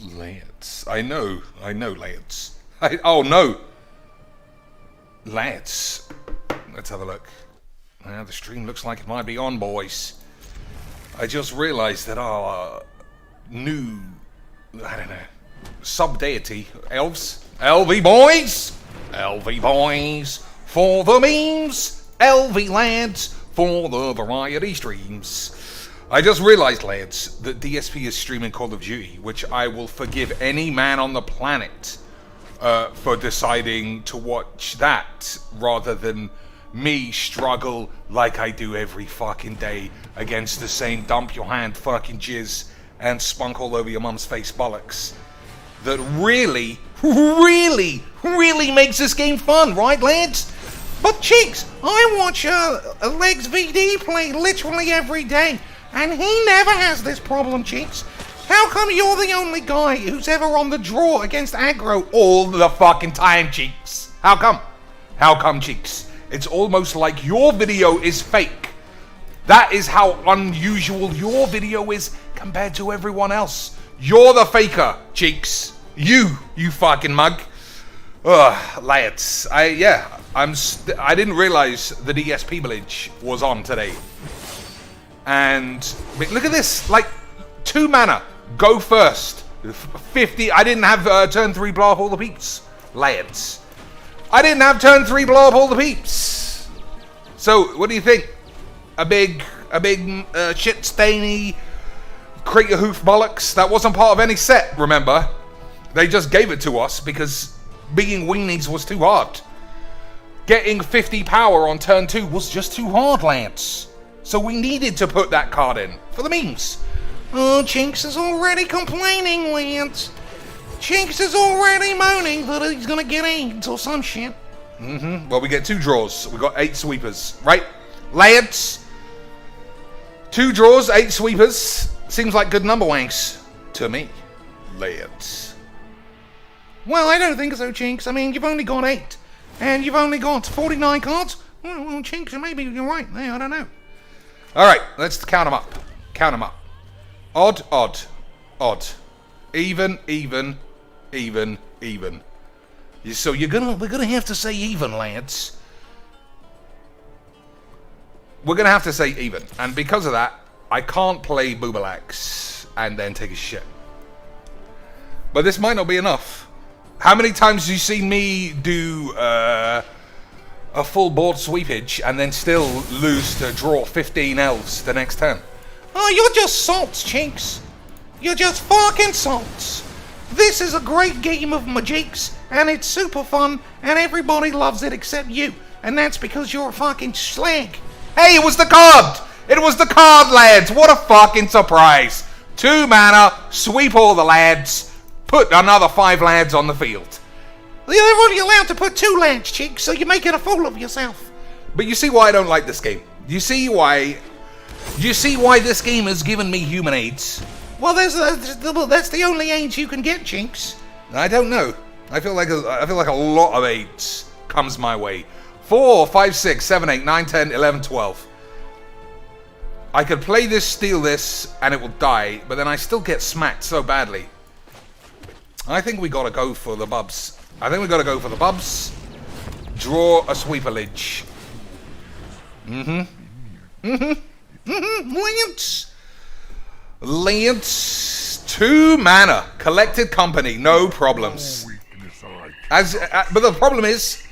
Lance. I know, Lance. Oh no! Lance. Let's have a look. Now the stream looks like it might be on, boys. I just realized that our new, I don't know, sub-deity, elves, LV boys, for the memes, LV lads, for the variety streams. I just realized, lads, that DSP is streaming Call of Duty, which I will forgive any man on the planet for deciding to watch that rather than me struggle like I do every fucking day against the same dump your hand fucking jizz and spunk all over your mum's face bollocks that really makes this game fun, right, lads? But Cheeks, I watch Legs VD play literally every day, and he never has this problem, Cheeks. How come you're the only guy who's ever on the draw against aggro all the fucking time, Cheeks? How come? How come, Cheeks? It's almost like your video is fake. That is how unusual your video is compared to everyone else. You're the faker, Cheeks. You fucking mug. Ugh, lads. I didn't realize the DSP village was on today. And look at this, like 2 mana, go first. 50. I didn't have turn 3 blow up all the peeps, lads. I didn't have turn 3 blow up all the peeps. So what do you think? A big shit stainy crater hoof bollocks that wasn't part of any set. Remember, they just gave it to us because being weenies was too hard. Getting 50 power on turn 2 was just too hard, Lance. So we needed to put that card in for the memes. Oh, Chinks is already complaining, Lance. Chinks is already moaning that he's gonna get AIDS or some shit. Well, we get 2 draws. We got 8 sweepers, right? Lance. 2 draws, 8 sweepers. Seems like good number wanks to me. Lance. Well, I don't think so, Chinks. I mean, you've only got 8. And you've only got 49 cards. Well, Chinks, maybe you're right there. I don't know. Alright, let's count them up. Count them up. Odd, odd, odd. Even. So we're gonna have to say even, lads. We're gonna have to say even. And because of that, I can't play Boobalax and then take a shit. But this might not be enough. How many times have you seen me do a full board sweepage and then still lose to draw 15 elves the next turn? Oh, you're just salts, Chinks. You're just fucking salts. This is a great game of Magics, and it's super fun, and everybody loves it except you. And that's because you're a fucking slag. Hey, it was the card! It was the card, lads! What a fucking surprise! 2 mana, sweep all the lads, put another 5 lads on the field. You're only allowed to put 2 lads, Cheeks, so you're making a fool of yourself. But you see why I don't like this game. You see why this game has given me human AIDS. Well, that's the only AIDS you can get, Chinks. I don't know. I feel like a lot of AIDS comes my way. 4, 5, 6, 7, 8, 9, 10, 11, 12. I could play this, steal this, and it will die, but then I still get smacked so badly. I think we gotta go for the bubs. Draw a sweeperage. Lance, 2 mana, collected company, no problems. But the problem is,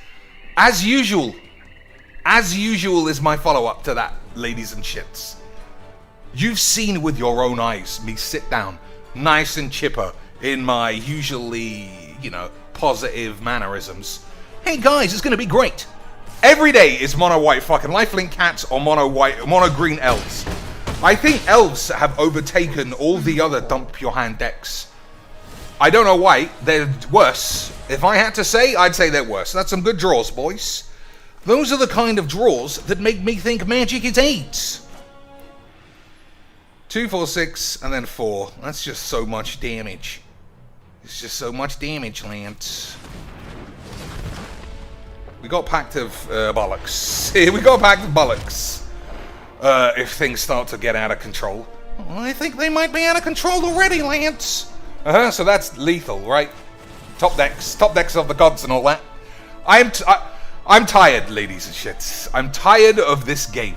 as usual is my follow-up to that, ladies and shits. You've seen with your own eyes me sit down, nice and chipper, in my usually, positive mannerisms. Hey guys, it's gonna be great. Every day is mono white fucking lifelink cats or mono green elves. I think elves have overtaken all the other dump your hand decks. I don't know why, they're worse. If I had to say, I'd say they're worse. That's some good draws, boys. Those are the kind of draws that make me think Magic is AIDS. 2, 4, 6, and then 4. That's just so much damage. It's just so much damage, Lance. We got Pact of Bollocks. We got Pact of Bollocks. If things start to get out of control. I think they might be out of control already, Lance. So that's lethal, right? Top decks of the gods and all that. I'm tired, ladies and shits. I'm tired of this game.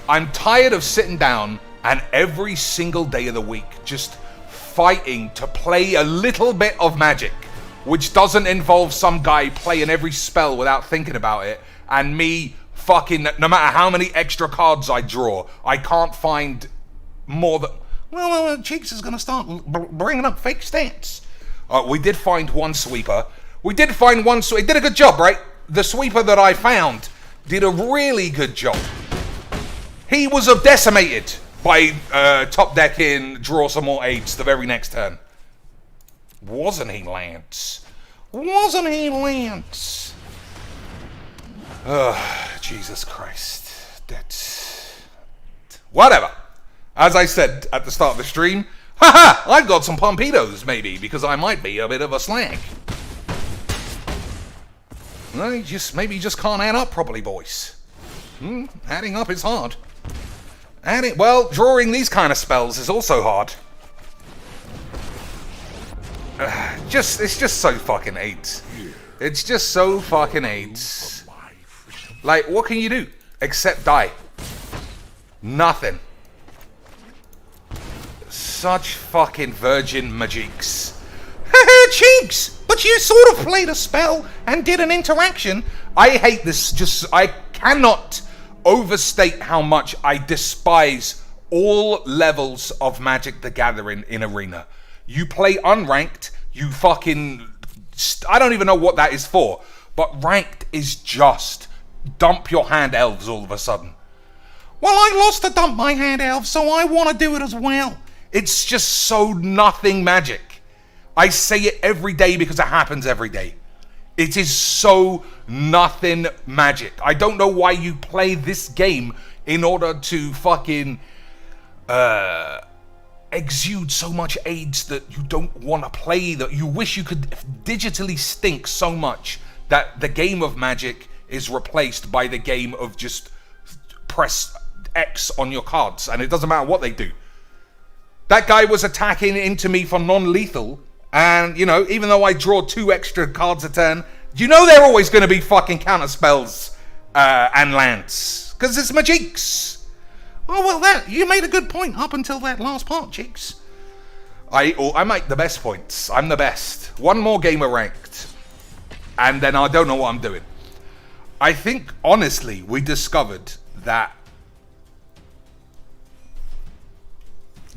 I'm tired of sitting down and every single day of the week just fighting to play a little bit of Magic, which doesn't involve some guy playing every spell without thinking about it, and me fucking, no matter how many extra cards I draw, I can't find more than... Well, Cheeks is going to start bringing up fake stats. We did find one sweeper. It did a good job, right? The sweeper that I found did a really good job. He was decimated by top decking, draw some more aids the very next turn. Wasn't he, Lance? Jesus Christ. That's... Whatever. As I said at the start of the stream, haha, I've got some Pompitos, maybe, because I might be a bit of a slag. Well, maybe you just can't add up properly, boys. Adding up is hard. Drawing these kind of spells is also hard. It's just so fucking AIDS. It's just so fucking AIDS. Like, what can you do except die? Nothing. Such fucking virgin magics. Cheeks! But you sort of played a spell and did an interaction. I hate this. I cannot overstate how much I despise all levels of Magic the Gathering in Arena. You play unranked, you fucking... I don't even know what that is for. But ranked is just dump your hand elves all of a sudden. Well, I lost to dump my hand elves, so I want to do it as well. It's just so nothing Magic. I say it every day because it happens every day. It is so nothing Magic. I don't know why you play this game in order to fucking exude so much AIDS that you don't want to play, that you wish you could digitally stink so much that the game of Magic is replaced by the game of just press X on your cards and it doesn't matter what they do. That guy was attacking into me for non-lethal, and, even though I draw 2 extra cards a turn, they're always going to be fucking counter spells and lands. Because it's Magics. Oh, well, you made a good point up until that last part, Cheeks. I make the best points. I'm the best. One more game of ranked, and then I don't know what I'm doing. I think, honestly, we discovered that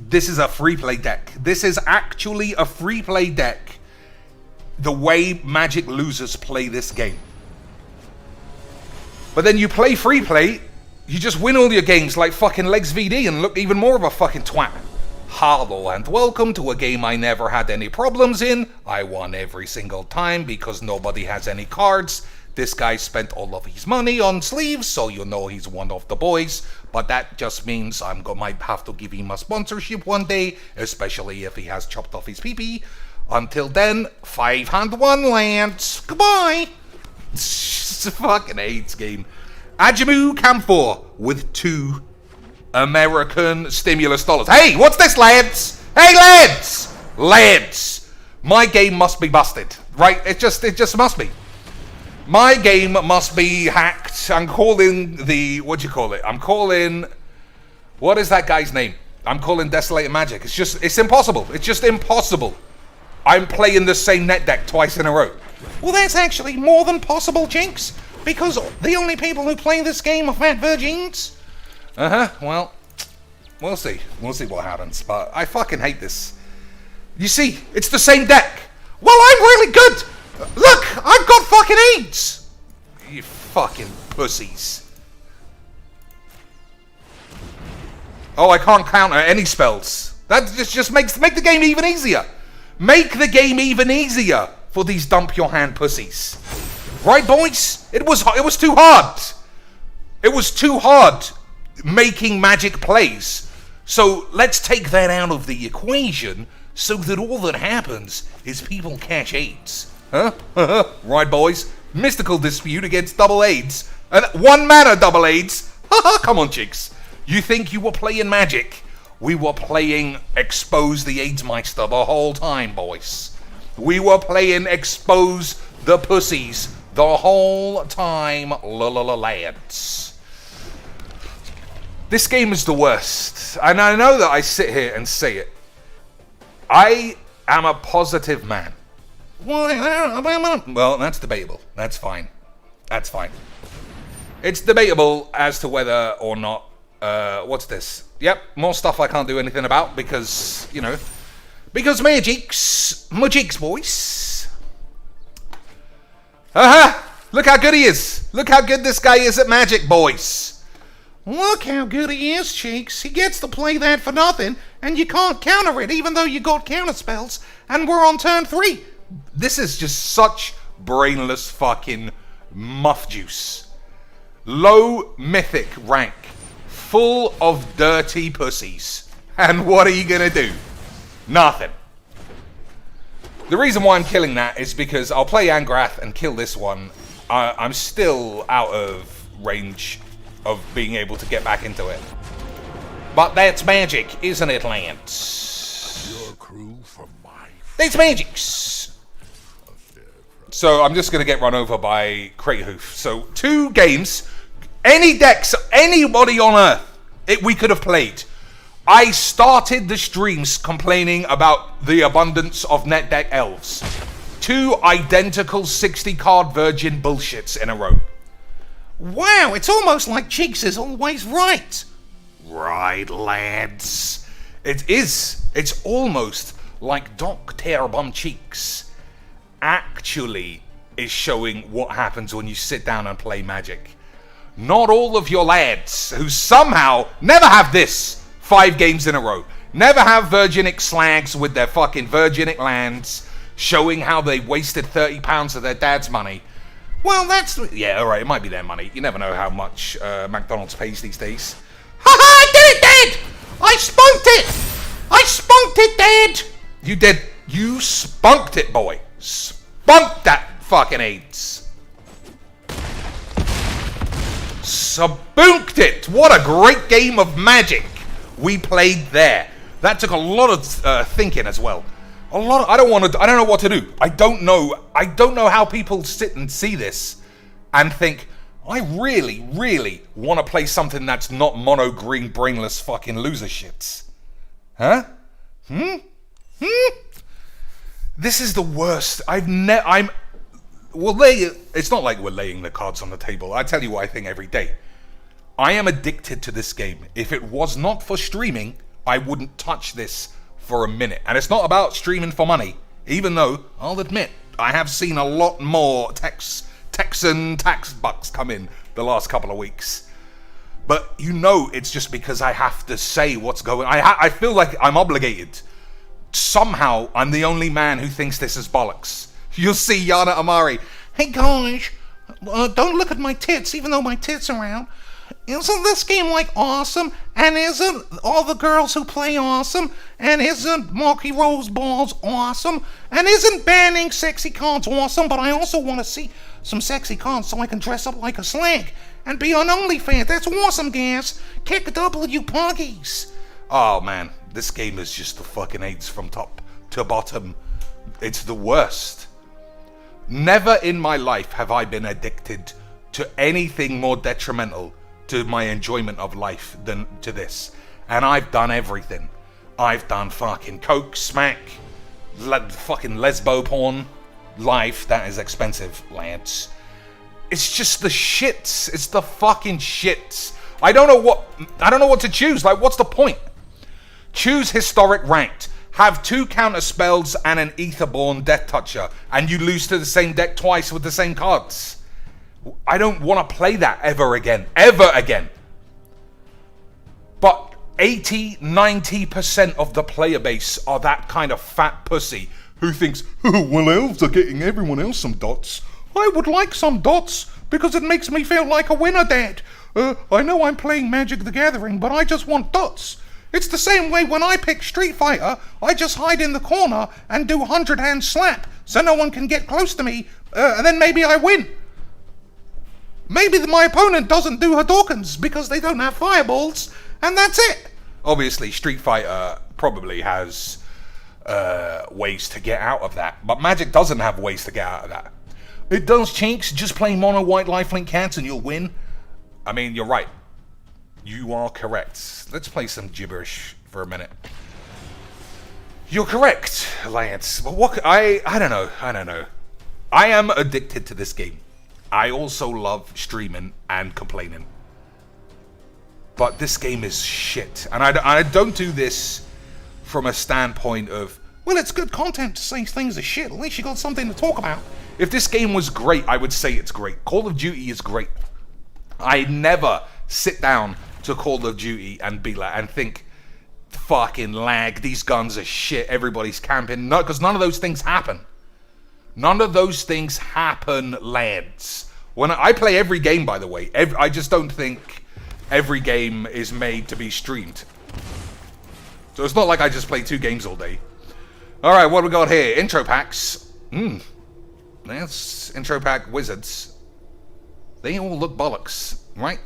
this is a free play deck. This is actually a free play deck. The way Magic losers play this game. But then you play free play, you just win all your games like fucking Legs VD and look even more of a fucking twat. Hello and welcome to a game I never had any problems in. I won every single time because nobody has any cards. This guy spent all of his money on sleeves, so he's one of the boys. But that just means might have to give him a sponsorship one day, especially if he has chopped off his pee-pee. Until then, 5-1 lands. Goodbye. It's a fucking AIDS game. Ajamu Camphor with 2 American stimulus dollars. Hey, what's this, lads? Hey, lads! Lads! My game must be busted, right? It just must be. My game must be hacked. I'm calling what is that guy's name? I'm calling Desolated Magic. It's impossible. It's just impossible. I'm playing the same net deck twice in a row. Well, that's actually more than possible, Jinx, because the only people who play this game are fat virgins. Well, we'll see. We'll see what happens, but I fucking hate this. You see, it's the same deck. Well, I'm really good. Look, I've got fucking AIDS! You fucking pussies. Oh, I can't counter any spells. That just make the game even easier. Make the game even easier for these dump your hand pussies. Right, boys? It was too hard. It was too hard making Magic plays. So let's take that out of the equation so that all that happens is people catch AIDS. Huh? Right, boys. Mystical dispute against double AIDS. 1 mana double AIDS. Come on, chicks. You think you were playing Magic We were playing Expose the AIDS Meister the whole time, boys. We were playing Expose the Pussies the whole time, lads. This game is the worst. And I know that I sit here and say it. I am a positive man. Well, that's debatable. That's fine. That's fine. It's debatable as to whether or not... what's this? Yep, more stuff I can't do anything about because, you know... Because Magic's, boys. Look how good he is. Look how good this guy is at Magic, boys. Look how good he is, Cheeks. He gets to play that for nothing, and you can't counter it, even though you got counter spells, and we're on turn 3. This is just such brainless fucking muff juice. Low mythic rank, full of dirty pussies. And what are you gonna do? Nothing. The reason why I'm killing that is because I'll play Angrath and kill this one. I'm still out of range of being able to get back into it. But that's Magic, isn't it, Lance? Your crew for my... That's Magic's. So I'm just going to get run over by Cratehoof. So 2 games, any decks, anybody on Earth, we could have played. I started the streams complaining about the abundance of net deck elves. 2 identical 60-card virgin bullshits in a row. Wow, it's almost like Cheeks is always right. Right, lads. It is. It's almost like Dr. Bum Cheeks actually is showing what happens when you sit down and play Magic. Not all of your lads who somehow never have this 5 games in a row. Never have Virginic slags with their fucking Virginic lands showing how they wasted £30 of their dad's money. Well, that's... Yeah, alright, it might be their money. You never know how much McDonald's pays these days. Ha ha! I did it, Dad! I spunked it! I spunked it, Dad! You did. You spunked it, boy. Spunked that fucking AIDS. Sabunked it. What a great game of Magic we played there. That took a lot of thinking as well. A lot. I don't know what to do. I don't know how people sit and see this and think, I really, really want to play something that's not mono green brainless fucking loser shits. Huh? This is the worst. It's not like we're laying the cards on the table. I tell you what I think every day. I am addicted to this game. If it was not for streaming, I wouldn't touch this for a minute. And it's not about streaming for money, even though, I'll admit, I have seen a lot more Texan tax bucks come in the last couple of weeks. But you know it's just because I have to say what's going on. I feel like I'm obligated. Somehow, I'm the only man who thinks this is bollocks. You'll see Yana Amari. Hey guys, don't look at my tits, even though my tits are out. Isn't this game like awesome? And isn't all the girls who play awesome? And isn't Marky Rose Balls awesome? And isn't banning sexy cards awesome? But I also want to see some sexy cards so I can dress up like a slag and be on OnlyFans. That's awesome, guys. Kick a double, you punkies. Oh man, this game is just the fucking AIDS from top to bottom. It's the worst. Never in my life have I been addicted to anything more detrimental to my enjoyment of life than to this. And I've done everything. I've done fucking coke, smack, fucking lesbo porn. Life, that is expensive, lads. It's just the shits. It's the fucking shits. I don't know what to choose. Like, what's the point? Choose historic ranked. Have 2 counter spells and an Etherborn Death Toucher, and you lose to the same deck twice with the same cards. I don't want to play that ever again. Ever again. But 80-90% of the player base are that kind of fat pussy who thinks, oh, well, elves are getting everyone else some dots. I would like some dots because it makes me feel like a winner, Dad. I know I'm playing Magic the Gathering, but I just want dots. It's the same way when I pick Street Fighter, I just hide in the corner and do 100-hand slap so no one can get close to me, and then maybe I win. Maybe my opponent doesn't do Hadokens because they don't have fireballs, and that's it. Obviously, Street Fighter probably has ways to get out of that, but Magic doesn't have ways to get out of that. It does, Chinks. Just play mono white lifelink cats and you'll win. I mean, you're right. You are correct. Let's play some gibberish for a minute. You're correct, Lance. But what? I don't know. I am addicted to this game. I also love streaming and complaining. But this game is shit. And I don't do this from a standpoint of, well, it's good content to say things are shit. At least you got something to talk about. If this game was great, I would say it's great. Call of Duty is great. I never sit down to Call of Duty and be like, and think, fucking lag, these guns are shit, everybody's camping. No, because none of those things happen. None of those things happen, lads. When I play every game, by the way, I just don't think every game is made to be streamed. So it's not like I just play 2 games all day. Alright, what do we got here? Intro packs. That's intro pack wizards. They all look bollocks, right?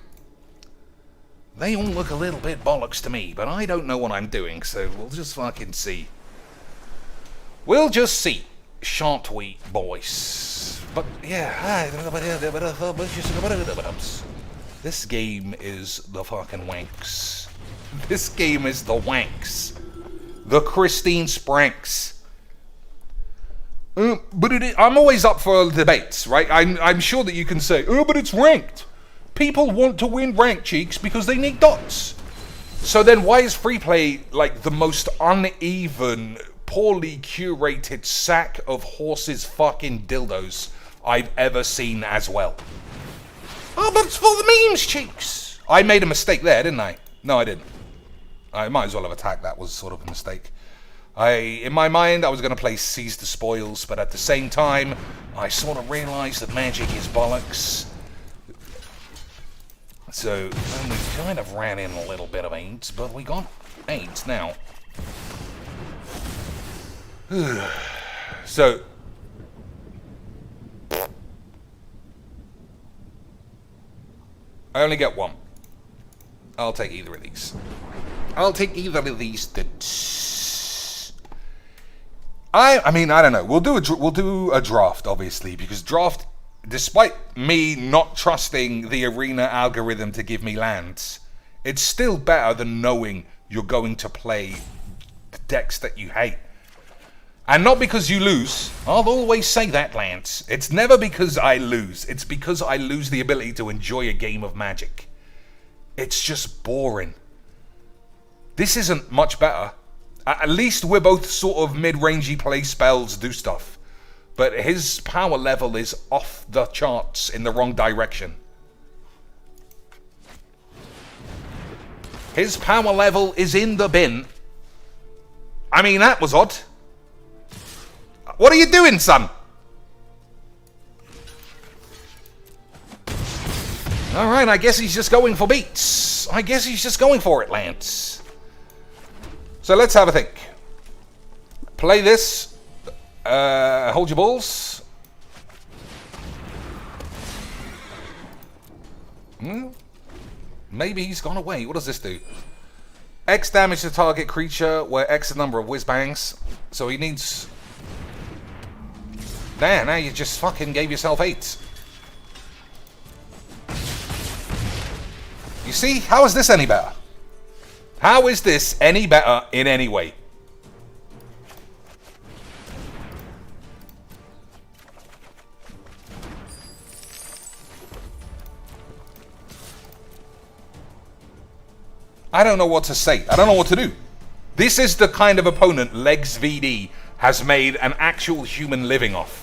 They all look a little bit bollocks to me, but I don't know what I'm doing, so we'll just fucking see. We'll just see, shan't we, boys? But yeah, this game is the fucking wanks. This game is the wanks. The Christine Spranks. But I'm always up for debates, right? I'm sure that you can say, oh, but it's ranked. People want to win ranked, Cheeks, because they need dots. So then why is free play like the most uneven, poorly curated sack of horses fucking dildos I've ever seen as well? Oh, but it's for the memes, Cheeks. I made a mistake there, didn't I? No, I didn't. I might as well have attacked. That was sort of a mistake. In my mind, I was going to play Seize the Spoils, but at the same time, I sort of realized that Magic is bollocks. So, then we kind of ran in a little bit of AIDS, but we got AIDS now. So, I only get one. I'll take either of these. I'll take either of these. I mean, I don't know. We'll do a draft, obviously, because draft, despite me not trusting the arena algorithm to give me lands, it's still better than knowing you're going to play the decks that you hate. And not because you lose. I'll always say that, Lance. It's never because I lose. It's because I lose the ability to enjoy a game of Magic. It's just boring. This isn't much better. At least we're both sort of mid-rangey play spells, do stuff. But his power level is off the charts in the wrong direction. His power level is in the bin. I mean, that was odd. What are you doing, son? Alright, I guess he's just going for beats. I guess he's just going for it, Lance. So let's have a think. Play this. Hold your balls. Maybe he's gone away. What does this do? X damage to target creature, where X is the number of whiz bangs. So he needs... There, now you just fucking gave yourself 8. You see? How is this any better? How is this any better in any way? I don't know what to say. I don't know what to do. This is the kind of opponent Legs VD has made an actual human living off.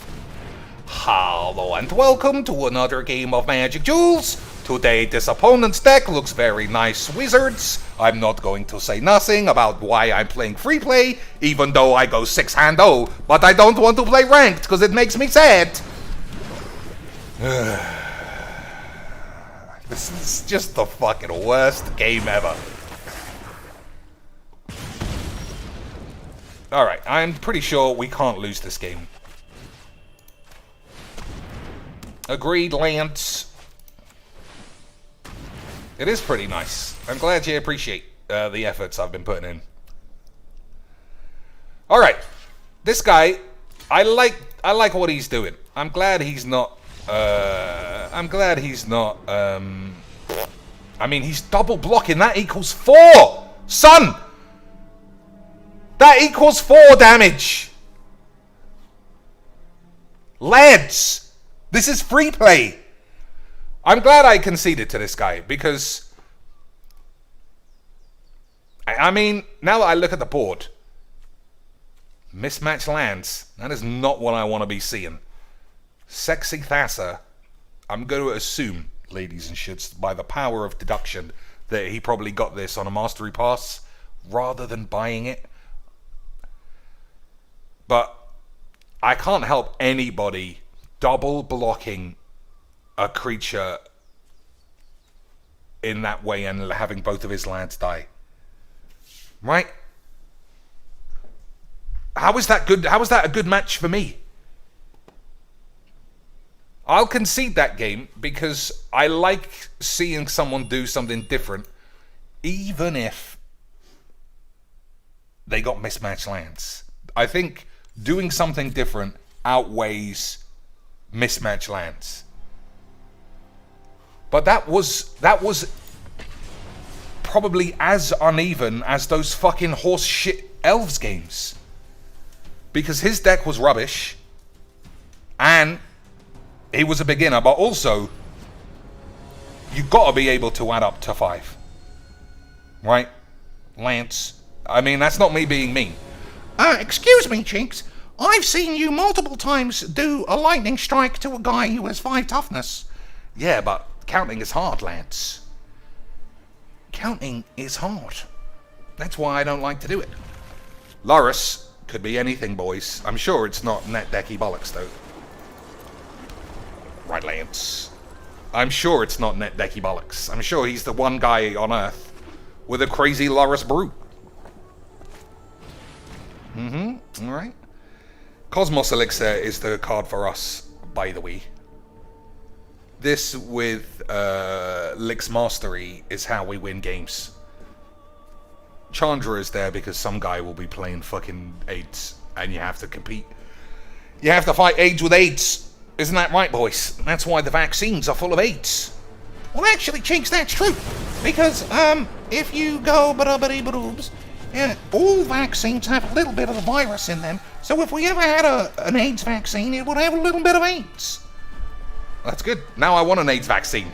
Hello and welcome to another game of Magic Jewels. Today this opponent's deck looks very nice, Wizards. I'm not going to say nothing about why I'm playing free play, even though I go 6-0, but I don't want to play ranked because it makes me sad. This is just the fucking worst game ever. Alright, I'm pretty sure we can't lose this game. Agreed, Lance. It is pretty nice. I'm glad you appreciate the efforts I've been putting in. All right, this guy, I like what he's doing. I'm glad he's not. I mean, he's double blocking. That equals 4, son. That equals 4 damage. Lads, this is free play. I'm glad I conceded to this guy because, I mean, now that I look at the board, mismatched lands, that is not what I want to be seeing. Sexy Thassa, I'm going to assume, ladies and shits, by the power of deduction, that he probably got this on a mastery pass rather than buying it. But I can't help anybody double blocking a creature in that way and having both of his lands die. Right? How is that good? How is that a good match for me? I'll concede that game because I like seeing someone do something different, even if they got mismatched lands. I think doing something different outweighs mismatched lands. But that was probably as uneven as those fucking horse shit elves games. Because his deck was rubbish, and he was a beginner, but also, you gotta be able to add up to 5. Right? Lance. I mean, that's not me being mean. Excuse me, Chinks. I've seen you multiple times do a lightning strike to a guy who has 5 toughness. Yeah, but counting is hard, Lance. Counting is hard. That's why I don't like to do it. Loris could be anything, boys. I'm sure it's not net decky bollocks, though. Right, Lance. I'm sure it's not net decky bollocks. I'm sure he's the one guy on Earth with a crazy Loris brew. Alright. Cosmos Elixir is the card for us, by the way. This with Lix Mastery is how we win games. Chandra is there because some guy will be playing fucking AIDS and you have to compete. You have to fight AIDS with AIDS. Isn't that right, boys? That's why the vaccines are full of AIDS. Well, actually, Chinks, that's true. Because, if you go ba-da-ba-dee-ba-doobs, all vaccines have a little bit of the virus in them. So if we ever had an AIDS vaccine, it would have a little bit of AIDS. That's good. Now I want an AIDS vaccine.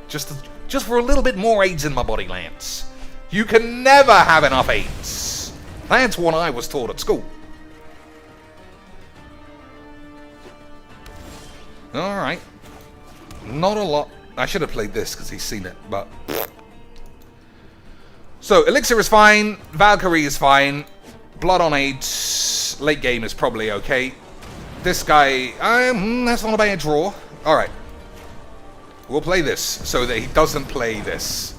Just for a little bit more AIDS in my body, Lance. You can never have enough AIDS. That's what I was taught at school. Alright. Not a lot. I should have played this because he's seen it, but... So, Elixir is fine. Valkyrie is fine. Blood on AIDS. Late game is probably okay. This guy... that's not a bad draw. Alright. We'll play this so that he doesn't play this.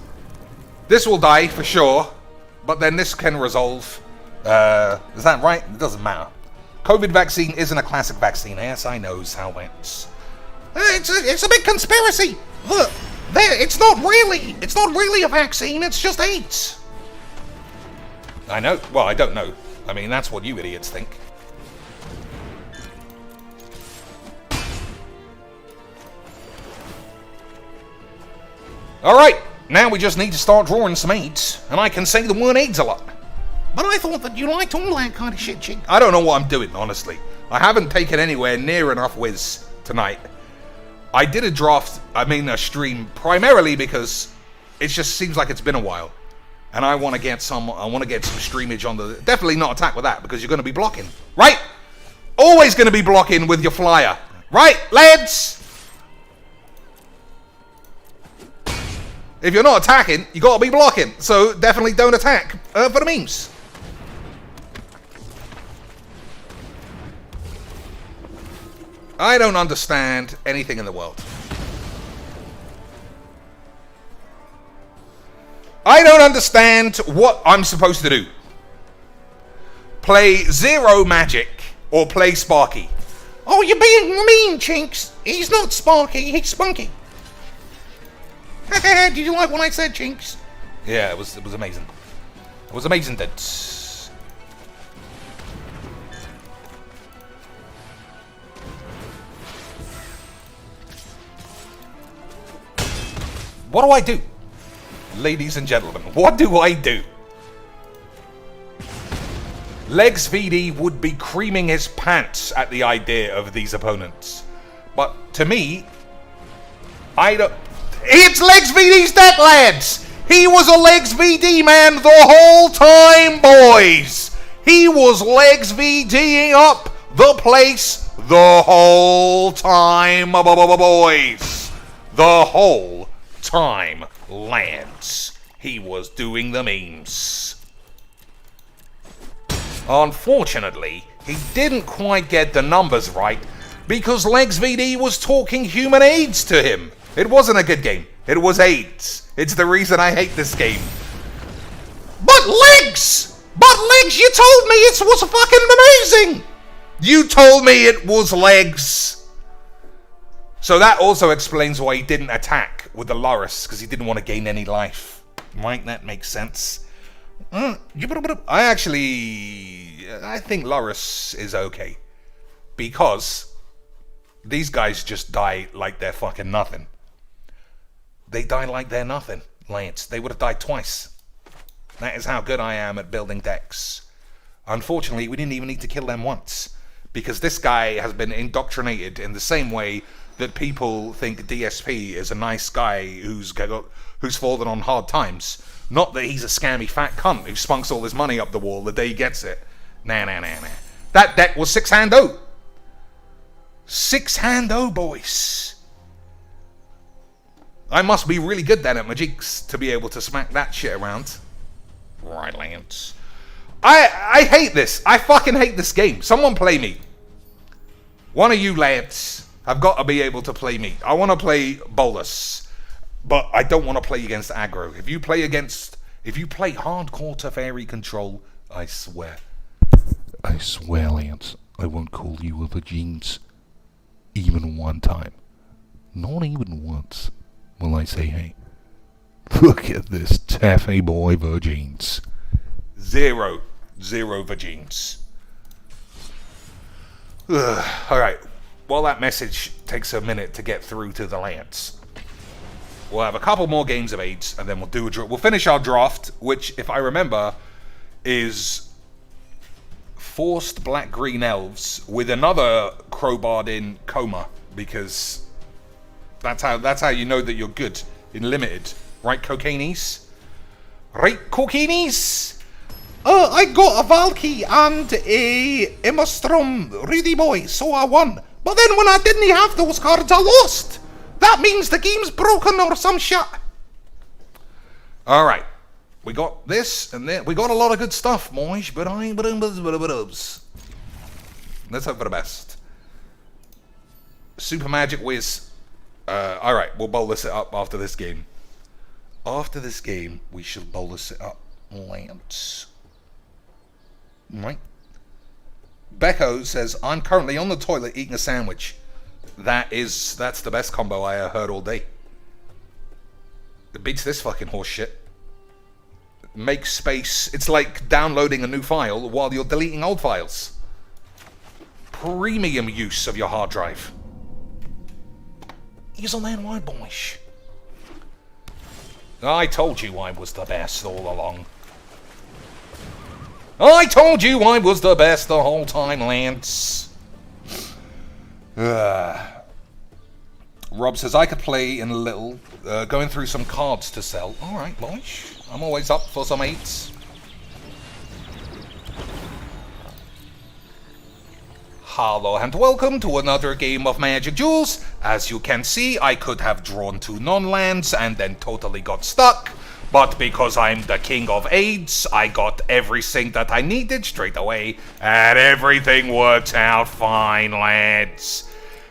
This will die for sure, but then this can resolve. Is that right? It doesn't matter. COVID vaccine isn't a classic vaccine. Yes, I knows how it's. It's a big conspiracy. Look, it's not really a vaccine. It's just AIDS. I know. Well, I don't know. I mean, that's what you idiots think. All right. Now we just need to start drawing some AIDS, and I can say the word AIDS a lot. But I thought that you liked all that kind of shit, Chink. I don't know what I'm doing, honestly. I haven't taken anywhere near enough whiz tonight. I did a stream, primarily because it just seems like it's been a while. And I want to get some streamage on the... Definitely not attack with that, because you're going to be blocking. Right? Always going to be blocking with your flyer. Right, lads? If you're not attacking, you got to be blocking. So definitely don't attack for the memes. I don't understand anything in the world. I don't understand what I'm supposed to do. Play Zero Magic or play Sparky. Oh, you're being mean, Chinks. He's not Sparky, he's Spunky. Did you like what I said, Chinks? Yeah, it was amazing. It was amazing, dude. What do I do? Ladies and gentlemen, what do I do? Legs VD would be creaming his pants at the idea of these opponents. But to me, I don't... It's Legs VD's deck, lads! He was a Legs VD man the whole time, boys! He was Legs VDing up the place the whole time, boys! The whole time, lads. He was doing the memes. Unfortunately, he didn't quite get the numbers right because Legs VD was talking human AIDS to him. It wasn't a good game. It was AIDS. It's the reason I hate this game. But Legs! You told me it was fucking amazing! You told me it was Legs. So that also explains why he didn't attack with the Loris, because he didn't want to gain any life. Right? That makes sense. I think Loris is okay. Because these guys just die like they're fucking nothing. They die like they're nothing, Lance. They would have died twice. That is how good I am at building decks. Unfortunately, we didn't even need to kill them once. Because this guy has been indoctrinated in the same way that people think DSP is a nice guy who's fallen on hard times. Not that he's a scammy fat cunt who spunks all his money up the wall the day he gets it. Nah. That deck was 6-hand-0. 6-hand-0, boys. I must be really good then at Magix to be able to smack that shit around. Right, Lance. I hate this. I fucking hate this game. Someone play me. One of you lads have got to be able to play me. I want to play Bolus, but I don't want to play against aggro. If you play hardcore Teferi control, I swear, Lance, I won't call you a Vagines even one time. Not even once will I say, hey, look at this Tefe boy Vagines. Zero Vagines. Alright, while that message takes a minute to get through to the Lance, we'll have a couple more games of AIDS, and then we'll do a draw. We'll finish our draft, which, if I remember, is forced black-green elves with another crowbarred in coma, because that's how you know that you're good in limited. Right, Cocainies? Right, Cocainies? I got a Valky and a Immastrom Rudy Boy, so I won. But then when I didn't have those cards, I lost. That means the game's broken or some shit. Alright. We got this and that. We got a lot of good stuff, boys. But let's hope for the best. Super Magic Whiz. Alright, we'll bolus it up after this game. After this game, we shall bolus it up. Lance. Right. Becco says, I'm currently on the toilet eating a sandwich. That's the best combo I heard all day. It beats this fucking horse shit. Make space. It's like downloading a new file while you're deleting old files. Premium use of your hard drive. He's a land wide boyish. I told you I was the best all along. I told you I was the best the whole time, Lance. Rob says, I could play in a little, going through some cards to sell. Alright, boys. I'm always up for some 8s. Hello and welcome to another game of Magic Duels. As you can see, I could have drawn 2 non-lands and then totally got stuck. But because I'm the king of AIDS, I got everything that I needed straight away, and everything worked out fine, lads.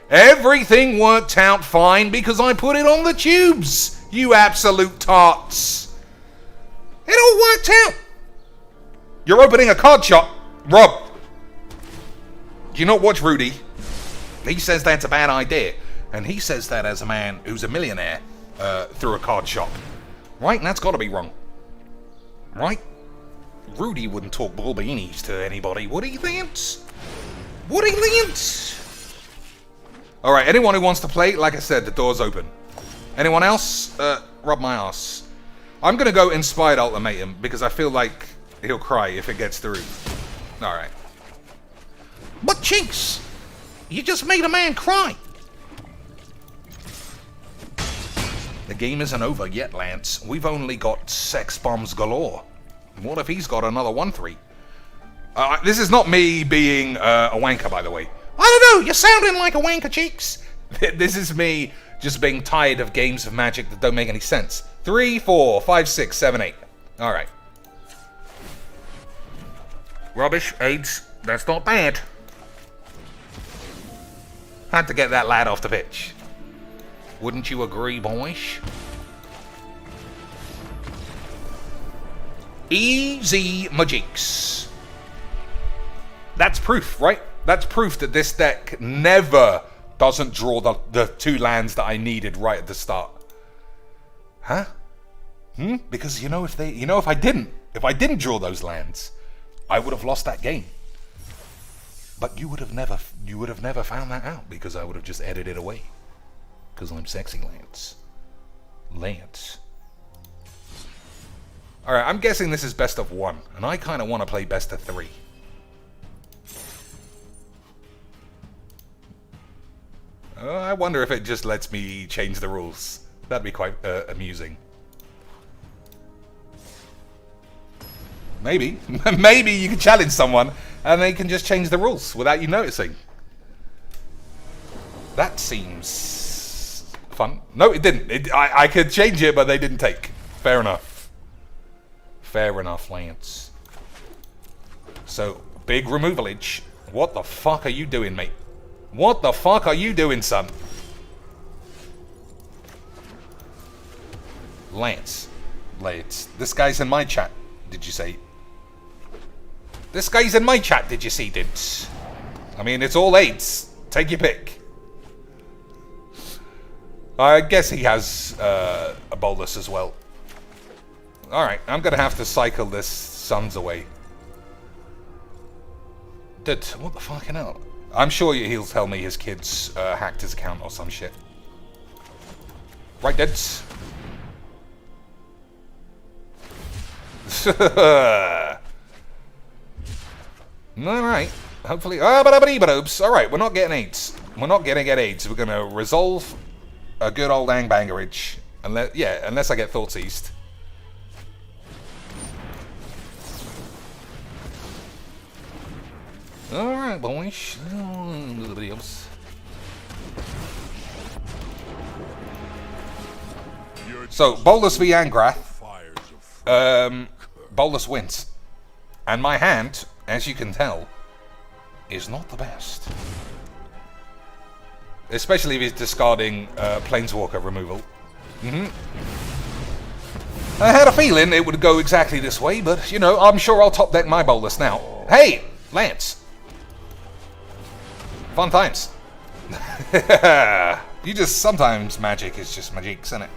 Everything worked out fine because I put it on the tubes, you absolute tarts. It all worked out. You're opening a card shop, Rob. Do you not watch Rudy? He says that's a bad idea, and he says that as a man who's a millionaire through a card shop. Right? And that's got to be wrong. Right? Rudy wouldn't talk Bulbainies to anybody, would he, Lance? Would he, Lance? Alright, anyone who wants to play, like I said, the door's open. Anyone else? Rub my ass. I'm gonna go Inspired Ultimatum, because I feel like he'll cry if it gets through. Alright. But Chinks, you just made a man cry. The game isn't over yet, Lance. We've only got sex bombs galore. What if he's got another 1-3? This is not me being a wanker, by the way. I don't know, you're sounding like a wanker, Cheeks. This is me just being tired of games of Magic that don't make any sense. 3, 4, 5, 6, 7, 8. Alright. Rubbish, AIDS. That's not bad. Had to get that lad off the pitch. Wouldn't you agree, boys? Easy Magics. That's proof, right? That's proof that this deck never doesn't draw the 2 lands that I needed right at the start. Huh? Because if I didn't draw those lands, I would have lost that game. But you would have never found that out because I would have just edited it away. Because I'm sexy, Lance. Lance. Alright, I'm guessing this is best of 1, and I kind of want to play best of 3. I wonder if it just lets me change the rules. That'd be quite amusing. Maybe. Maybe you can challenge someone, and they can just change the rules without you noticing. That seems fun. No, it didn't. I could change it, but they didn't take. Fair enough. Fair enough, Lance. So, big removalage. What the fuck are you doing, mate? What the fuck are you doing, son? Lance. This guy's in my chat, did you say? This guy's in my chat, did you see, Dibs? I mean, it's all 8s. Take your pick. I guess he has a bolus as well. Alright, I'm gonna have to cycle this Suns away. Dude, what the fucking hell? I'm sure he'll tell me his kids hacked his account or some shit. Right, Dids? Alright. Hopefully. Alright, we're not getting AIDS. We're not gonna get AIDS. We're gonna resolve a good old angbangerage. Unless I get Thought Seized. Alright, boys. So, Bolas v Angrath. Bolas wins. And my hand, as you can tell, is not the best. Especially if he's discarding Planeswalker removal. I had a feeling it would go exactly this way, but, you know, I'm sure I'll top deck my Bolas now. Hey, Lance. Fun times. Sometimes Magic is just Magics, isn't it?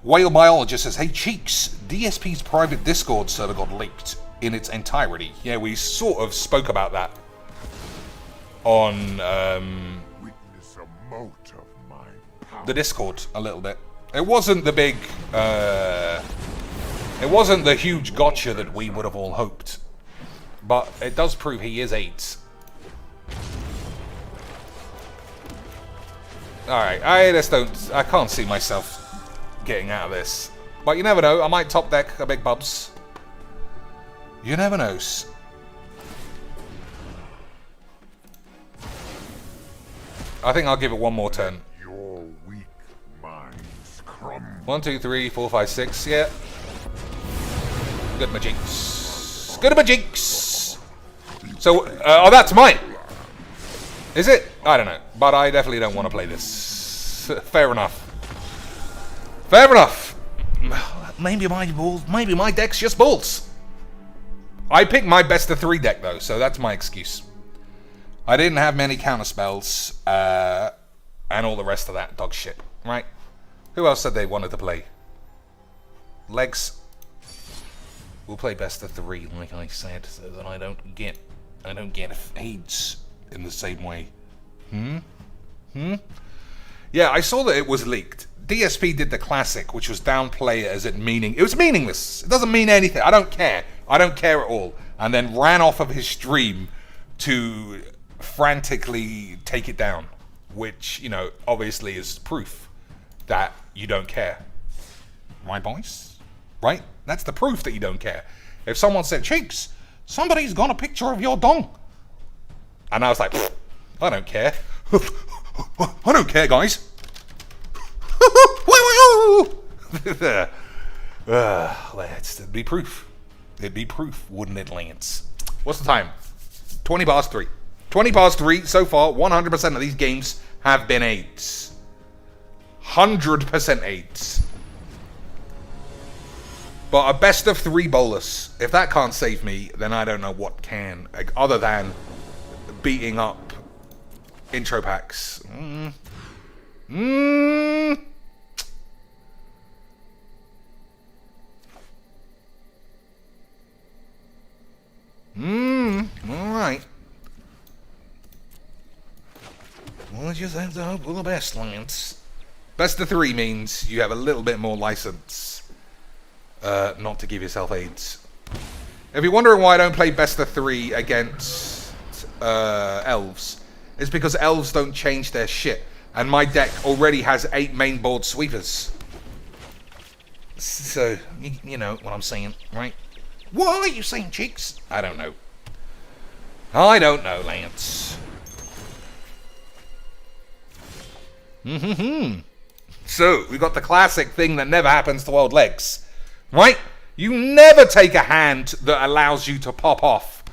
Whale Biologist says, hey Cheeks, DSP's private Discord server got leaked in its entirety. Yeah, we sort of spoke about that on Witness a mote of my power. the Discord a little bit. It wasn't the big, it wasn't the huge gotcha that we would have all hoped. But it does prove he is 8. Alright, I can't see myself getting out of this. But you never know, I might top deck a big Bubs. You never know. I think I'll give it one more turn. Your weak minds crumble. 1, 2, 3, 4, 5, 6, yeah. Good Magics. Good Magics! So, oh, that's mine! Is it? I don't know. But I definitely don't want to play this. Fair enough. Fair enough. Maybe my deck's just balls. I picked my best of 3 deck though, so that's my excuse. I didn't have many counter spells, and all the rest of that dog shit, right? Who else said they wanted to play? Legs. We'll play best of 3, like I said, so that I don't get AIDS in the same way. Yeah, I saw that it was leaked. DSP did the classic, which was downplay it as it was meaningless. It doesn't mean anything. I don't care. I don't care at all. And then ran off of his stream to frantically take it down, which, you know, obviously is proof that you don't care. Right, boys? Right? That's the proof that you don't care. If someone said, Cheeks, somebody's got a picture of your dong. And I was like, I don't care. I don't care, guys. It'd be proof. It'd be proof, wouldn't it, Lance? What's the time? 20 past 3. 20 past 3. So far, 100% of these games have been AIDS. 100% AIDS. But a best of 3 bolus, if that can't save me, then I don't know what can. Like, other than beating up intro packs. Alright. Well, let's just have to hope for the best, Lance. Best of 3 means you have a little bit more license not to give yourself AIDS. If you're wondering why I don't play best of 3 against elves, it's because elves don't change their shit. And my deck already has 8 main board sweepers. So, you know what I'm saying, right? What are you saying, Cheeks? I don't know. I don't know, Lance. So, we got the classic thing that never happens to old legs. Right? You never take a hand that allows you to pop off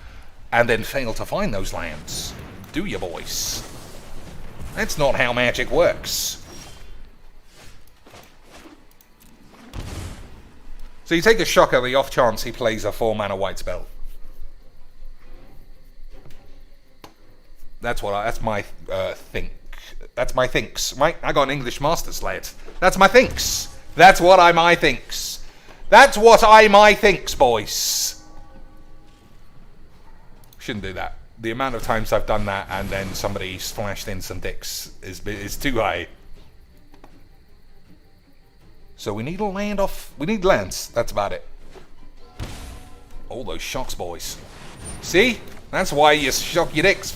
and then fail to find those lands. Do you, boys? That's not how magic works. So you take a shocker the off chance he plays a 4-mana white spell. That's my think. That's my thinks, right? I got an English master's, lads. That's my thinks. That's what I thinks. That's what I thinks, boys. Shouldn't do that. The amount of times I've done that and then somebody splashed in some dicks is too high. So we need a land off. We need lands. That's about it. All those shocks, boys. See? That's why you shock your dicks.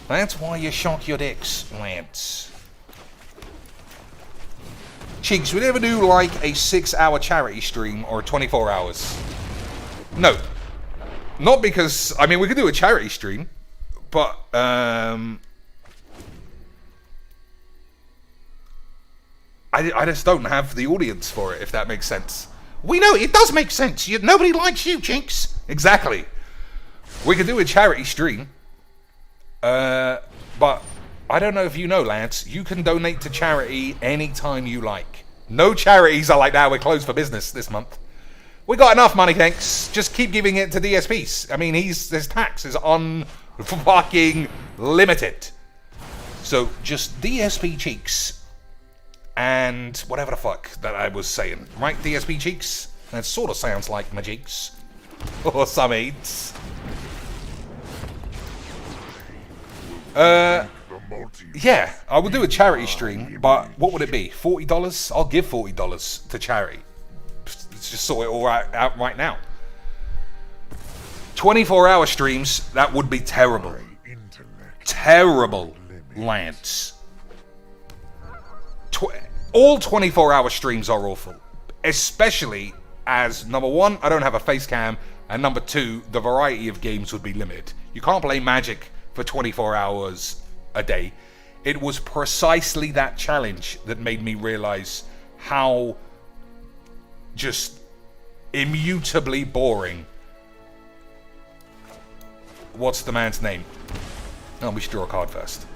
That's why you shock your dicks, lads. Cheeks, we never do like a 6-hour charity stream or 24 hours. No. Not because, I mean, we could do a charity stream, but, I just don't have the audience for it, if that makes sense. We know, it does make sense. Nobody likes you, Cheeks. Exactly. We could do a charity stream, but I don't know if you know, Lance, you can donate to charity anytime you like. No charities are like, now we're closed for business this month. We got enough money, thanks. Just keep giving it to DSPs. I mean, his tax is unfucking limited. So just DSP Cheeks and whatever the fuck that I was saying. Right, DSP Cheeks? That sort of sounds like my cheeks. Or some AIDS. Yeah, I would do a charity stream, but what would it be? $40? I'll give $40 to charity. Let's just sort it all out right now. 24-hour streams, that would be terrible. Terrible, Lance. All 24-hour streams are awful. Especially as, number 1, I don't have a face cam, and number 2, the variety of games would be limited. You can't play Magic for 24 hours a day. It was precisely that challenge that made me realize how just immutably boring. What's the man's name? Oh, we should draw a card first.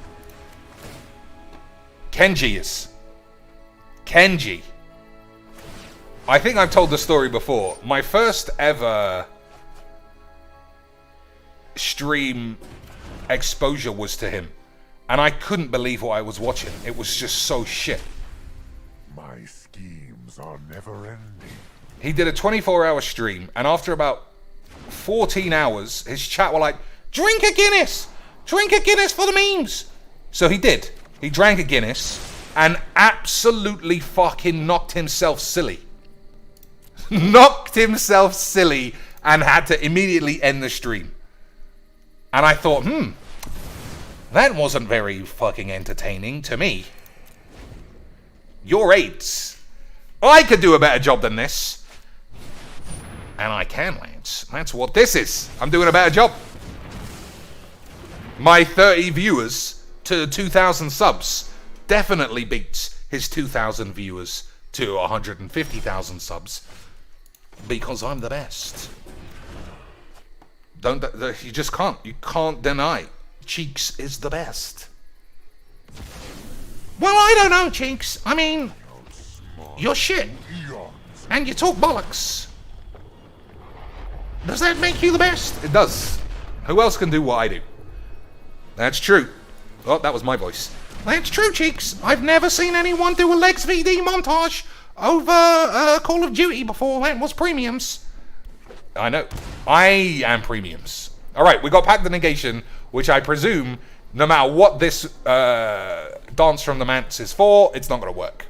Kenji is. Kenji. I think I've told the story before. My first ever stream exposure was to him. And I couldn't believe what I was watching. It was just so shit. My schemes are never ending. He did a 24-hour stream, and after about 14 hours, his chat were like, drink a Guinness! Drink a Guinness for the memes! So he did. He drank a Guinness, and absolutely fucking knocked himself silly. Knocked himself silly, and had to immediately end the stream. And I thought, that wasn't very fucking entertaining to me. You're AIDS. I could do a better job than this. And I can, Lance. That's what this is. I'm doing a better job. My 30 viewers to 2,000 subs definitely beats his 2,000 viewers to 150,000 subs. Because I'm the best. You just can't. You can't deny. Cheeks is the best. Well, I don't know, Cheeks. I mean, you're shit. And you talk bollocks. Does that make you the best? It does. Who else can do what I do? That's true. Oh, that was my voice. That's true, Cheeks. I've never seen anyone do a Lex VD montage over Call of Duty before. That was premiums. I know. I am premiums. Alright, we got Pact the Negation, which I presume, no matter what this Dance from the Manse is for, it's not going to work.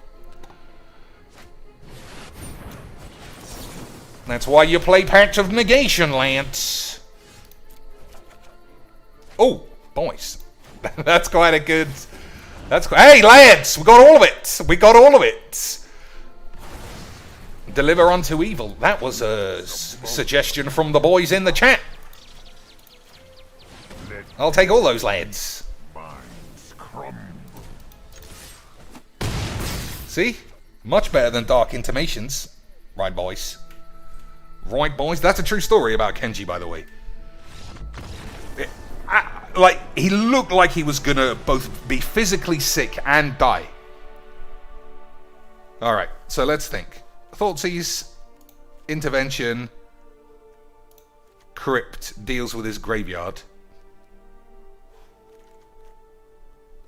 That's why you play Pact of Negation, Lance. Oh, boys. That's quite a good... Hey, Lance! We got all of it! We got all of it! Deliver unto evil. That was a suggestion from the boys in the chat. I'll take all those, lads. See? Much better than Dark Intimations. Right, boys. Right, boys. That's a true story about Kenji, by the way. He looked like he was gonna both be physically sick and die. Alright, so let's think. Thoughtseize, intervention, Crypt deals with his graveyard.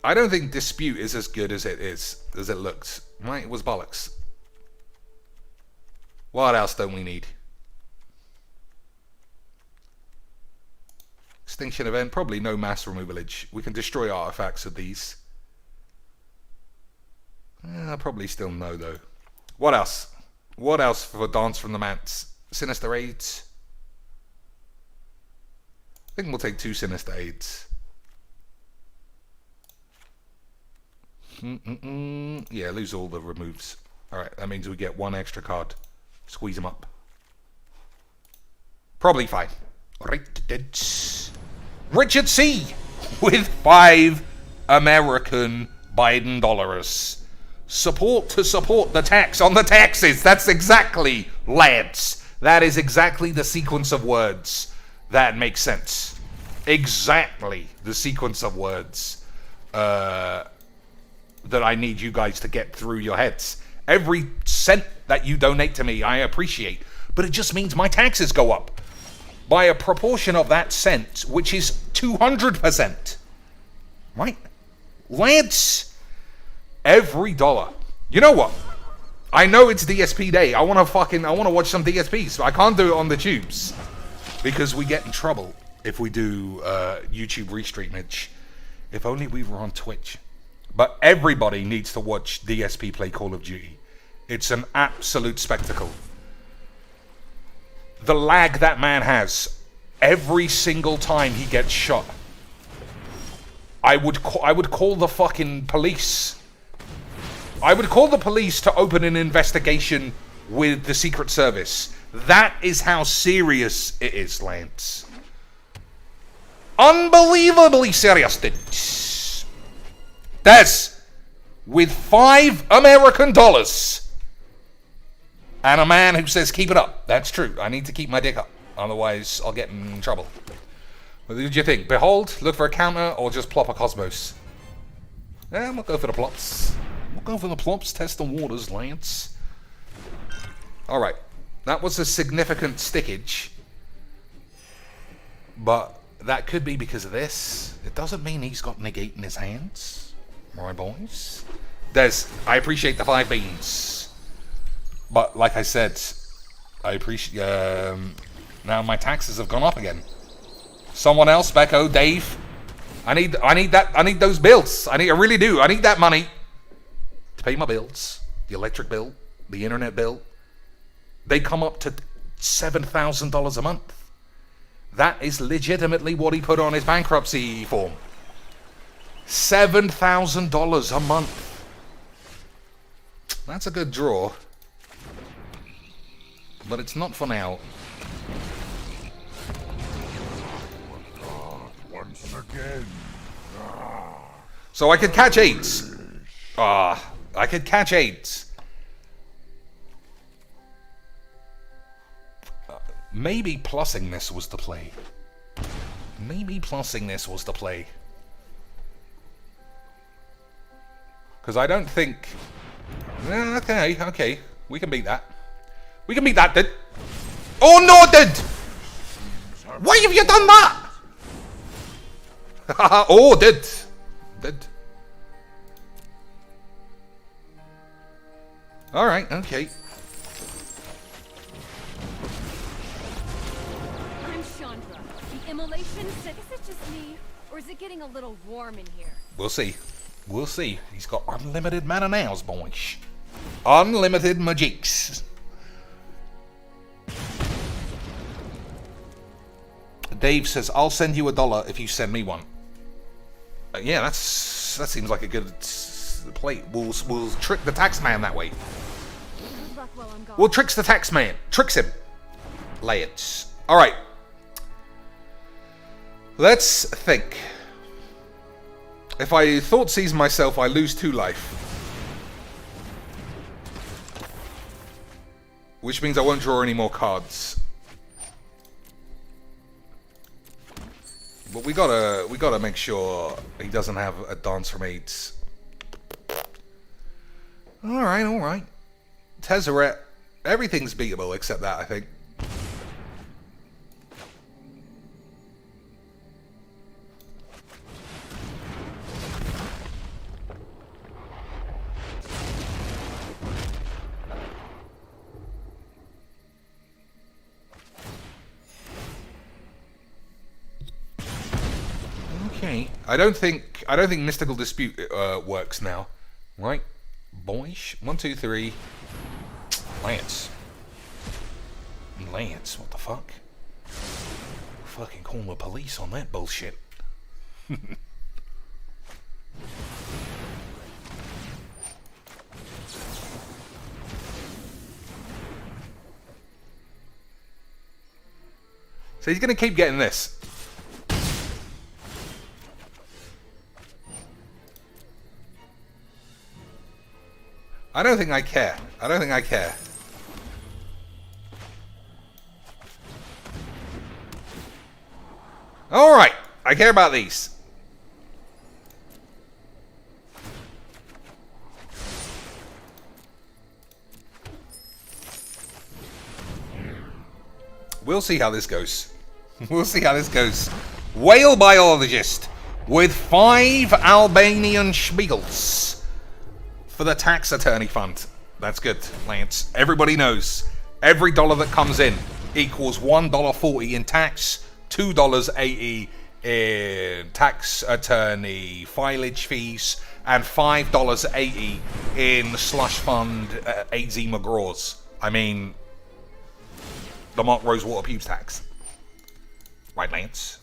I don't think Dispute is as good as it looks. Right, it was bollocks. What else don't we need? Extinction event, probably no mass removalage. We can destroy artifacts of these. Probably still no, though. What else? What else for Dance from the Manse? Sinister Aids. I think we'll take 2 Sinister Aids. Yeah, lose all the removes. Alright, that means we get 1 extra card. Squeeze them up. Probably fine. Richard C. with 5 American Biden dollars. Support to support the tax on the taxes. That's exactly, lads. That is exactly the sequence of words that makes sense. Exactly the sequence of words that I need you guys to get through your heads. Every cent that you donate to me, I appreciate. But it just means my taxes go up by a proportion of that cent, which is 200%. Right? Lads, every dollar. You know what? I know it's DSP day. I want to watch some DSPs. I can't do it on the tubes because we get in trouble if we do YouTube restreamage. If only we were on Twitch. But everybody needs to watch DSP play Call of Duty. It's an absolute spectacle. The lag that man has every single time he gets shot. I would call the fucking police. I would call the police to open an investigation with the Secret Service. That is how serious it is, Lance. Unbelievably serious. Des, with 5 American dollars. And a man who says, keep it up. That's true. I need to keep my dick up. Otherwise, I'll get in trouble. What did you think? Behold, look for a counter, or just plop a Cosmos? Yeah, we'll go for the plops. We'll go for the plops, test the waters, Lance. Alright. That was a significant stickage. But that could be because of this. It doesn't mean he's got negate in his hands. Right, boys? Des, I appreciate the 5 beans. But like I said, I appreciate. Now my taxes have gone up again. Someone else, Becco, Dave. I need that. I need those bills. I really do. I need that money to pay my bills. The electric bill, the internet bill. They come up to $7,000 a month. That is legitimately what he put on his bankruptcy form. $7,000 a month. That's a good draw. But it's not for now. Once again. So I could catch 8s. I could catch 8s. Maybe plussing this was the play. Maybe plussing this was the play. Because I don't think... Okay. We can beat that. We can beat that, dude. Oh no, dude! Why have you done that? Oh, did. Alright, okay. I'm Chandra. The immolation, is it just me? Or is it getting a little warm in here? We'll see. We'll see. He's got unlimited mana nows, boys. Unlimited magics. Dave says, I'll send you $1 if you send me one. Yeah, that seems like a good play. We'll trick the tax man that way. Good luck while I'm gone. We'll tricks the tax man. Tricks him. Lay it. Alright. Let's think. If I thought seize myself, I lose 2 life. Which means I won't draw any more cards. But we gotta make sure he doesn't have a dance from 8s. Alright. Tezzeret. Everything's beatable except that, I think. Okay. I don't think Mystical Dispute works now. Right? Boys? 1, 2, 3. Lance, what the fuck? Fucking call the police on that bullshit. So he's gonna keep getting this. I don't think I care. Alright, I care about these. We'll see how this goes. Whale biologist with 5 Albanian Spiegels. For the tax attorney fund. That's good, Lance. Everybody knows. Every dollar that comes in equals $1.40 in tax, $2.80 in tax attorney filage fees, and $5.80 in slush fund AZ McGraw's. I mean, the Mark Rosewater pubes tax. Right, Lance?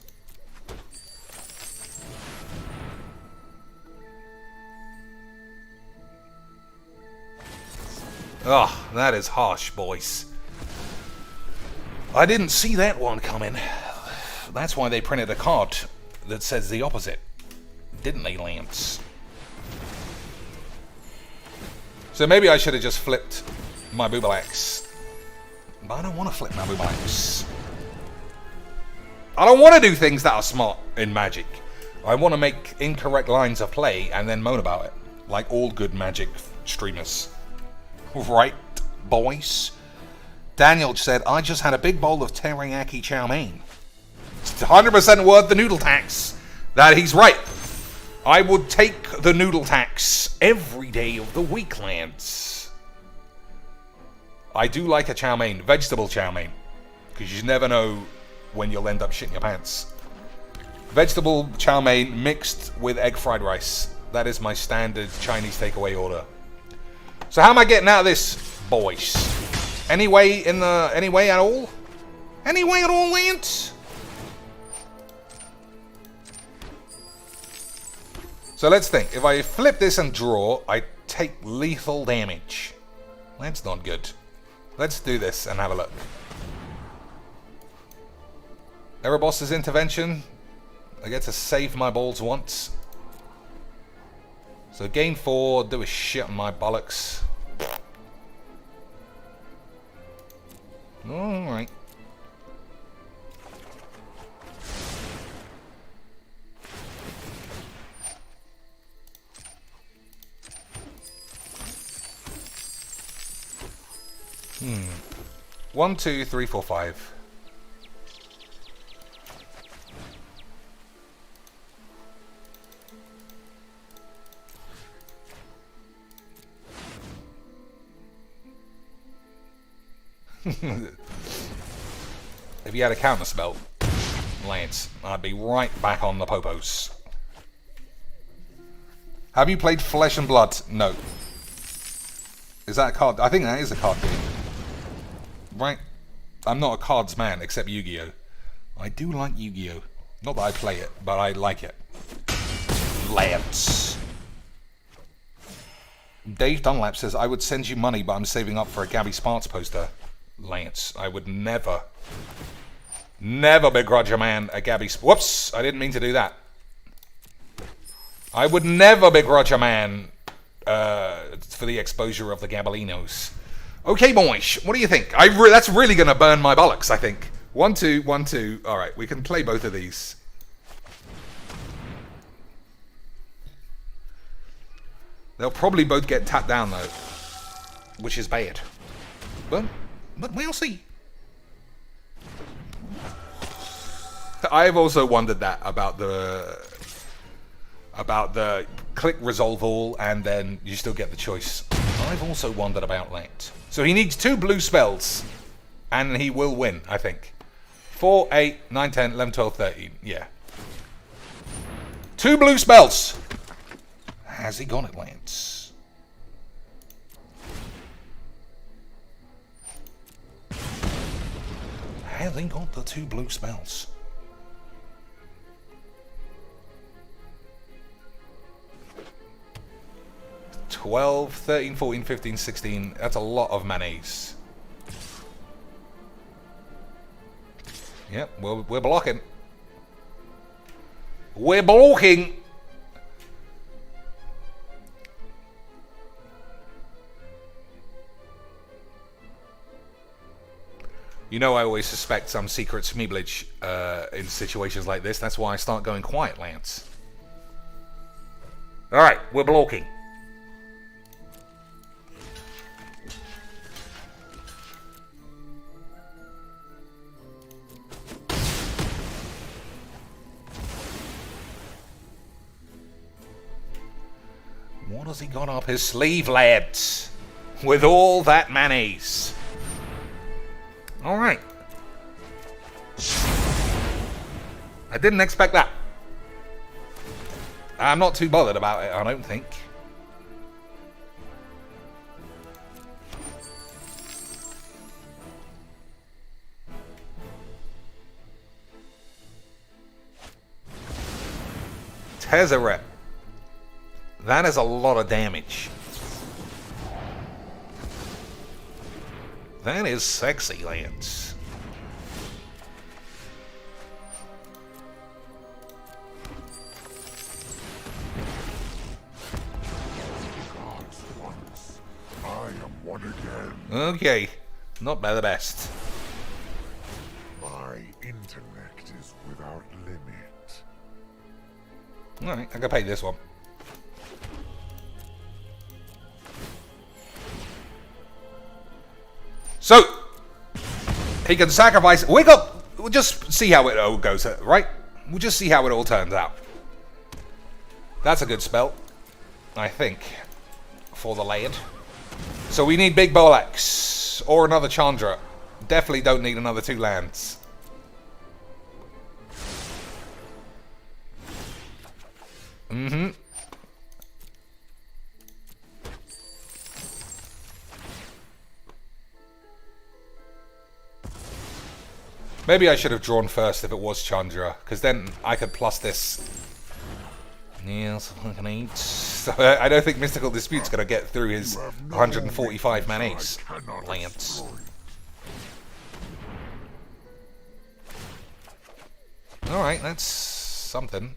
Oh, that is harsh, boys. I didn't see that one coming. That's why they printed a card that says the opposite. Didn't they, Lance? So maybe I should have just flipped my Boobalax. But I don't want to flip my Boobalax. I don't want to do things that are smart in Magic. I want to make incorrect lines of play and then moan about it. Like all good Magic streamers. Right, boys? Daniel said, I just had a big bowl of teriyaki chow mein. It's 100% worth the noodle tax. That he's right. I would take the noodle tax every day of the week, Lance. I do like a chow mein, vegetable chow mein, because you never know when you'll end up shitting your pants. Vegetable chow mein mixed with egg fried rice. That is my standard Chinese takeaway order. So how am I getting out of this, boys? Any way at all? Any way at all, Lance? So let's think. If I flip this and draw, I take lethal damage. That's not good. Let's do this and have a look. Erebos' intervention. I get to save my balls once. So gain 4, do a shit on my bollocks. Alright. Hmm. 1, 2, 3, 4, 5. If you had a counter spell, Lance, I'd be right back on the popos. Have you played Flesh and Blood? No. Is that a card? I think that is a card game. Right? I'm not a cards man, except Yu-Gi-Oh! I do like Yu-Gi-Oh! Not that I play it, but I like it. Lance. Dave Dunlap says, I would send you money, but I'm saving up for a Gabby Sparks poster. Lance, I would never begrudge a man a Gabby... Whoops! I didn't mean to do that. I would never begrudge a man for the exposure of the Gabalinos. Okay, boys, what do you think? That's really going to burn my bollocks, I think. 1, 2, 1, 2. All right, we can play both of these. They'll probably both get tapped down, though, which is bad. But we'll see. I've also wondered that about the click resolve all, and then you still get the choice. I've also wondered about that. So he needs 2 blue spells, and he will win, I think. 4, 8, 9, 10, 11, 12, 13. Yeah. 2 blue spells. Has he got it, Lance? Has he got the 2 blue spells? $12, $13, $14, $15, $16. That's a lot of mayonnaise. Yep, we're blocking. We're blocking. You know I always suspect some secret smeeblage in situations like this. That's why I start going quiet, Lance. Alright, we're blocking. What has he got up his sleeve, lads? With all that mayonnaise. Alright. I didn't expect that. I'm not too bothered about it, I don't think. Tezzeret. That is a lot of damage. That is sexy, Lance. Gods once, I am one again. Okay, not by the best. My intellect is without limit. Alright, I can pay this one. So, he can sacrifice... We'll just see how it all goes, right? We'll just see how it all turns out. That's a good spell, I think, for the lad. So we need Big Bolex. lands. Or another Chandra. Definitely don't need another 2 lands. Mm-hmm. Maybe I should have drawn first if it was Chandra, because then I could plus this. Yes, I can eat. So I don't think Mystical Dispute's going to get through his 145 man ace. Lance. Alright, that's something.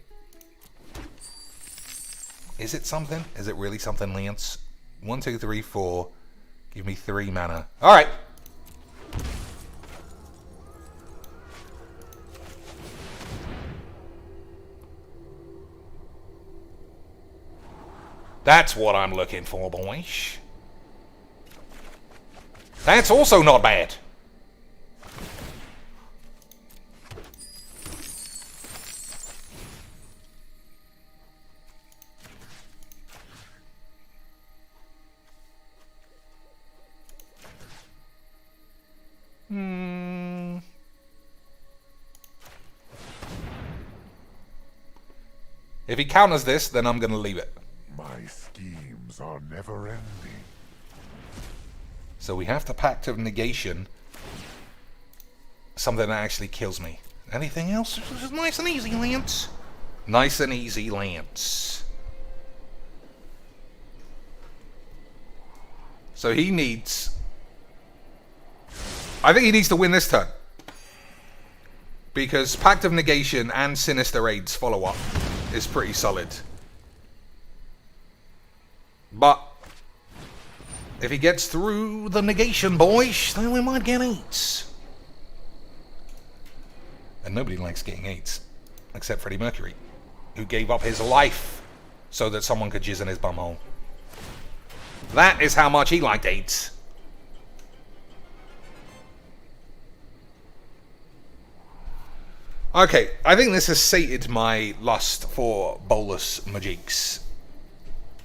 Is it something? Is it really something, Lance? 1, 2, 3, 4. Give me 3 mana. Alright. That's what I'm looking for, boys. That's also not bad. If he counters this, then I'm going to leave it. My schemes are never ending. So we have to Pact of Negation. Something that actually kills me. Anything else? This is nice and easy, Lance. Nice and easy, Lance. So he needs... I think he needs to win this turn. Because Pact of Negation and Sinister Aids follow-up is pretty solid. But if he gets through the negation, boys, then we might get 8s. And nobody likes getting 8s, except Freddie Mercury, who gave up his life so that someone could jizz in his bumhole. That is how much he liked 8s. Okay, I think this has sated my lust for Bolas Magiques.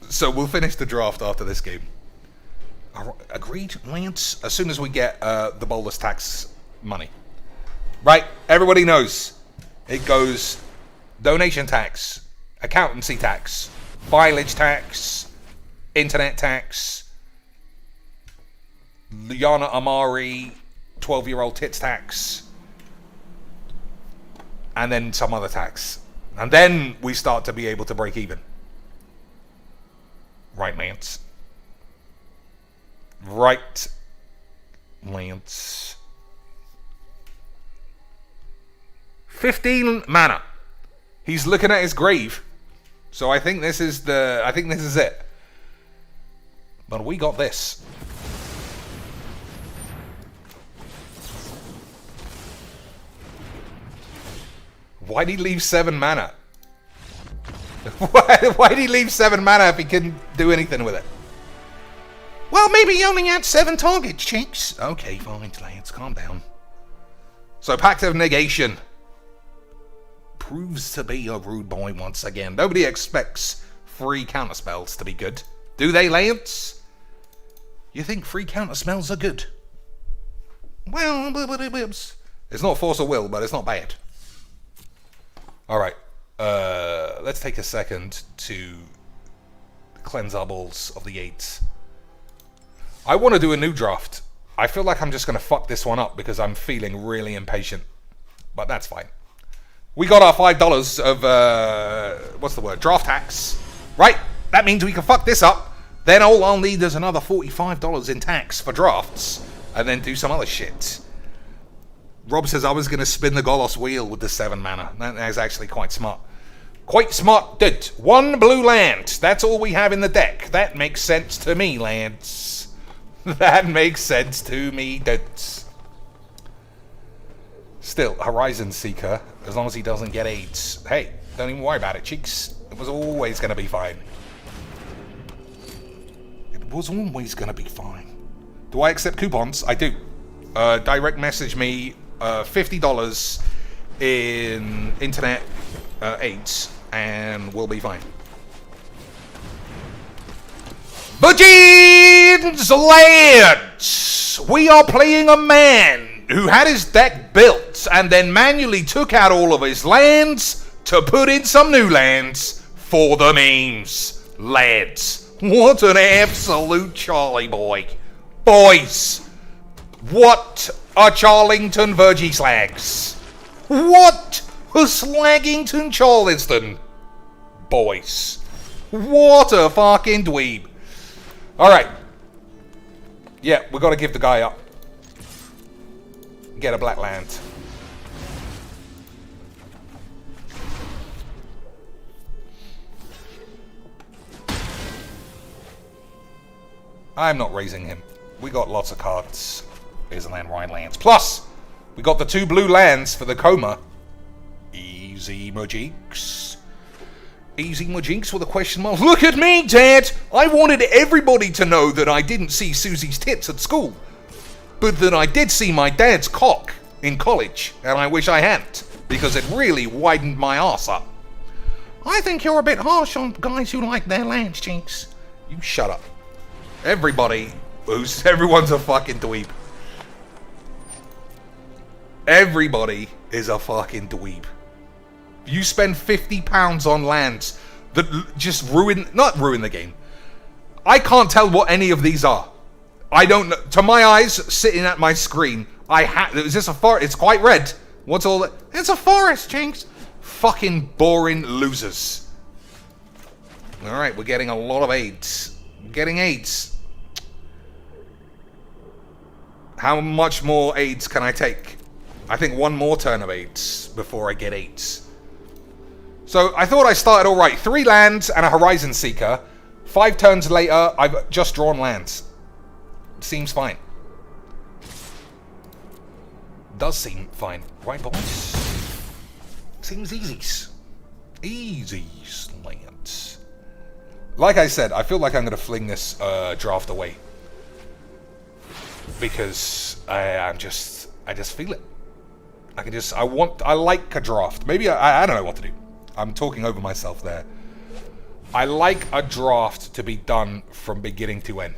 So we'll finish the draft after this game. Agreed, Lance? As soon as we get the Bolas tax money. Right, everybody knows. It goes donation tax, accountancy tax, mileage tax, internet tax, Liana Amari, 12-year-old tits tax, and then some other tax. And then we start to be able to break even. Right, Lance? Right, Lance? 15 mana. He's looking at his grave. So I think this is it. But we got this. Why'd he leave 7 mana? Why'd he leave 7 mana if he couldn't do anything with it? Well, maybe he only had 7 targets, Cheeks. Okay, fine, Lance, calm down. So, Pact of Negation proves to be a rude boy once again. Nobody expects free counterspells to be good. Do they, Lance? You think free counterspells are good? Well, it's not Force of Will, but it's not bad. Alright, let's take a second to cleanse our balls of the 8s. I want to do a new draft. I feel like I'm just going to fuck this one up because I'm feeling really impatient. But that's fine. We got our $5 of, what's the word? Draft tax. Right? That means we can fuck this up. Then all I'll need is another $45 in tax for drafts. And then do some other shit. Rob says I was going to spin the Golos wheel with the 7 mana. That is actually quite smart. Quite smart, dude. 1 blue land. That's all we have in the deck. That makes sense to me, Lance. That makes sense to me, dudes. Still, Horizon Seeker, as long as he doesn't get AIDS. Hey, don't even worry about it, Cheeks. It was always going to be fine. It was always going to be fine. Do I accept coupons? I do. Direct message me $50 in internet AIDS, and we'll be fine. Virgin's Lands! Yes, we are playing a man who had his deck built and then manually took out all of his lands to put in some new lands for the memes. Lads, what an absolute Charlie boy. Boys, what a Charlington Virgie slags. What a Slaggington Charleston. Boys, what a fucking dweeb. Alright. Yeah, we gotta give the guy up. Get a black land. I'm not raising him. We got lots of cards. Here's a land, Ryan lands. Plus, we got the 2 blue lands for the coma. Easy Majinks. Easy Majinks with a question mark. Look at me, Dad! I wanted everybody to know that I didn't see Susie's tits at school, but that I did see my dad's cock in college, and I wish I hadn't, because it really widened my arse up. I think you're a bit harsh on guys who like their lands, Jinx. You shut up. Everyone's a fucking dweeb. Everybody is a fucking dweeb. You spend £50 on lands that just not ruin the game. I can't tell what any of these are. I don't know. To my eyes, sitting at my screen, is this a forest? It's quite red. What's all that? It's a forest, Jinx. Fucking boring losers. Alright, we're getting a lot of aids. We're getting aids. How much more aids can I take? I think one more turn of aids before I get aids. So I thought I started alright. 3 lands and a Horizon Seeker. 5 turns later, I've just drawn lands. Seems fine. Does seem fine. Right, boys? Seems easy. Easy lands. Like I said, I feel like I'm going to fling this draft away. Because I just feel it. I like a draft. Maybe I don't know what to do. I'm talking over myself there. I like a draft to be done from beginning to end.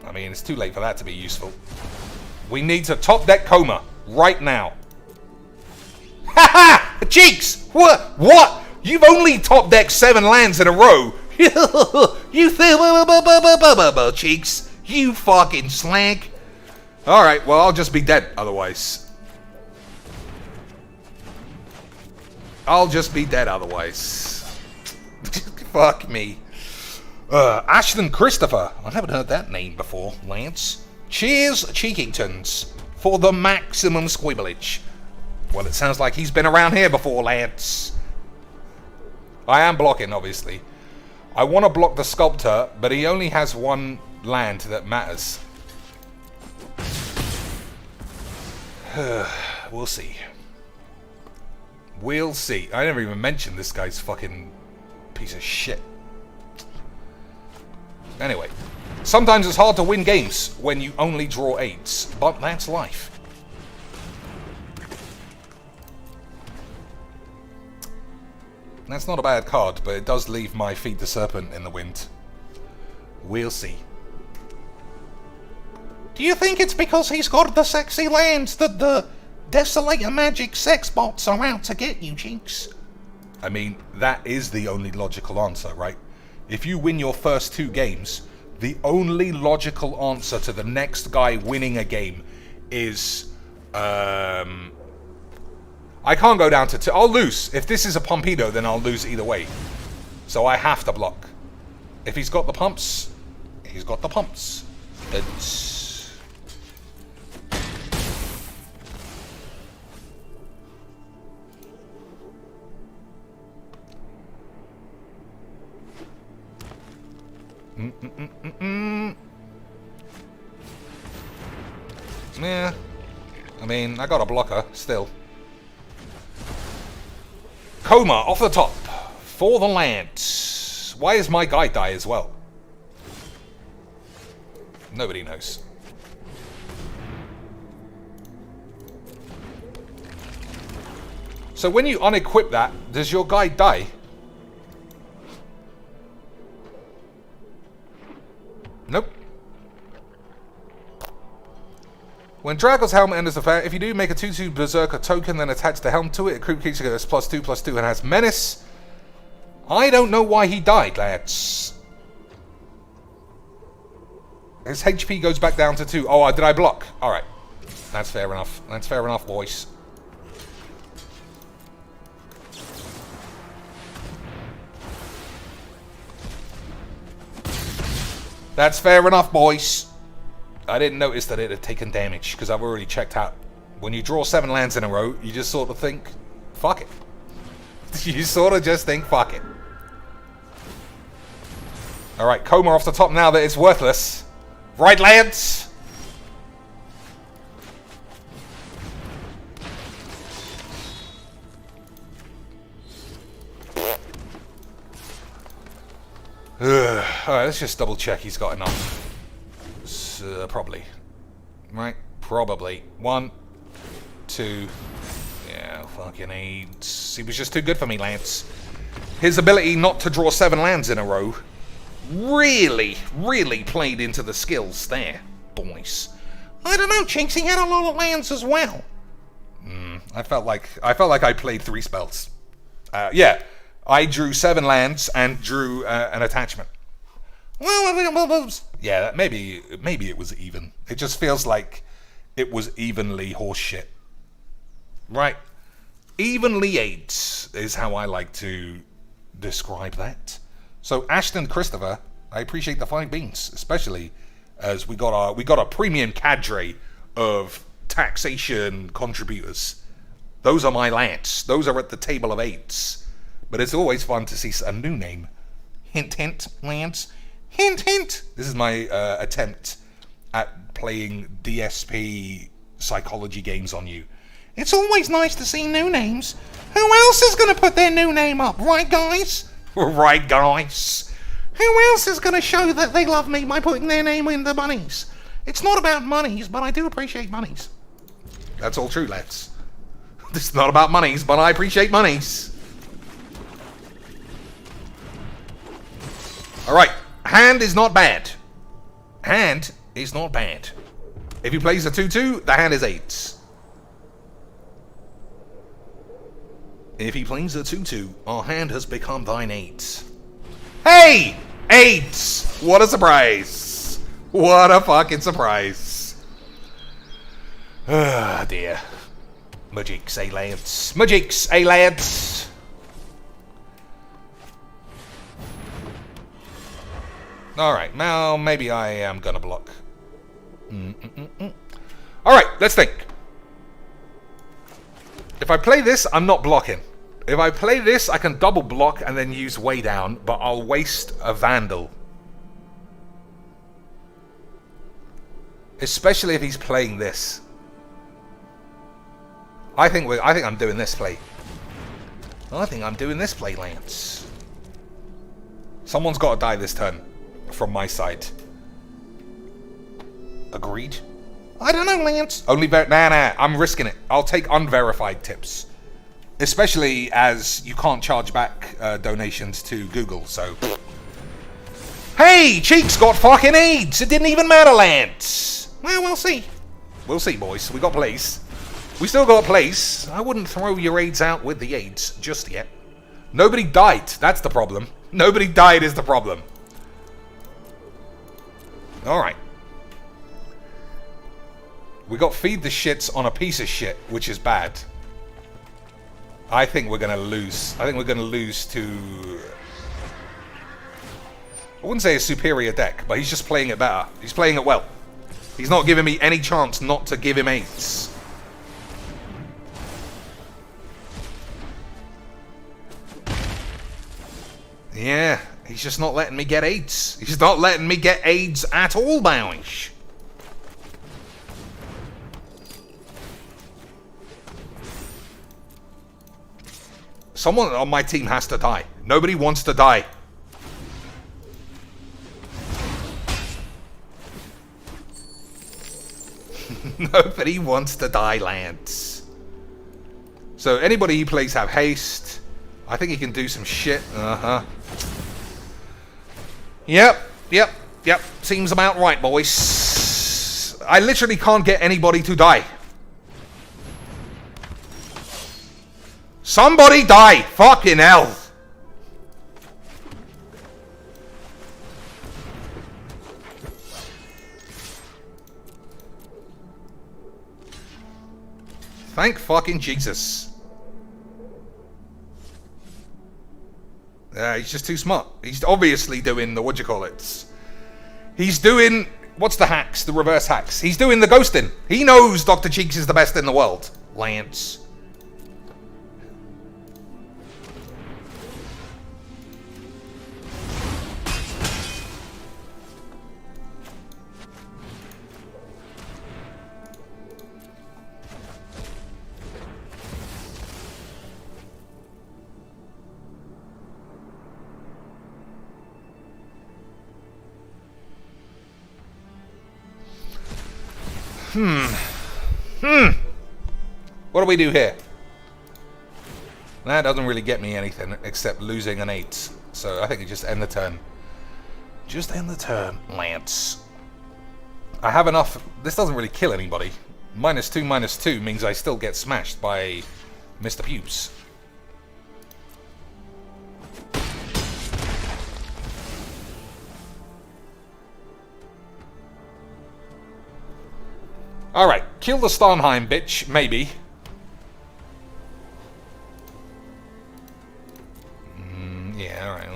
I mean, it's too late for that to be useful. We need to top deck Coma right now. Ha ha! Cheeks! What? You've only top decked 7 lands in a row. You Cheeks. You fucking slag. Alright, well, I'll just be dead otherwise. Fuck me. Ashton Christopher. I haven't heard that name before, Lance. Cheers, Cheekingtons, for the maximum squibblage. Well, it sounds like he's been around here before, Lance. I am blocking, obviously. I want to block the Sculptor, but he only has 1 land that matters. We'll see. We'll see. I never even mentioned this guy's fucking piece of shit. Anyway, sometimes it's hard to win games when you only draw 8s, but that's life. That's not a bad card, but it does leave my Feed the Serpent in the wind. We'll see. Do you think it's because he's got the sexy lands that the Desolator Magic sex bots are out to get you, Jinx? I mean, that is the only logical answer, right? If you win your first 2 games, the only logical answer to the next guy winning a game is, I can't go down to 2. I'll lose. If this is a Pompido, then I'll lose either way. So I have to block. If he's got the pumps, he's got the pumps. It's... Yeah, I mean, I got a blocker, still. Coma, off the top, for the land. Why is my guy die as well? Nobody knows. So when you unequip that, does your guy die? Nope. When Drago's helmet enters the fair, if you do make a 2/2 Berserker token, then attach the helm to it. A creep creature gets +2/+2 and has menace. I don't know why he died, lads. His HP goes back down to 2. Oh, did I block? Alright. That's fair enough. That's fair enough, boys. That's fair enough, boys. I didn't notice that it had taken damage, because I've already checked out. When you draw 7 lands in a row, you just sort of think, fuck it. You sort of just think, fuck it. Alright, Coma off the top now that it's worthless. Right, lads? Alright, let's just double check he's got enough. Probably. Right? Probably. 1, 2. Yeah, fucking AIDS. He was just too good for me, Lance. His ability not to draw 7 lands in a row really played into the skills there, boys. I don't know, Chinks, he had a lot of lands as well. I felt like I played 3 spells. Yeah, I drew 7 lands and drew an attachment. Well, Yeah, maybe it was even. It just feels like it was evenly horseshit. Right. Evenly AIDS is how I like to describe that. So Ashton Christopher, I appreciate the 5 beans, especially as we got a premium cadre of taxation contributors. Those are my lads. Those are at the table of AIDS. But it's always fun to see a new name. Hint, hint, Lance. Hint, hint. This is my attempt at playing DSP psychology games on you. It's always nice to see new names. Who else is going to put their new name up, right, guys? Right, guys. Who else is going to show that they love me by putting their name in the bunnies? It's not about monies, but I do appreciate monies. That's all true, lads. This is not about monies, but I appreciate monies. Alright, hand is not bad. Hand is not bad. If he plays a 2/2, the hand is 8. If he plays a 2/2, our hand has become thine 8. Hey! 8! What a surprise! What a fucking surprise. Ah, dear. Magics, eh, lads? Magics, eh, lads? Alright, now maybe I am gonna block. Alright, let's think. If I play this, I'm not blocking. If I play this, I can double block and then use way down, but I'll waste a Vandal. Especially if he's playing this. I think I'm doing this play. I think I'm doing this play, Lance. Someone's got to die this turn. From my side. Agreed? I don't know, Lance. Only nah, I'm risking it. I'll take unverified tips. Especially as you can't charge back donations to Google, so... Hey! Cheeks got fucking AIDS! It didn't even matter, Lance! Well, we'll see. We'll see, boys. We got place. We still got place. I wouldn't throw your AIDS out with the AIDS just yet. Nobody died. That's the problem. Nobody died is the problem. Alright. We got feed the shits on a piece of shit, which is bad. I think we're gonna lose. I think we're gonna lose to... I wouldn't say a superior deck, but he's just playing it better. He's playing it well. He's not giving me any chance not to give him 8s. Yeah, he's just not letting me get 8s. He's not letting me get 8s at all, boys. Someone on my team has to die. Nobody wants to die. Nobody wants to die, Lance. So anybody he plays have haste. I think he can do some shit. Yep. Yep, seems about right, boys. I literally can't get anybody to die. Somebody die! Fucking hell! Thank fucking Jesus. He's just too smart. He's obviously doing the whatchamacallits. He's doing... What's the hacks? The reverse hacks. He's doing the ghosting. He knows Dr. Cheeks is the best in the world. Lance. What do we do here? That doesn't really get me anything except losing an 8. So I think we just end the turn. Just end the turn, Lance. I have enough. This doesn't really kill anybody. -2/-2 means I still get smashed by Mr. Pubes. Alright, kill the Starnheim bitch, maybe. Yeah, alright.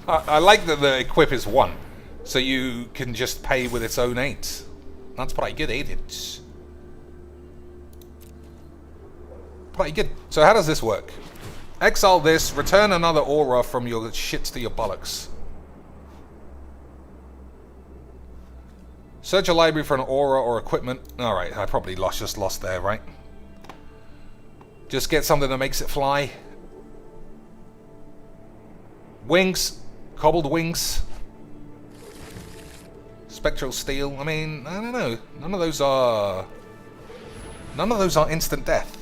I like that the equip is 1, so you can just pay with its own 8. That's pretty good, ain't it? Pretty good. So how does this work? Exile this, return another aura from your shits to your bollocks. Search a library for an aura or equipment. Alright, I probably just lost there, right? Just get something that makes it fly. Wings. Cobbled wings. Spectral steel. I mean, I don't know. None of those are instant death.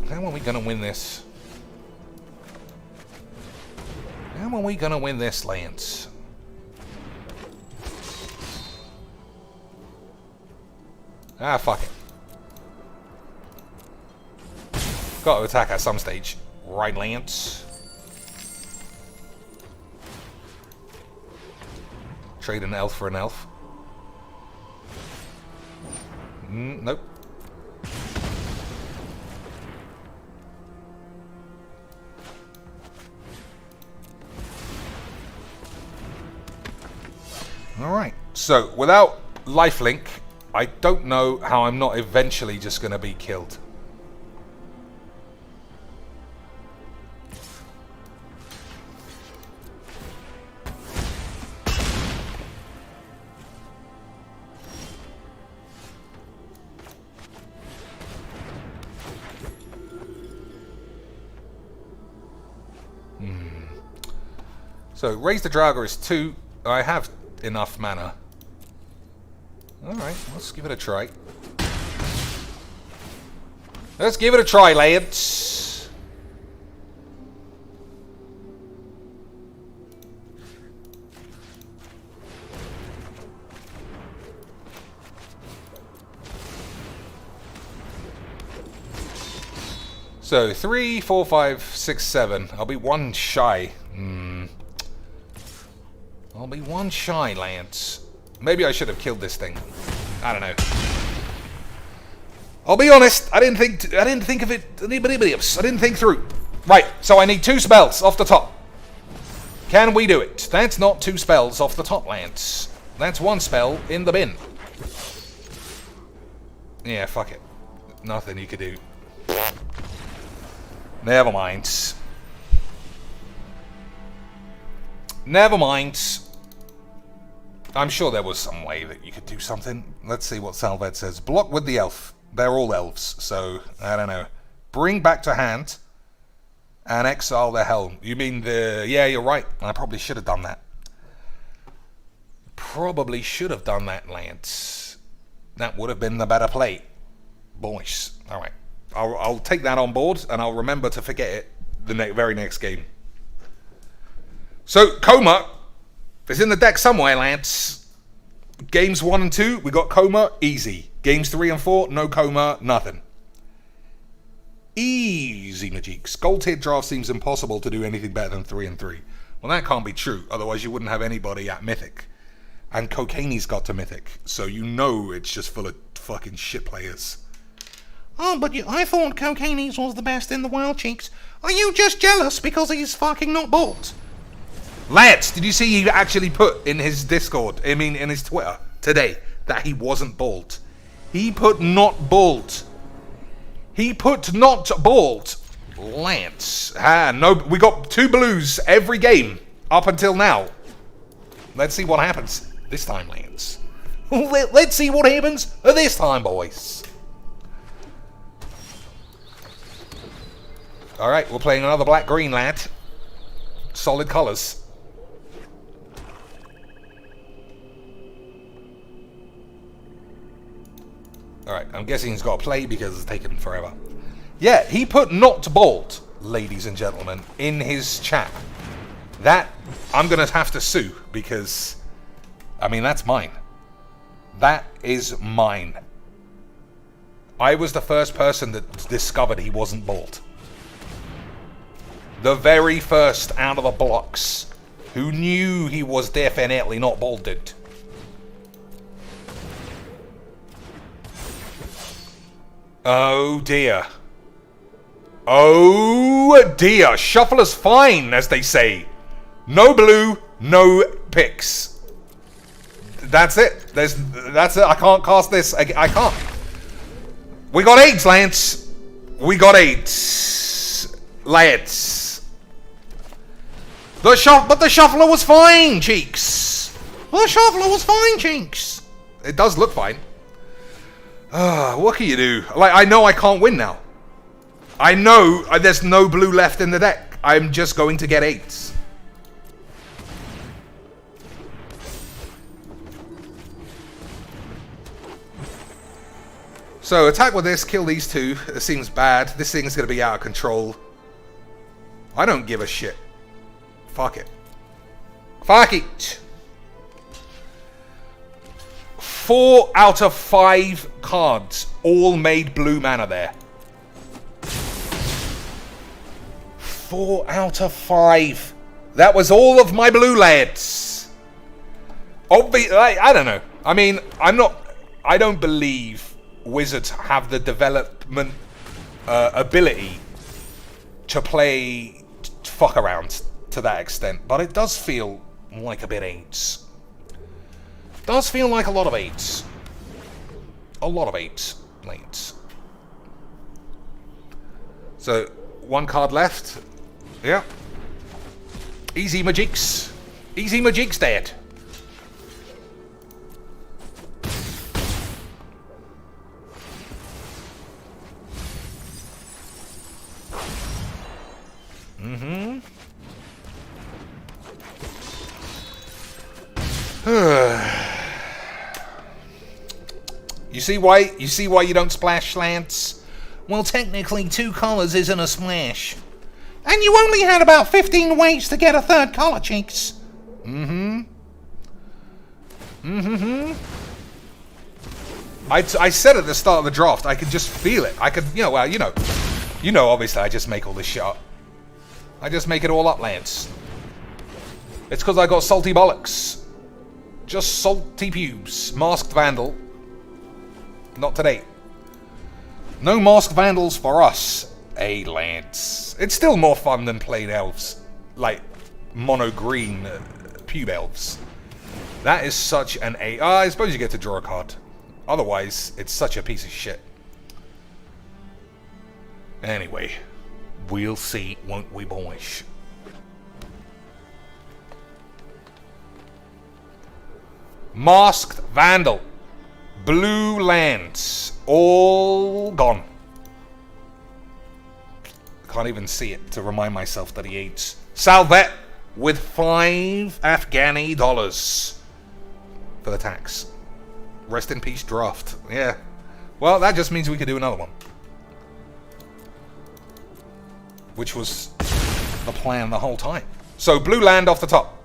How are we gonna win this? How are we gonna win this, Lance? Ah, fuck it. Got to attack at some stage. Right, Lance? Trade an elf for an elf. Nope. Alright, so without lifelink, I don't know how I'm not eventually just going to be killed. So, raise the Draugr is 2. I have enough mana. Alright, let's give it a try. Let's give it a try, lads. So, 3, 4, 5, 6, 7. I'll be 1 shy. I'll be 1 shy, Lance. Maybe I should have killed this thing. I don't know. I'll be honest. I didn't think of it. I didn't think through. Right. So I need 2 spells off the top. Can we do it? That's not 2 spells off the top, Lance. That's 1 spell in the bin. Yeah, fuck it. Nothing you could do. Never mind. Never mind. I'm sure there was some way that you could do something. Let's see what Salved says. Block with the elf. They're all elves, so I don't know. Bring back to hand and exile the helm. You mean the... Yeah, you're right. I probably should have done that. Probably should have done that, Lance. That would have been the better play. Boys. Alright. I'll take that on board, and I'll remember to forget it the very next game. So, Coma is in the deck somewhere, Lance. Games 1 and 2, we got Coma, easy. Games 3 and 4, no Coma, nothing. Easy, Majik. Gold tier draft seems impossible to do anything better than 3 and 3. Well, that can't be true, otherwise you wouldn't have anybody at Mythic. And Cocaine's got to Mythic, so you know it's just full of fucking shit players. Oh, but I thought Cocaine's was the best in the world, Cheeks. Are you just jealous because he's fucking not bald? Lance, did you see he actually put in his Discord, in his Twitter today, that he wasn't bald? He put not bald. He put not bald. Lance. No, we got 2 blues every game up until now. Let's see what happens this time, Lance. Let's see what happens this time, boys. Alright, we're playing another black-green, lad. Solid colours. Alright, I'm guessing he's got to play because it's taken forever. Yeah, he put not bald, ladies and gentlemen, in his chat. That, I'm going to have to sue because, that's mine. That is mine. I was the first person that discovered he wasn't bald. The very first out of the blocks who knew he was definitely not balded. Oh dear. Oh dear. Shuffler's fine, as they say. No blue, no picks. That's it. That's it. I can't cast this. I can't. We got AIDS, Lance. We got AIDS. Lance. But the shuffler was fine, Cheeks. The shuffler was fine, Cheeks. It does look fine. What can you do? I know I can't win now. I know there's no blue left in the deck. I'm just going to get 8s. So attack with this, kill these 2. It seems bad. This thing's going to be out of control. I don't give a shit. Fuck it. Fuck it. 4 out of 5 cards all made blue mana there. 4 out of 5. That was all of my blue lads. I don't know. I don't believe Wizards have the development ability to play fuck around to that extent, but it does feel like a bit AIDS. Does feel like a lot of 8s. A lot of 8s. Lanes. So, 1 card left. Yeah. Easy Majiks. Easy Majiks dead. You see why you don't splash, Lance? Well, technically 2 colours isn't a splash. And you only had about 15 ways to get a 3rd colour, Cheeks. I said at the start of the draft, I could just feel it. I could, obviously I just make all this shit up. I just make it all up, Lance. It's because I got salty bollocks. Just salty pubes. Masked Vandal. Not today. No Masked Vandals for us, Lance. It's still more fun than plain elves. Like, mono green pube elves. That is such an I suppose you get to draw a card. Otherwise, it's such a piece of shit. Anyway, we'll see, won't we, boys? Masked Vandal. Blue lands. All gone. Can't even see it to remind myself that he eats. Salvet with 5 Afghani dollars for the tax. Rest in peace, draft. Yeah. Well, that just means we could do another one. Which was the plan the whole time. So, blue land off the top.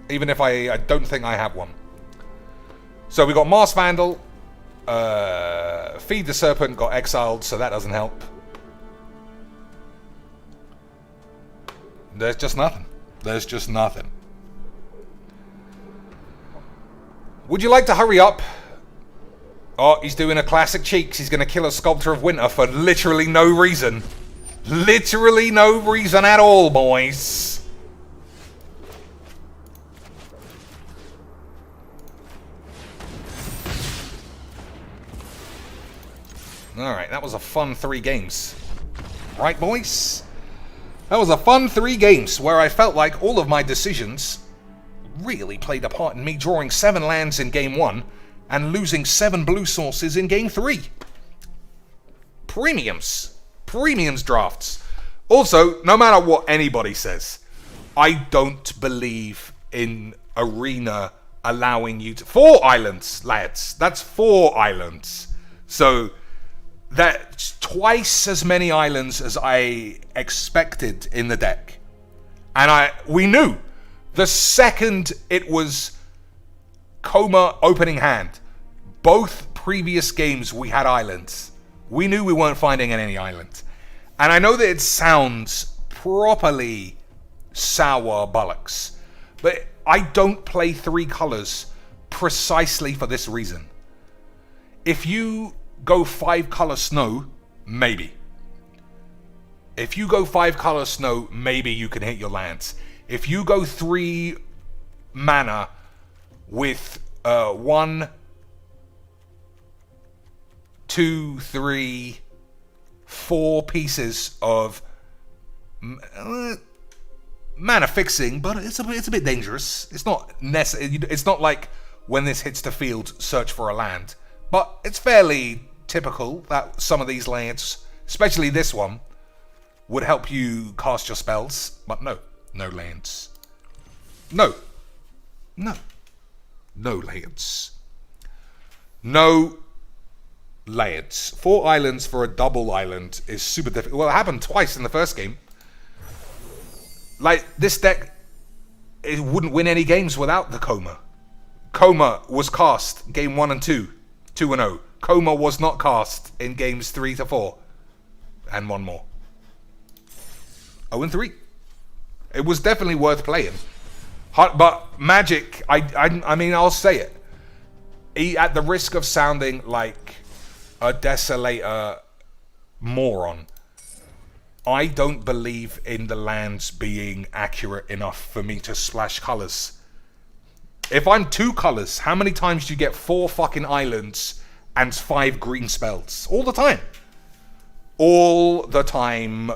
Even if I don't think I have one. So, we got Mars Vandal. Feed the Serpent got exiled, so that doesn't help. There's just nothing. There's just nothing. Would you like to hurry up? Oh, he's doing a classic Cheeks. He's going to kill a Sculptor of Winter for literally no reason. Literally no reason at all, boys. Alright, that was a fun 3 games. Right, boys? That was a fun 3 games where I felt like all of my decisions really played a part in me drawing 7 lands in game 1 and losing 7 blue sources in game 3. Premiums. Premiums drafts. Also, no matter what anybody says, I don't believe in Arena allowing you to... 4 islands, lads. That's 4 islands. So... that's twice as many islands as I expected in the deck. And we knew the second it was Coma opening hand, both previous games we had islands. We knew we weren't finding any islands. And I know that it sounds properly sour bollocks, but I don't play 3 colors precisely for this reason. If you go 5 color snow, maybe. If you go 5 color snow, maybe you can hit your lands. If you go 3 mana with 1, 2, 3, 4 pieces of mana fixing, but it's a bit dangerous. It's not necessary. It's not like when this hits the field, search for a land. But it's fairly typical that some of these lands, especially this one, would help you cast your spells. But no lands. No lands. No lands. 4 islands for a double island is super difficult. Well, it happened twice in the first game. Like, this deck, it wouldn't win any games without the Coma. Coma was cast game 1 and 2. 2-0. Coma was not cast in games 3 to 4. And 1 more. 0-3. It was definitely worth playing. But Magic, I mean, I'll say it. At the risk of sounding like a desolator moron, I don't believe in the lands being accurate enough for me to splash colors. If I'm 2 colors, how many times do you get 4 fucking islands and 5 green spells? All the time. All the time.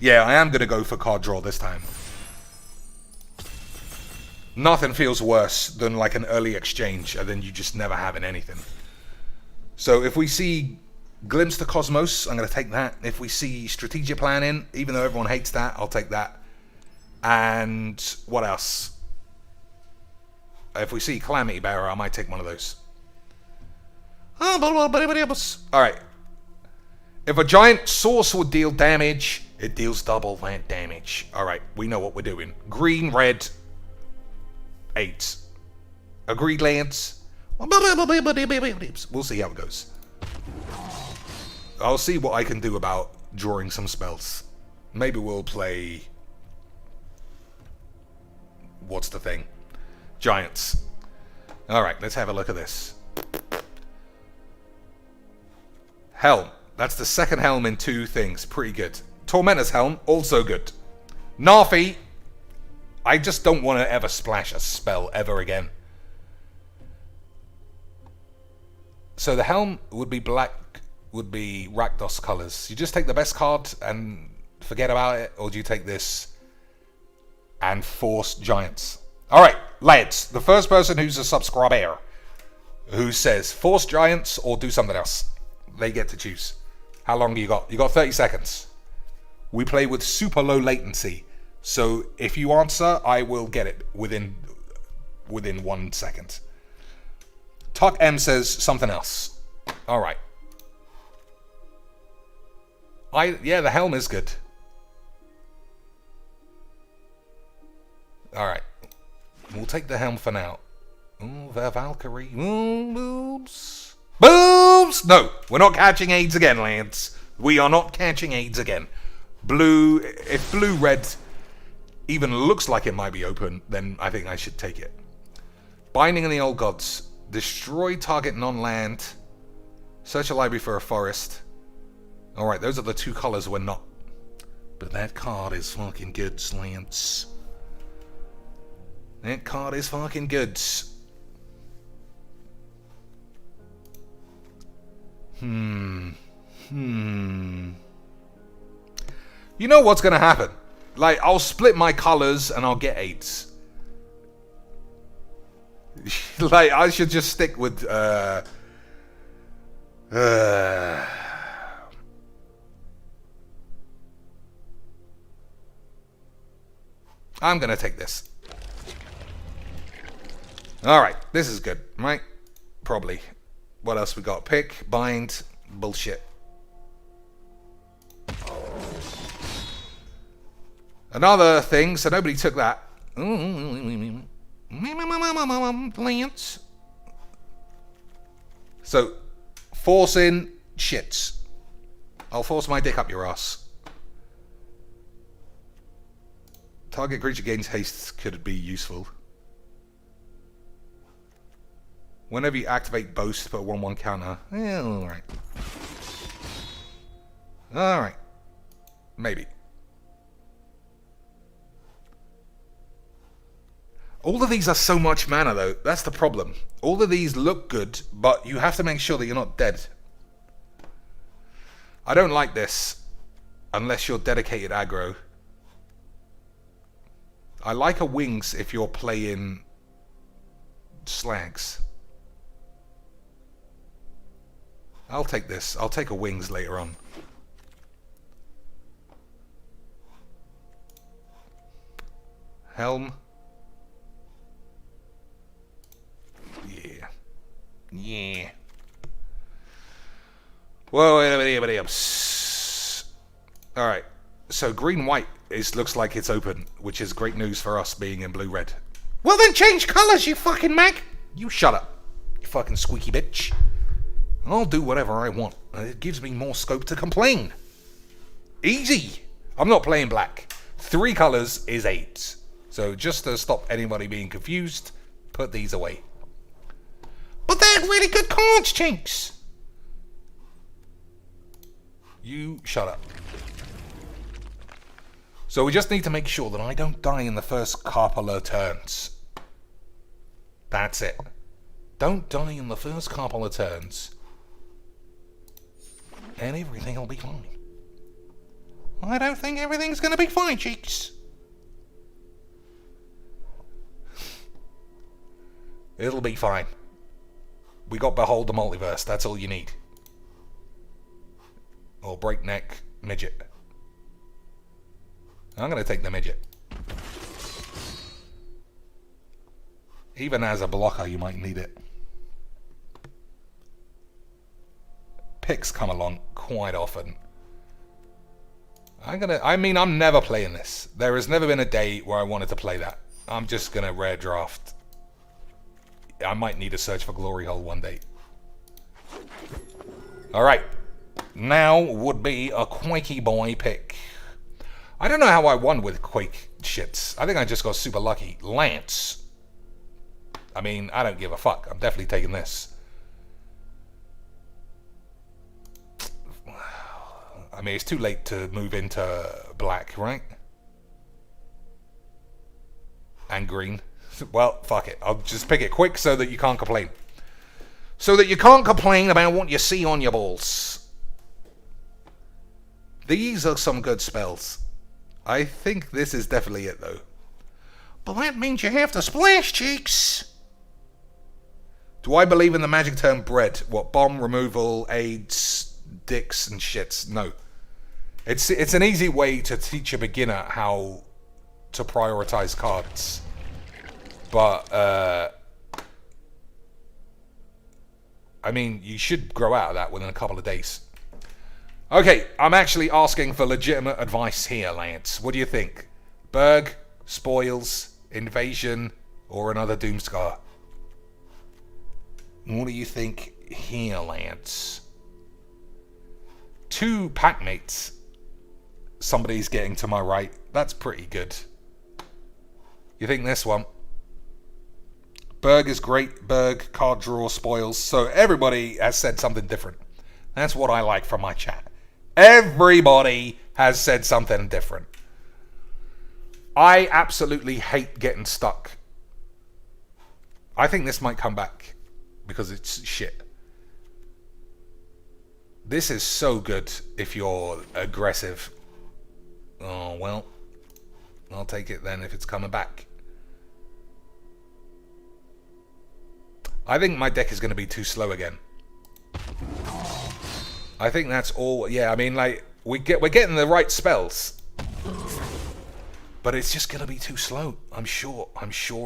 Yeah, I am going to go for card draw this time. Nothing feels worse than like an early exchange and then you just never having anything. So if we see Glimpse to Cosmos, I'm going to take that. If we see Strategic Planning, even though everyone hates that, I'll take that. And what else? If we see Calamity Bearer, I might take one of those. Alright. If a giant source would deal damage, it deals double that damage. Alright, we know what we're doing. Green, red, 8. Agreed, Lance? We'll see how it goes. I'll see what I can do about drawing some spells. Maybe we'll play... what's the thing? Giants. Alright, let's have a look at this. Helm. That's the second helm in 2 things. Pretty good. Tormentor's Helm, also good. Narfi. I just don't want to ever splash a spell ever again. So the helm would be black, would be Rakdos colors. You just take the best card and forget about it, or do you take this and force giants? Alright, lads. The first person who's a subscriber who says Force Giants or do something else, they get to choose. How long do you got? You got 30 seconds. We play with super low latency. So if you answer, I will get it within 1 second. Tuck M says something else. Alright. Yeah, the helm is good. Alright. We'll take the helm for now. Ooh, the Valkyrie. Ooh, boobs. Boobs! No, we're not catching AIDS again, lads. We are not catching AIDS again. Blue, if blue-red even looks like it might be open, then I think I should take it. Binding of the Old Gods. Destroy target non-land. Search a library for a forest. Alright, those are the two colors we're not. But that card is fucking good, Slants. That card is fucking good. You know what's gonna happen? Like, I'll split my colors and I'll get 8s. Like, I should just stick with, I'm gonna take this. Alright, this is good, right? Probably. What else we got? Pick, bind, bullshit. Another thing, so nobody took that. Lance. So, force in shits. I'll force my dick up your ass. Target creature gains haste could be useful. Whenever you activate boast, put a 1/1 counter. Yeah, alright. Alright. Maybe. All of these are so much mana, though. That's the problem. All of these look good, but you have to make sure that you're not dead. I don't like this, unless you're dedicated aggro. I like a wings if you're playing slags. I'll take this. I'll take a wings later on. Helm. Yeah. Yeah. Whoa, anybody else? Alright. So green-white looks like it's open, which is great news for us being in blue-red. Well then change colours, you fucking mag! You shut up, you fucking squeaky bitch. I'll do whatever I want. It gives me more scope to complain. Easy! I'm not playing black. 3 colors is 8. So just to stop anybody being confused, put these away. But they're really good cards, Chinks! You shut up. So we just need to make sure that I don't die in the first couple of turns. That's it. Don't die in the first couple of turns. And everything will be fine. I don't think everything's gonna be fine, Cheeks. It'll be fine. We got Behold the Multiverse, that's all you need. Or Breakneck Midget. I'm gonna take the midget. Even as a blocker, you might need it. Picks come along quite often. I'm never playing this. There has never been a day where I wanted to play that. I'm just gonna rare draft. I might need a Search for Glory Hole one day. Alright. Now would be a Quakey Boy pick. I don't know how I won with Quake shits. I think I just got super lucky. Lance. I mean, I don't give a fuck. I'm definitely taking this. I mean, it's too late to move into black, right? And green. Well, fuck it. I'll just pick it quick so that you can't complain. So that you can't complain about what you see on your balls. These are some good spells. I think this is definitely it, though. But that means you have to splash, Cheeks. Do I believe in the magic term bread? What, bomb removal, AIDS, dicks, and shits? No. It's an easy way to teach a beginner how to prioritize cards. But, I mean, you should grow out of that within a couple of days. Okay, I'm actually asking for legitimate advice here, Lance. What do you think? Berg, spoils, invasion, or another Doomscar? What do you think here, Lance? 2 packmates. Somebody's getting to my right. That's pretty good. You think this one? Berg is great. Berg, card draw, spoils. So everybody has said something different. That's what I like from my chat. Everybody has said something different. I absolutely hate getting stuck. I think this might come back because it's shit. This is so good if you're aggressive. Oh, well. I'll take it then if it's coming back. I think my deck is going to be too slow again. I think that's all. Yeah, I mean, like, we're getting the right spells. But it's just going to be too slow. I'm sure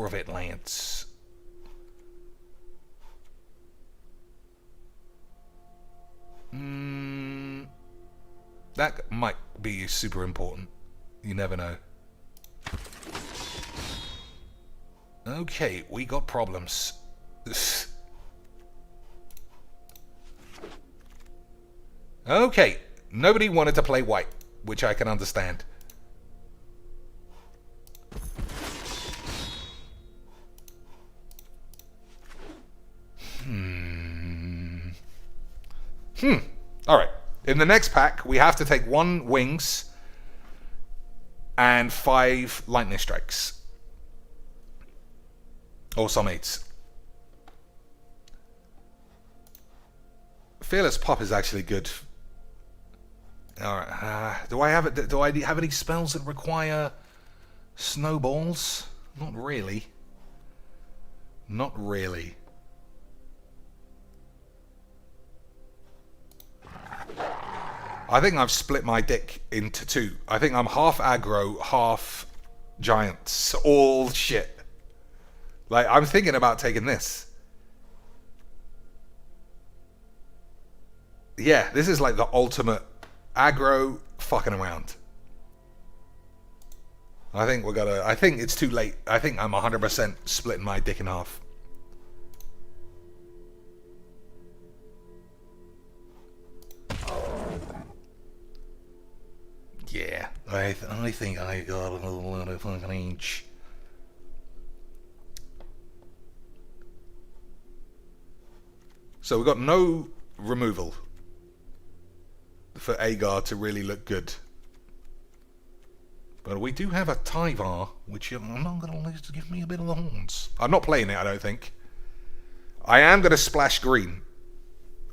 of it, Lance. That might be super important. You never know. Okay, we got problems. Okay, nobody wanted to play white, which I can understand. Alright, in the next pack, we have to take 1 wings and 5 lightning strikes. Or some 8s. Fearless Pop is actually good. Alright, do I have any spells that require snowballs? Not really. Not really. I think I've split my deck into 2. I think I'm half aggro, half giants. All shit. Like, I'm thinking about taking this. Yeah, this is like the ultimate aggro fucking around. I think it's too late. I think I'm 100% splitting my dick in half. Yeah, I think I got a lot of fucking inch. So we've got no removal for Agar to really look good. But we do have a Tyvar, which I'm not going to let give me a bit of the horns. I'm not playing it, I don't think. I am going to splash green.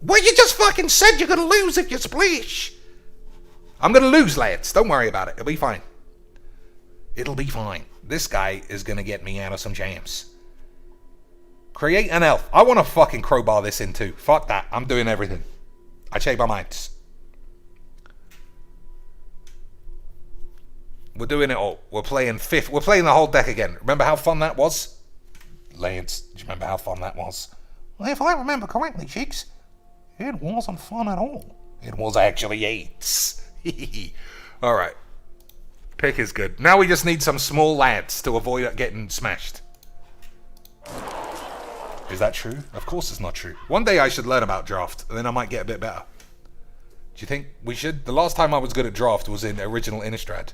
Well, you just fucking said you're going to lose if you splash. I'm going to lose, lads. Don't worry about it. It'll be fine. It'll be fine. This guy is going to get me out of some jams. Create an elf. I want to fucking crowbar this in too. Fuck that. I'm doing everything. I change my minds. We're doing it all. We're playing 5th. We're playing the whole deck again. Remember how fun that was? Lance, do you remember how fun that was? Well, if I remember correctly, Cheeks, it wasn't fun at all. It was actually 8s. Alright. Pick is good. Now we just need some small lads to avoid getting smashed. Is that true? Of course it's not true. One day I should learn about draft, and then I might get a bit better. Do you think we should? The last time I was good at draft was in Original Innistrad.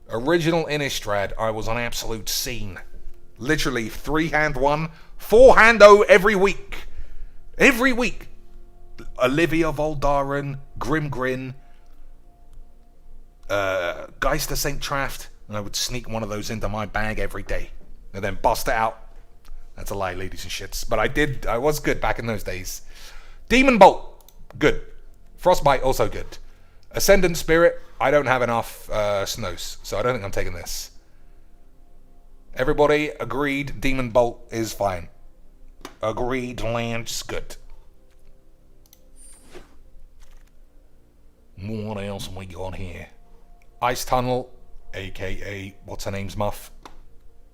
Original Innistrad, I was an absolute scene. Literally 3-hand 1, 4-hand 0 every week. Every week. Olivia Voldaren, Grimgrin, Geister St. Traft, and I would sneak one of those into my bag every day. And then bust it out. That's a lie, ladies and shits. But I was good back in those days. Demon Bolt, good. Frostbite, also good. Ascendant Spirit, I don't have enough snows, so I don't think I'm taking this. Everybody agreed Demon Bolt is fine. Agreed, Lance. Good. What else we got here? Ice Tunnel, aka what's her name's muff?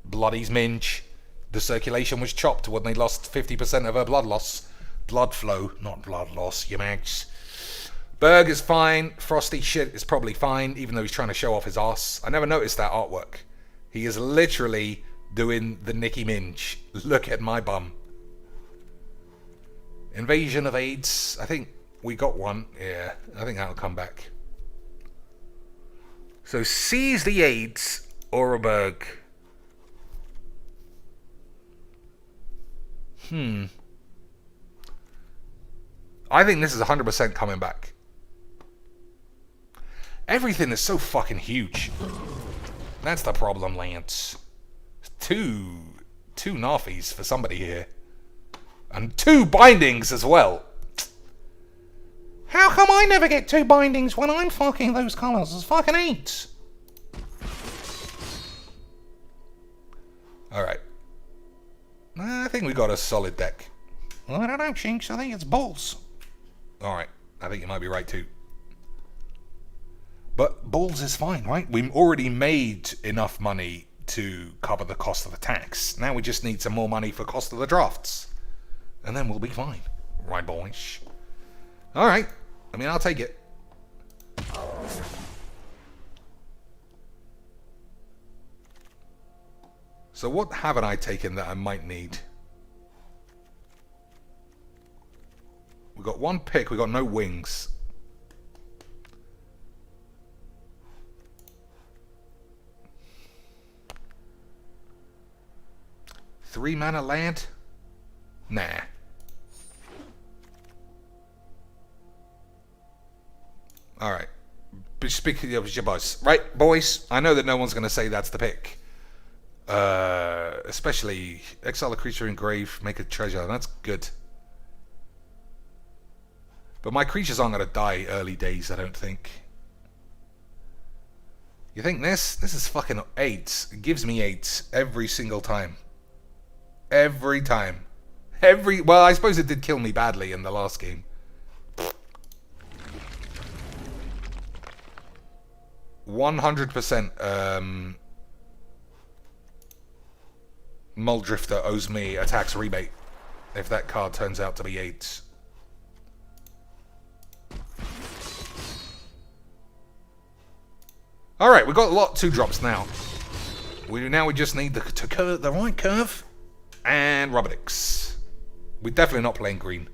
Bloody's Minge. The circulation was chopped when they lost 50% of her blood loss. Blood flow, not blood loss, you mags. Berg is fine. Frosty shit is probably fine, even though he's trying to show off his ass. I never noticed that artwork. He is literally doing the Nicki Minge. Look at my bum. Invasion of AIDS. I think we got one. Yeah, I think that'll come back. So seize the AIDS or a Berg. I think this is 100% coming back. Everything is so fucking huge. That's the problem, Lance. Two Narfies for somebody here. And 2 bindings as well. How come I never get 2 bindings when I'm fucking those colours? It's fucking 8. Alright. I think we got a solid deck. I don't know, Chinks. I think it's balls. Alright. I think you might be right too. But balls is fine, right? We've already made enough money to cover the cost of the tax. Now we just need some more money for cost of the drafts. And then we'll be fine. Right, boys? Alright. I mean, I'll take it. So what haven't I taken that I might need? We got 1 pick. We got no wings. Three mana land? Nah. Alright. Speaking of your boys. Right, boys? I know that no one's going to say that's the pick. Especially exile a creature in grave, make a treasure. That's good. But my creatures aren't going to die early days, I don't think. You think this? This is fucking 8. It gives me 8 every single time. Every time. Well, I suppose it did kill me badly in the last game. %, Muldrifter owes me a tax rebate if that card turns out to be 8. Alright, we've got a lot 2-drops now. We just need the right curve and Robotix. We're definitely not playing green.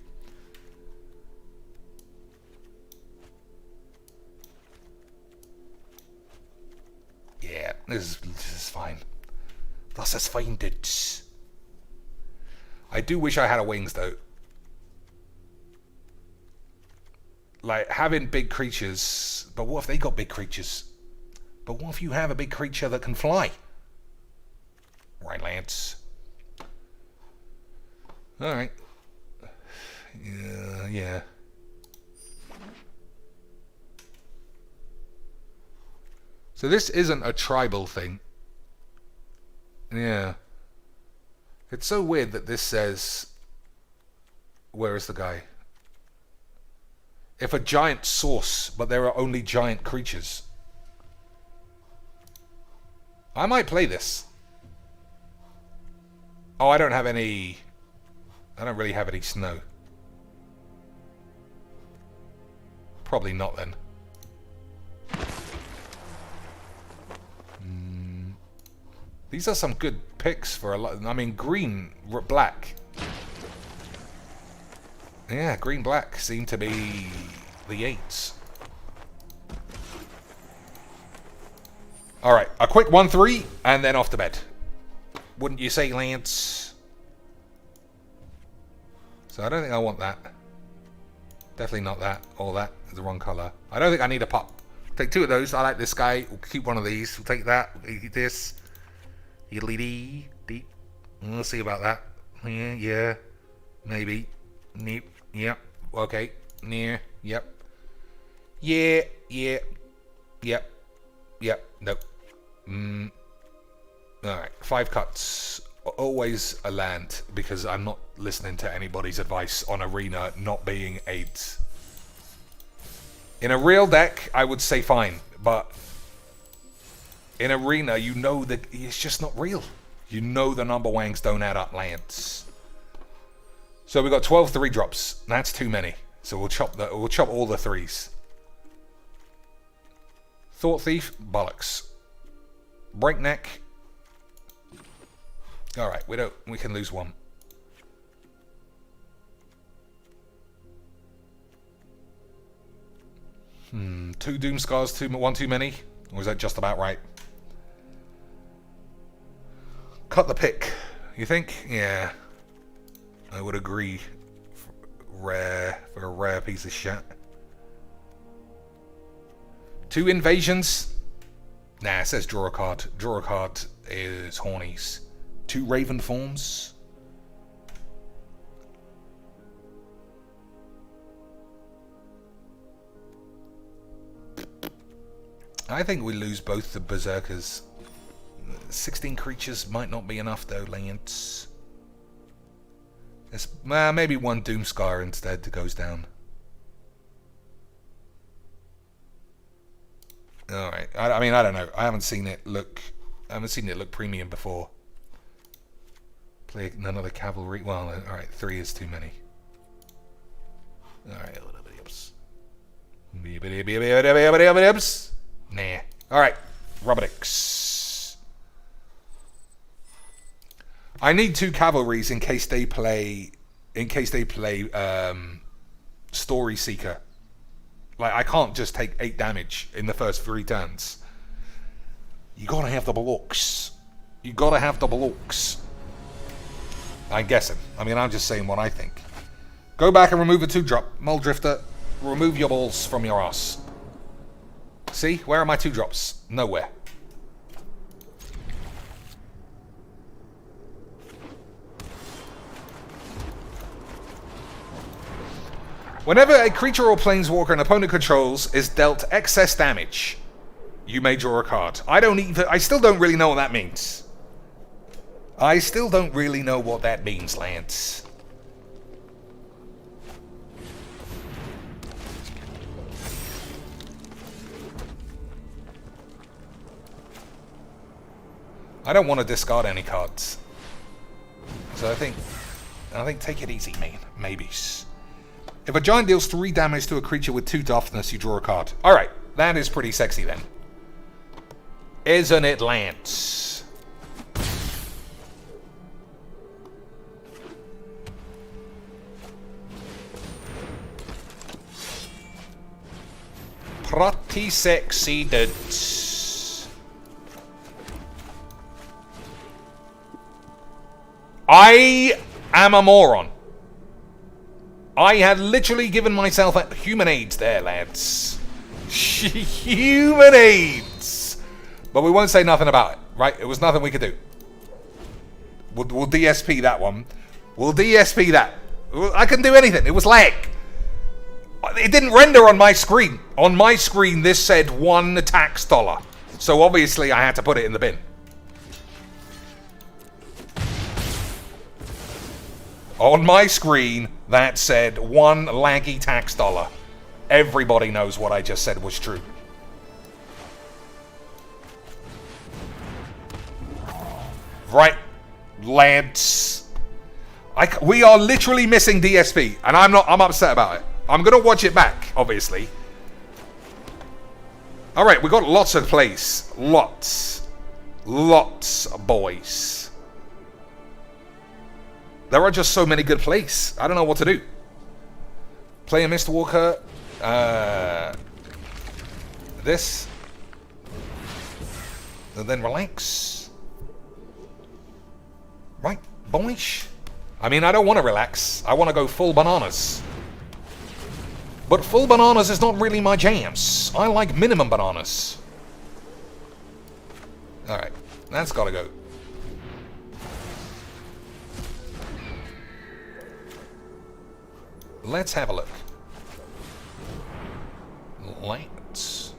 Yeah, this is fine. Das ist fine, dudes. I do wish I had a wings, though. Like, having big creatures... But what if they got big creatures? But what if you have a big creature that can fly? Right, Lance? Alright. Yeah. So this isn't a tribal thing. Yeah. It's so weird that this says... Where is the guy? If a giant source, but there are only giant creatures. I might play this. Oh, I don't have any... I don't really have any snow. Probably not then. These are some good picks for a lot. I mean, green, black. Yeah, green, black seem to be the 8s. Alright, a quick 1-3 and then off to bed. Wouldn't you say, Lance? So I don't think I want that. Definitely not that. Or that is the wrong colour. I don't think I need a pop. Take 2 of those. I like this guy. We'll keep 1 of these. We'll take that. We'll eat this. Yiddly dee. We'll see about that. Yeah. Maybe. Neep. Yep. Okay. Near. Yep. Yeah. Yep. Yep. Nope. Alright, 5 cuts. Always a land, because I'm not listening to anybody's advice on Arena not being 8. In a real deck, I would say fine, but in Arena, you know that it's just not real. You know the number wangs don't add up lands. So we got 12 3-drops. That's too many. So we'll chop all the 3s. Thought Thief, bollocks. Breakneck. Alright, we can lose 1. Two Doom Scars, 1 too many? Or is that just about right? Cut the pick, you think? Yeah. I would agree. For a rare piece of shit. 2 invasions? Nah, it says draw a card. Draw a card is Hornies. 2 Raven forms. I think we lose both the Berserkers. 16 creatures might not be enough though, Lance. Maybe 1 Doomscar instead that goes down. Alright, I mean, I don't know. I haven't seen it look premium before. Play another cavalry. Well, alright, 3 is too many. Alright, a little bit ups. Nah. Alright, Robotix. I need 2 cavalries in case they play Story Seeker. Like, I can't just take 8 damage in the first 3 turns. You gotta have the blocks. You gotta have the blocks. I'm guessing. I mean, I'm just saying what I think. Go back and remove a 2-drop. Muldrifter, remove your balls from your ass. See? Where are my 2-drops? Nowhere. Whenever a creature or planeswalker an opponent controls is dealt excess damage, you may draw a card. I still don't really know what that means. I still don't really know what that means, Lance. I don't want to discard any cards. So I think take it easy, man. Maybes. If a giant deals 3 damage to a creature with 2 toughness, you draw a card. Alright, that is pretty sexy then. Isn't it, Lance? Pretty sexy, dudes. I am a moron. I had literally given myself a human AIDS there, lads. Human AIDS. But we won't say nothing about it, right? It was nothing we could do. We'll DSP that one. We'll DSP that. I couldn't do anything. It was lag. It didn't render on my screen. On my screen, this said $1 tax dollar. So obviously, I had to put it in the bin. On my screen, that said $1 laggy tax dollar. Everybody knows what I just said was true. Right, lads. We are literally missing DSP, and I'm upset about it. I'm gonna watch it back, obviously. Alright, we got lots of plays. Lots, boys. There are just so many good plays. I don't know what to do. Play a Mistwalker. This. And then relax. Right, boys. I mean, I don't want to relax. I want to go full bananas. But full bananas is not really my jams. I like minimum bananas. Alright, that's gotta go. Let's have a look. Let's.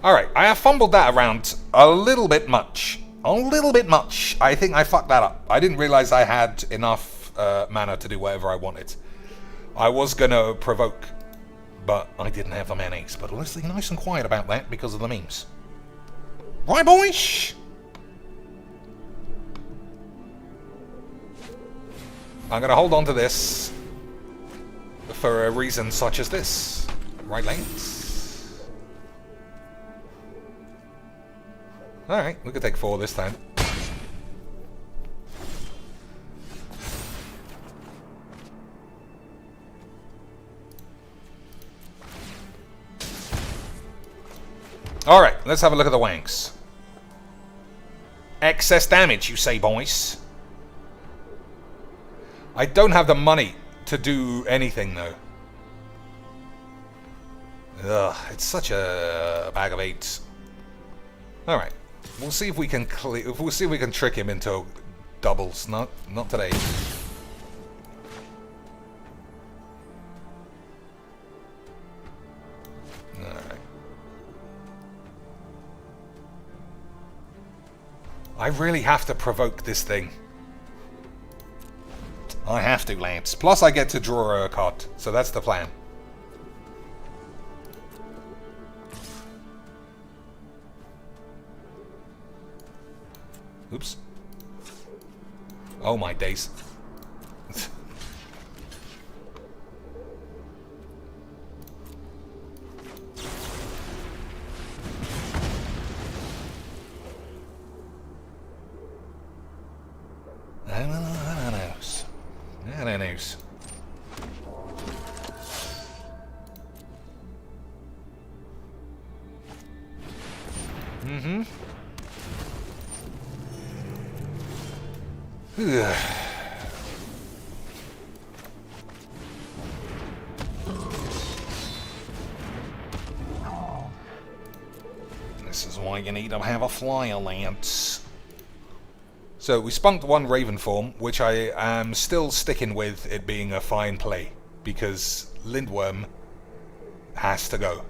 Alright, I have fumbled that around a little bit much. A little bit much. I think I fucked that up. I didn't realize I had enough mana to do whatever I wanted. I was gonna provoke, but I didn't have the mayonnaise. But let's be nice and quiet about that because of the memes. Right, boys? I'm gonna hold on to this for a reason such as this. Right lanes. Alright, we could take 4 this time. Alright, let's have a look at the wanks. Excess damage, you say, boys? I don't have the money to do anything, though. Ugh, it's such a bag of eights. Alright, we'll see if we can we'll see if we can trick him into doubles. Not today. Alright. I really have to provoke this thing. I have to, lads. Plus I get to draw a card, so that's the plan. Oops. Oh my days. I don't know. Mm-hmm. Ugh. This is why you need to have a flyer, Lance. So we spunked one Raven form, which I am still sticking with it being a fine play, because Lindworm has to go.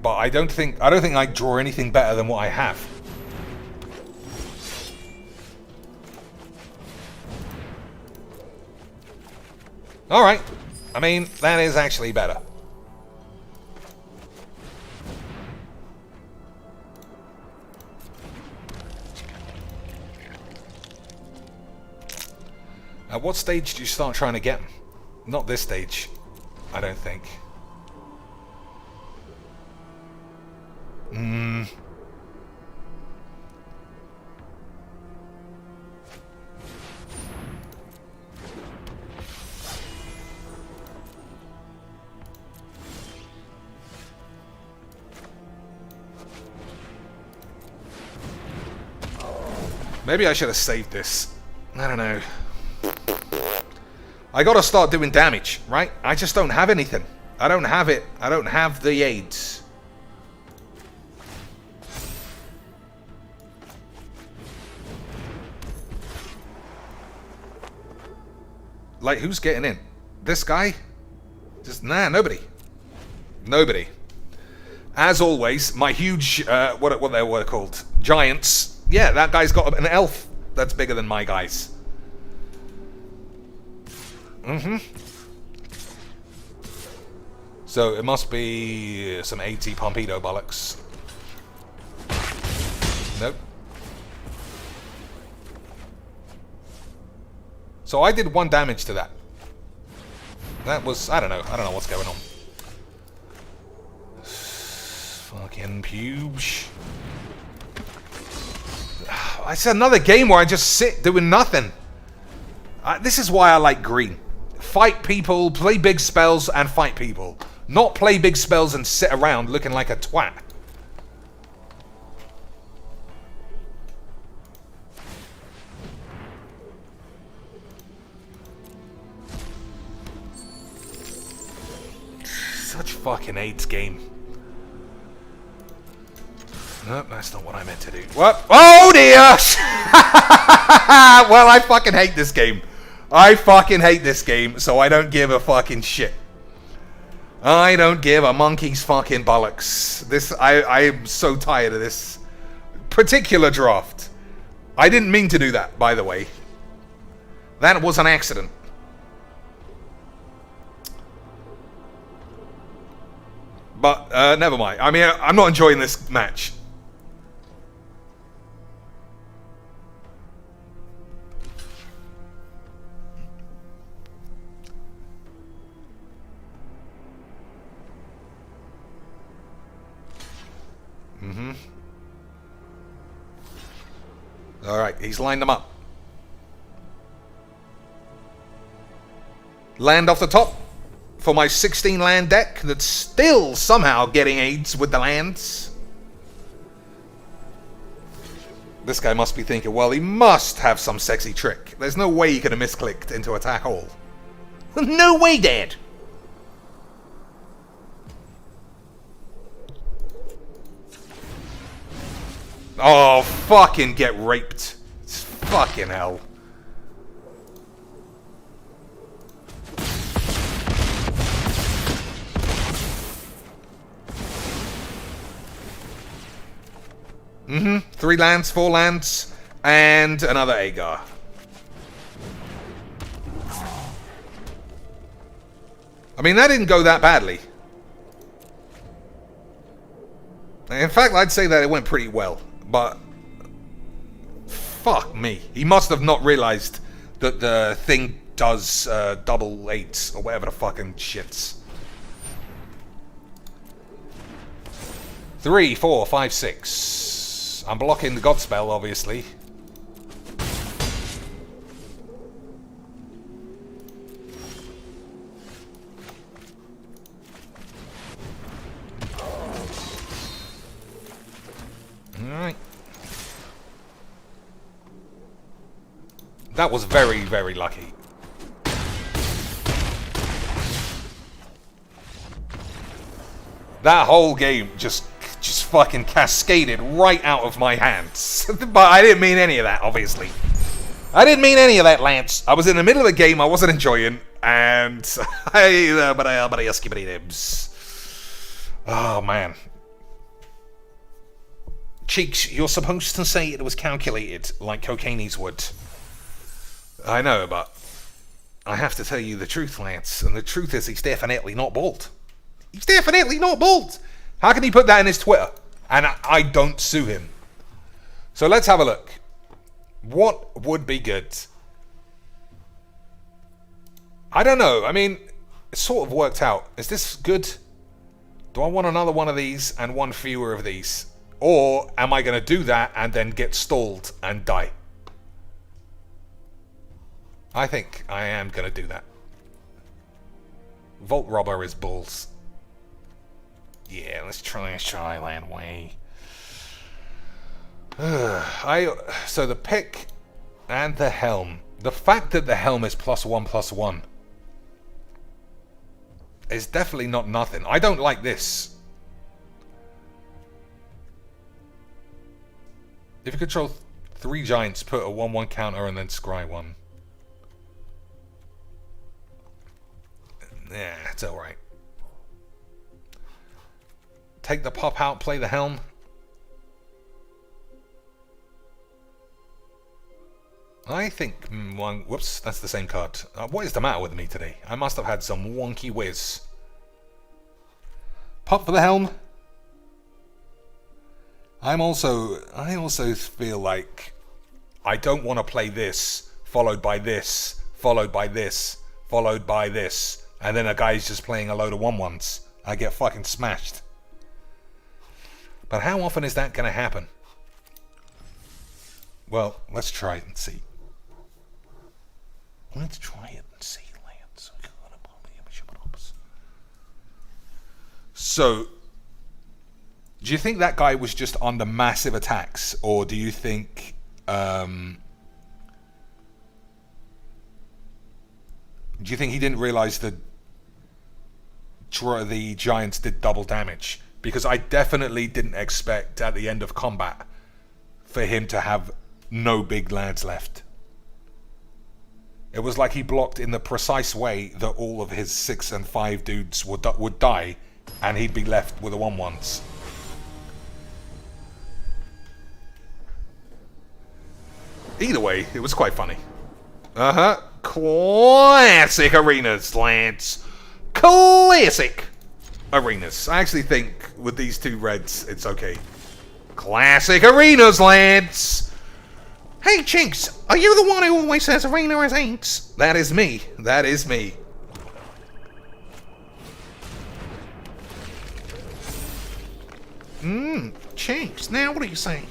But I don't think I draw anything better than what I have. Alright. I mean, that is actually better. At what stage do you start trying to get him? Not this stage, I don't think. Maybe I should have saved this. I don't know. I gotta start doing damage, right? I just don't have anything. I don't have it. I don't have the aids. Like, who's getting in? This guy? Just, nah, nobody. Nobody. As always, my huge, what they were called? Giants. Yeah, that guy's got an elf that's bigger than my guys. So it must be some AT Pompido bollocks. Nope. So I did 1 damage to that. That was, I don't know what's going on. Fucking pubes. It's another game where I just sit doing nothing. This is why I like green. Fight people, play big spells, and fight people. Not play big spells and sit around looking like a twat. Such fucking AIDS game. Nope, that's not what I meant to do. What? Oh dear! Well, I fucking hate this game. I fucking hate this game, so I don't give a fucking shit. I don't give a monkey's fucking bollocks. I'm so tired of this particular draft. I didn't mean to do that, by the way. That was an accident. But, never mind. I mean, I'm not enjoying this match. Alright, he's lined them up. Land off the top for my 16 land deck that's still somehow getting aids with the lands. This guy must be thinking, well, he must have some sexy trick. There's no way he could have misclicked into attack all. No way, Dad! Oh, fucking get raped. It's fucking hell. Mm-hmm. 3 lands, 4 lands, and another Agar. I mean, that didn't go that badly. In fact, I'd say that it went pretty well. But, fuck me. He must have not realized that the thing does double 8s, or whatever the fucking shits. 3, 4, 5, 6. I'm blocking the Godspell, obviously. Alright. That was very, very lucky. That whole game just fucking cascaded right out of my hands. But I didn't mean any of that, obviously. I didn't mean any of that, Lance. I was in the middle of the game I wasn't enjoying, and oh, man. Cheeks, you're supposed to say it was calculated, like Cocaine's would. I know, but I have to tell you the truth, Lance, and the truth is he's definitely not bald. He's definitely not bald. How can he put that in his Twitter? And I don't sue him. So let's have a look. What would be good? I don't know. I mean, it sort of worked out. Is this good? Do I want another one of these and one fewer of these? Or am I going to do that and then get stalled and die? I think I am going to do that. Vault Robber is balls. Yeah, let's try that way. So the pick and the helm. The fact that the helm is +1/+1 is definitely not nothing. I don't like this. If you control 3 giants, put a 1/1 counter and then scry 1. Yeah, it's alright. Take the pop out, play the helm. I think... whoops, that's the same card. What is the matter with me today? I must have had some wonky whiz. Pop for the helm. I also feel like I don't want to play this, followed by this, followed by this, followed by this, and then a guy's just playing a load of 1/1s. I get fucking smashed. But how often is that going to happen? Well, let's try it and see. Let's try it and see, Lance. So, do you think that guy was just on the massive attacks, or do you think he didn't realize that the giants did double damage? Because I definitely didn't expect at the end of combat for him to have no big lads left. It was like he blocked in the precise way that all of his 6 and 5 dudes would die, and he'd be left with the 1/1s. Either way, it was quite funny. Classic arenas, Lance. Classic arenas. I actually think with these 2 reds, it's okay. Classic arenas, Lance. Hey, Chinks, are you the one who always says arena is ain'ts? That is me. That is me. Chinks, now what do you say?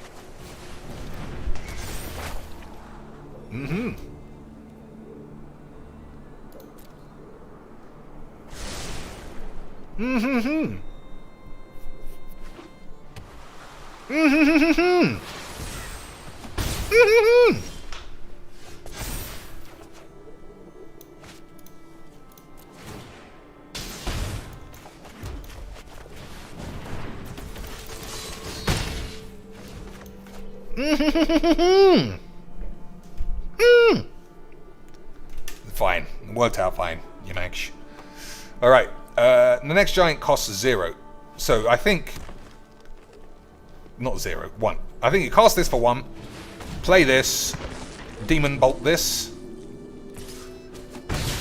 Fine. It worked out fine, you match. Alright. The next giant costs 0. So I think... Not 0. 1. I think you cast this for 1. Play this. Demon Bolt this.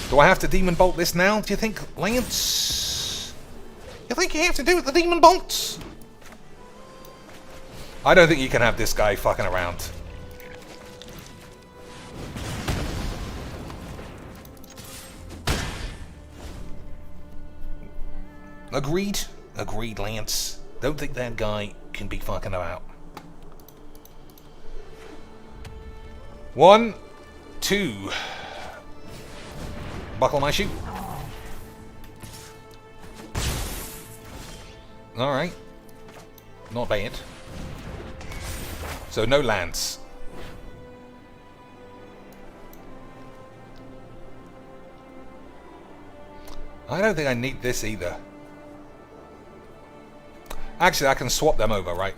Do I have to Demon Bolt this now, do you think, Lance? You think you have to do with the demon bolts? I don't think you can have this guy fucking around. Agreed. Agreed, Lance. Don't think that guy can be fucking about. 1, 2. Buckle my shoe. Alright. Not bad. So no lands. I don't think I need this either. Actually, I can swap them over, right?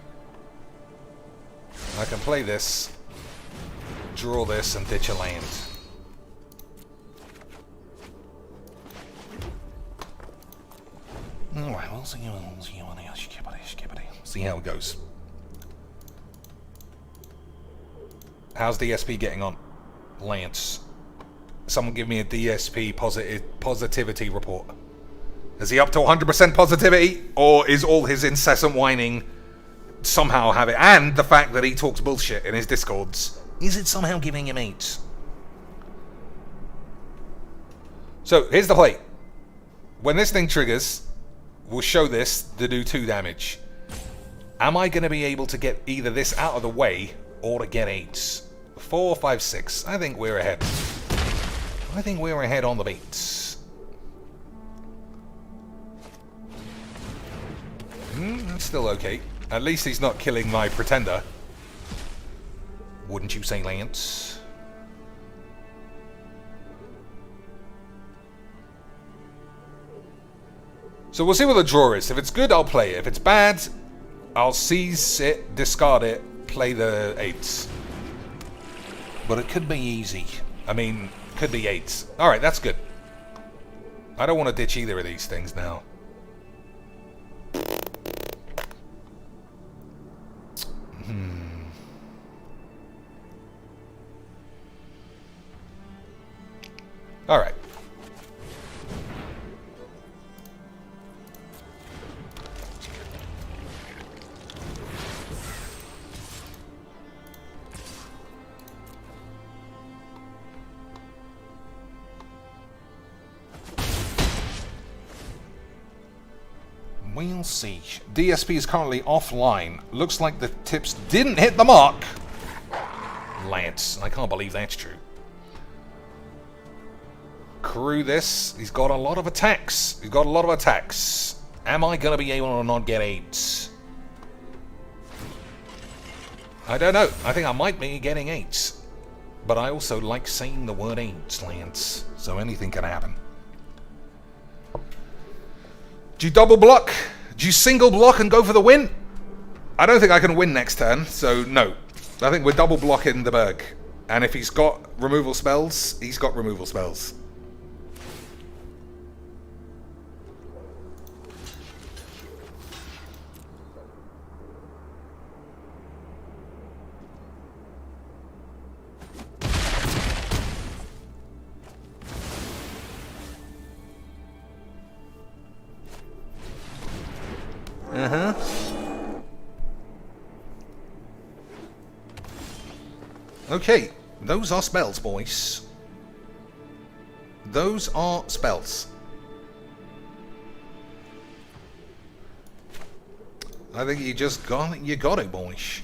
I can play this, draw this, and ditch a land. Alright, we'll see how it goes. How's DSP getting on? Lance. Someone give me a DSP positivity report. Is he up to 100% positivity? Or is all his incessant whining somehow have it? And the fact that he talks bullshit in his discords, is it somehow giving him AIDS? So, here's the play. When this thing triggers, we'll show this to do 2 damage. Am I going to be able to get either this out of the way or to get 8s? 4, 5, 6. I think we're ahead. I think we're ahead on the beats. That's still okay. At least he's not killing my pretender. Wouldn't you say, Lance? So we'll see what the draw is. If it's good, I'll play it. If it's bad, I'll seize it, discard it, play the 8s. But it could be easy. I mean, could be 8s. Alright, that's good. I don't want to ditch either of these things now. Alright. We'll see. DSP is currently offline. Looks like the tips didn't hit the mark. Lance, I can't believe that's true. Crew this. He's got a lot of attacks. He's got a lot of attacks. Am I going to be able to not get 8s? I don't know. I think I might be getting 8s. But I also like saying the word 8s, Lance. So anything can happen. Do you double block? Do you single block and go for the win? I don't think I can win next turn, so no. I think we're double blocking the Berg. And if he's got removal spells, he's got removal spells. Uh-huh. Okay, those are spells, boys. Those are spells. I think you just got it. You got it, boys.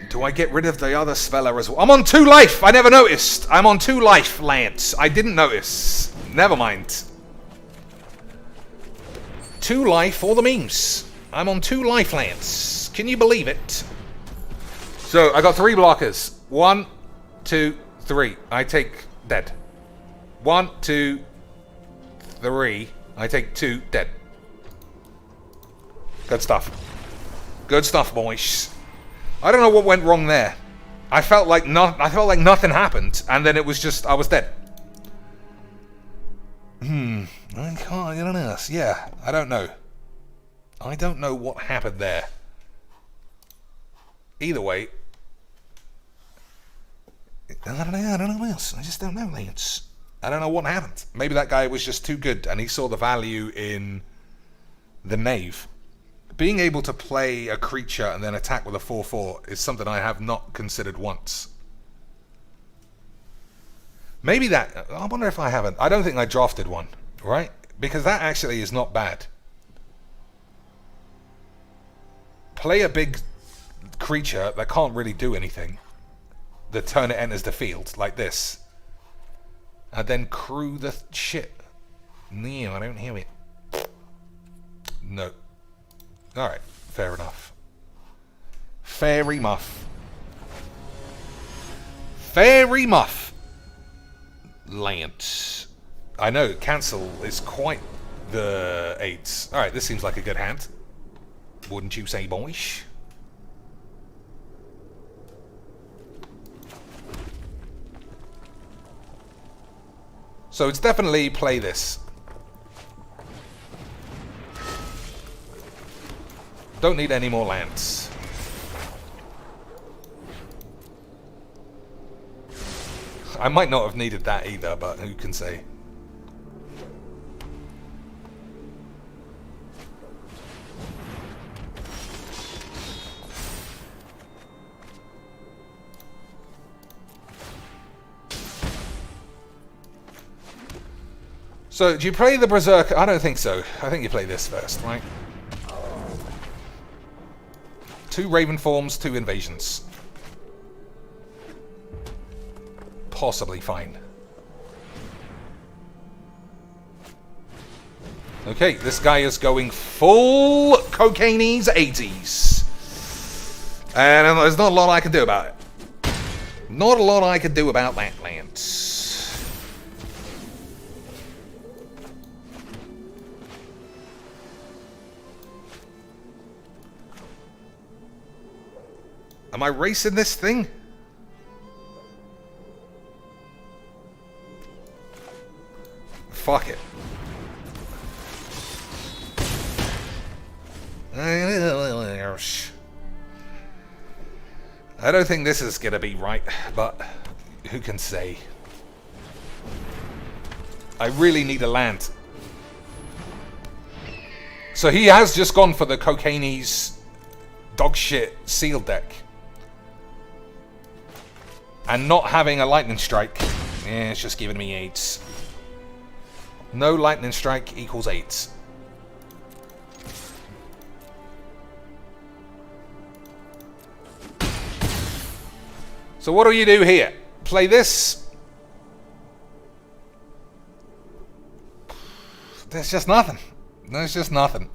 Do I get rid of the other speller as well? I'm on 2 life! I never noticed! I'm on 2 life, Lance. I didn't notice. Never mind. 2 life for the memes. I'm on 2 life, Lance. Can you believe it? So, I got 3 blockers. 1, 2, 3. I take dead. 1, 2, 3. I take 2 dead. Good stuff. Good stuff, boys. I don't know what went wrong there. I felt like nothing happened, and then it was just I was dead. I don't know. Yeah, I don't know. I don't know what happened there. Either way, I don't know what else. I just don't know, Lance. I don't know what happened. Maybe that guy was just too good, and he saw the value in the knave. Being able to play a creature and then attack with a 4/4 is something I have not considered once. Maybe that... I wonder if I haven't. I don't think I drafted one, right? Because that actually is not bad. Play a big creature that can't really do anything. The turn it enters the field, like this. And then crew the shit. No, I don't hear it. No. Alright, fair enough. Fairy muff. Fairy muff. Lance. I know, cancel is quite the 8s. Alright, this seems like a good hand. Wouldn't you say, boys? So it's definitely play this. Don't need any more lands. I might not have needed that either, but who can say? So, do you play the Berserker? I don't think so. I think you play this first, right? 2 Raven forms, 2 invasions. Possibly fine. Okay, this guy is going full cocaine's 80s. And there's not a lot I can do about it. Not a lot I can do about that, Lance. Am I racing this thing? Fuck it. I don't think this is gonna be right, but who can say? I really need a land. So he has just gone for the Cocaine's dogshit seal deck. And not having a lightning strike, yeah, it's just giving me 8s. No lightning strike equals 8s. So what do you do here? Play this? There's just nothing. There's just nothing.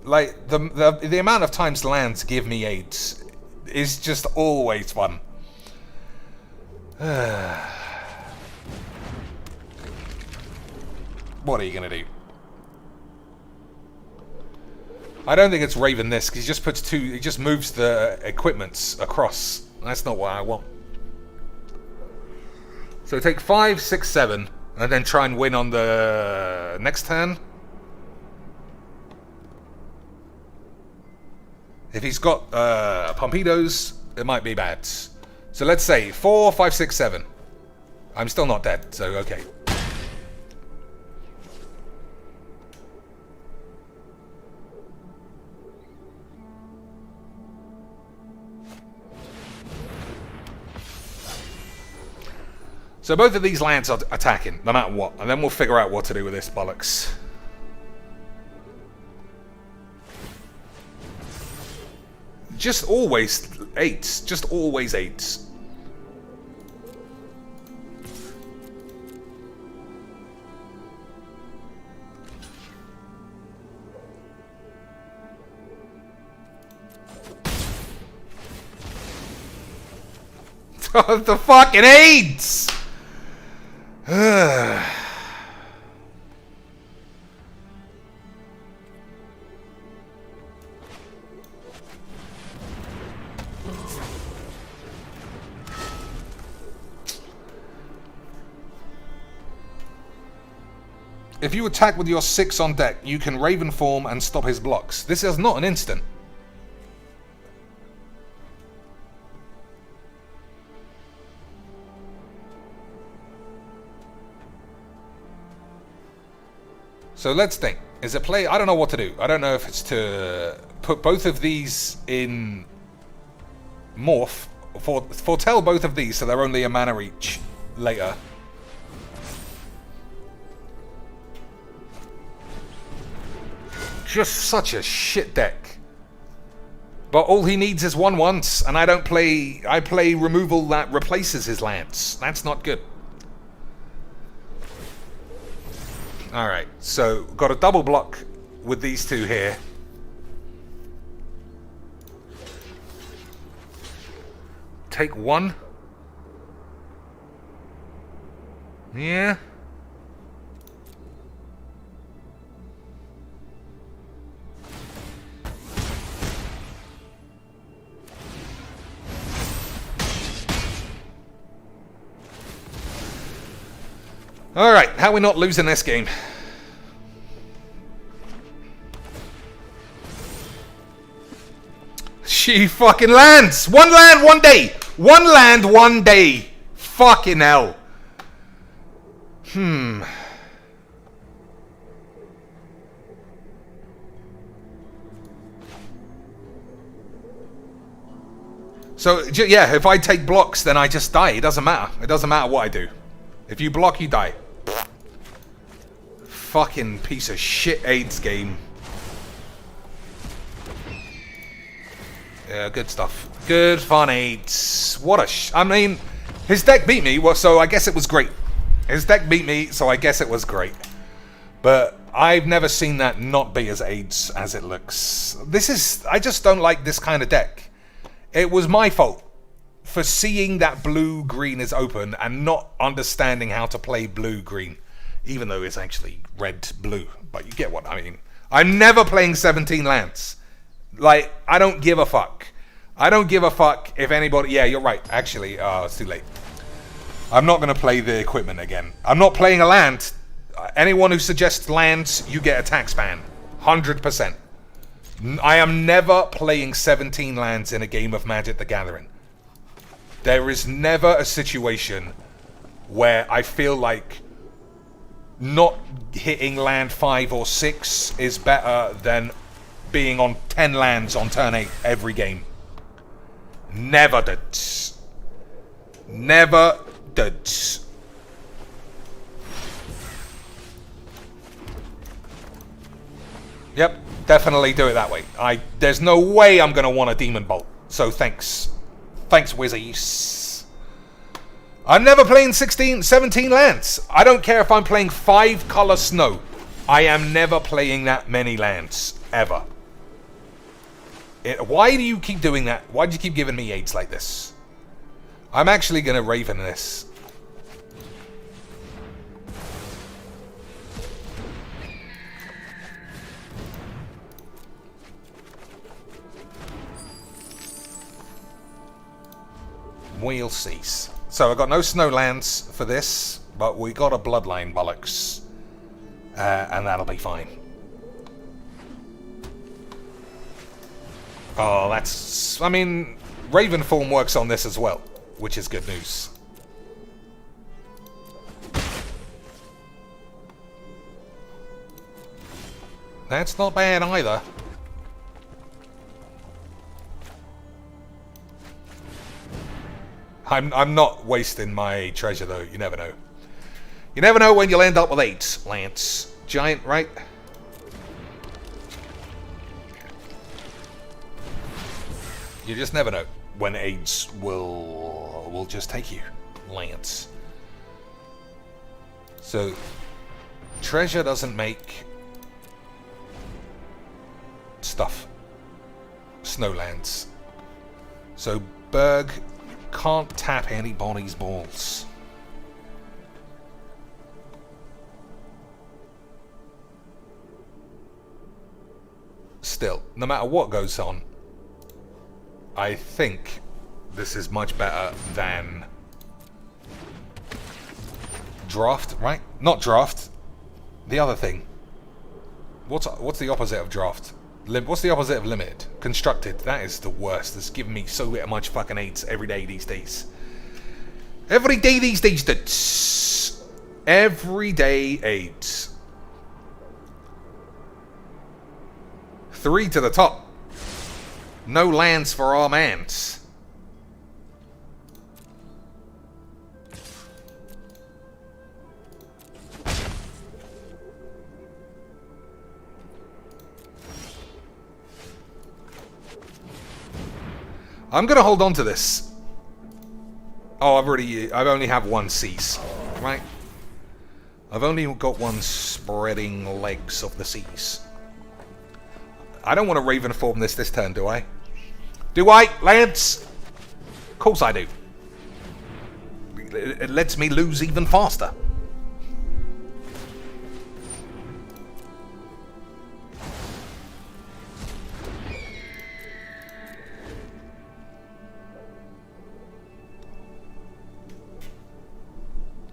Like, the amount of times lands give me 8s is just always fun. What are you gonna do? I don't think it's Raven this, because he just puts two... He just moves the equipments across. That's not what I want. So take 5, 6, 7, and then try and win on the next turn. If he's got Pompidos, it might be bad. So let's say 4, 5, 6, 7. I'm still not dead, so okay. So both of these lands are attacking, no matter what, and then we'll figure out what to do with this bollocks. Just always 8s. Just always 8s. The fucking 8s! If you attack with your 6 on deck, you can Raven form and stop his blocks. This is not an instant. So let's think. Is it play? I don't know what to do. I don't know if it's to put both of these in morph, foretell both of these so they're only a mana each later. Just such a shit deck. But all he needs is 1/1, and I don't play. I play removal that replaces his lands. That's not good. Alright, so got a double block with these two here. Take 1. Yeah. Alright, how are we not losing this game? She fucking lands! 1 land, 1 day! 1 land, 1 day! Fucking hell. So, yeah, if I take blocks, then I just die. It doesn't matter. It doesn't matter what I do. If you block, you die. Fucking piece of shit AIDS game. Yeah, good stuff. Good fun AIDS. What a I mean, his deck beat me, well, so I guess it was great. His deck beat me, so I guess it was great. But I've never seen that not be as AIDS as it looks. I just don't like this kind of deck. It was my fault for seeing that blue-green is open and not understanding how to play blue-green. Even though it's actually red-blue. But you get what I mean. I'm never playing 17 lands. Like, I don't give a fuck. I don't give a fuck if anybody... Yeah, you're right. Actually, it's too late. I'm not going to play the equipment again. I'm not playing a land. Anyone who suggests lands, you get a tax ban. 100%. I am never playing 17 lands in a game of Magic the Gathering. There is never a situation where I feel like not hitting land 5 or 6 is better than being on 10 lands on turn 8 every game. Never did. Never did. Yep, definitely do it that way. There's no way I'm going to want a Demon Bolt. So thanks. Thanks, Wizzies. I'm never playing 17 lands. I don't care if I'm playing 5 color snow. I am never playing that many lands. Ever. Why do you keep doing that? Why do you keep giving me aids like this? I'm actually going to Raven this. We'll see. So I got no Snowlands for this, but we got a Bloodline bollocks. And that'll be fine. Oh, that's... I mean, Ravenform works on this as well, which is good news. That's not bad either. I'm not wasting my treasure though, you never know. You never know when you'll end up with 8, Lance. Giant, right? You just never know when AIDS will just take you, Lance. So, treasure doesn't make stuff. Snowlands. So, Berg can't tap anybody's balls. Still, no matter what goes on, I think this is much better than draft, right? Not draft. The other thing. What's the opposite of draft? What's the opposite of limited? Constructed. That is the worst. It's giving me so much fucking AIDS every day these days. Every day these days, dudes. Every day AIDS. 3 to the top. No lands for our mans. I'm gonna hold on to this. Oh, I only have 1 seas, right? I've only got 1 spreading legs of the seas. I don't want to Ravenform this turn, do I? Do I, Lance? Of course I do. It lets me lose even faster.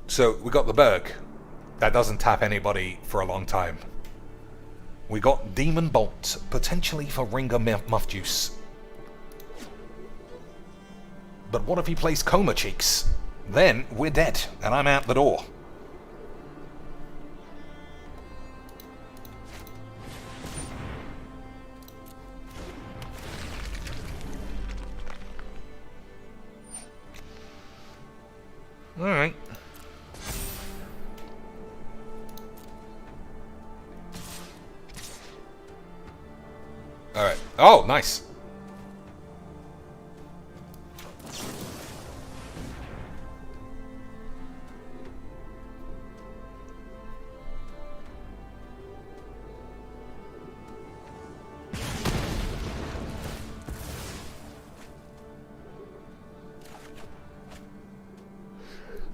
So, we got the Berg. That doesn't tap anybody for a long time. We got Demon Bolt, potentially for Ringer Muff Juice. But what if he plays Coma Cheeks? Then we're dead, and I'm out the door. Alright. Alright. Oh, nice.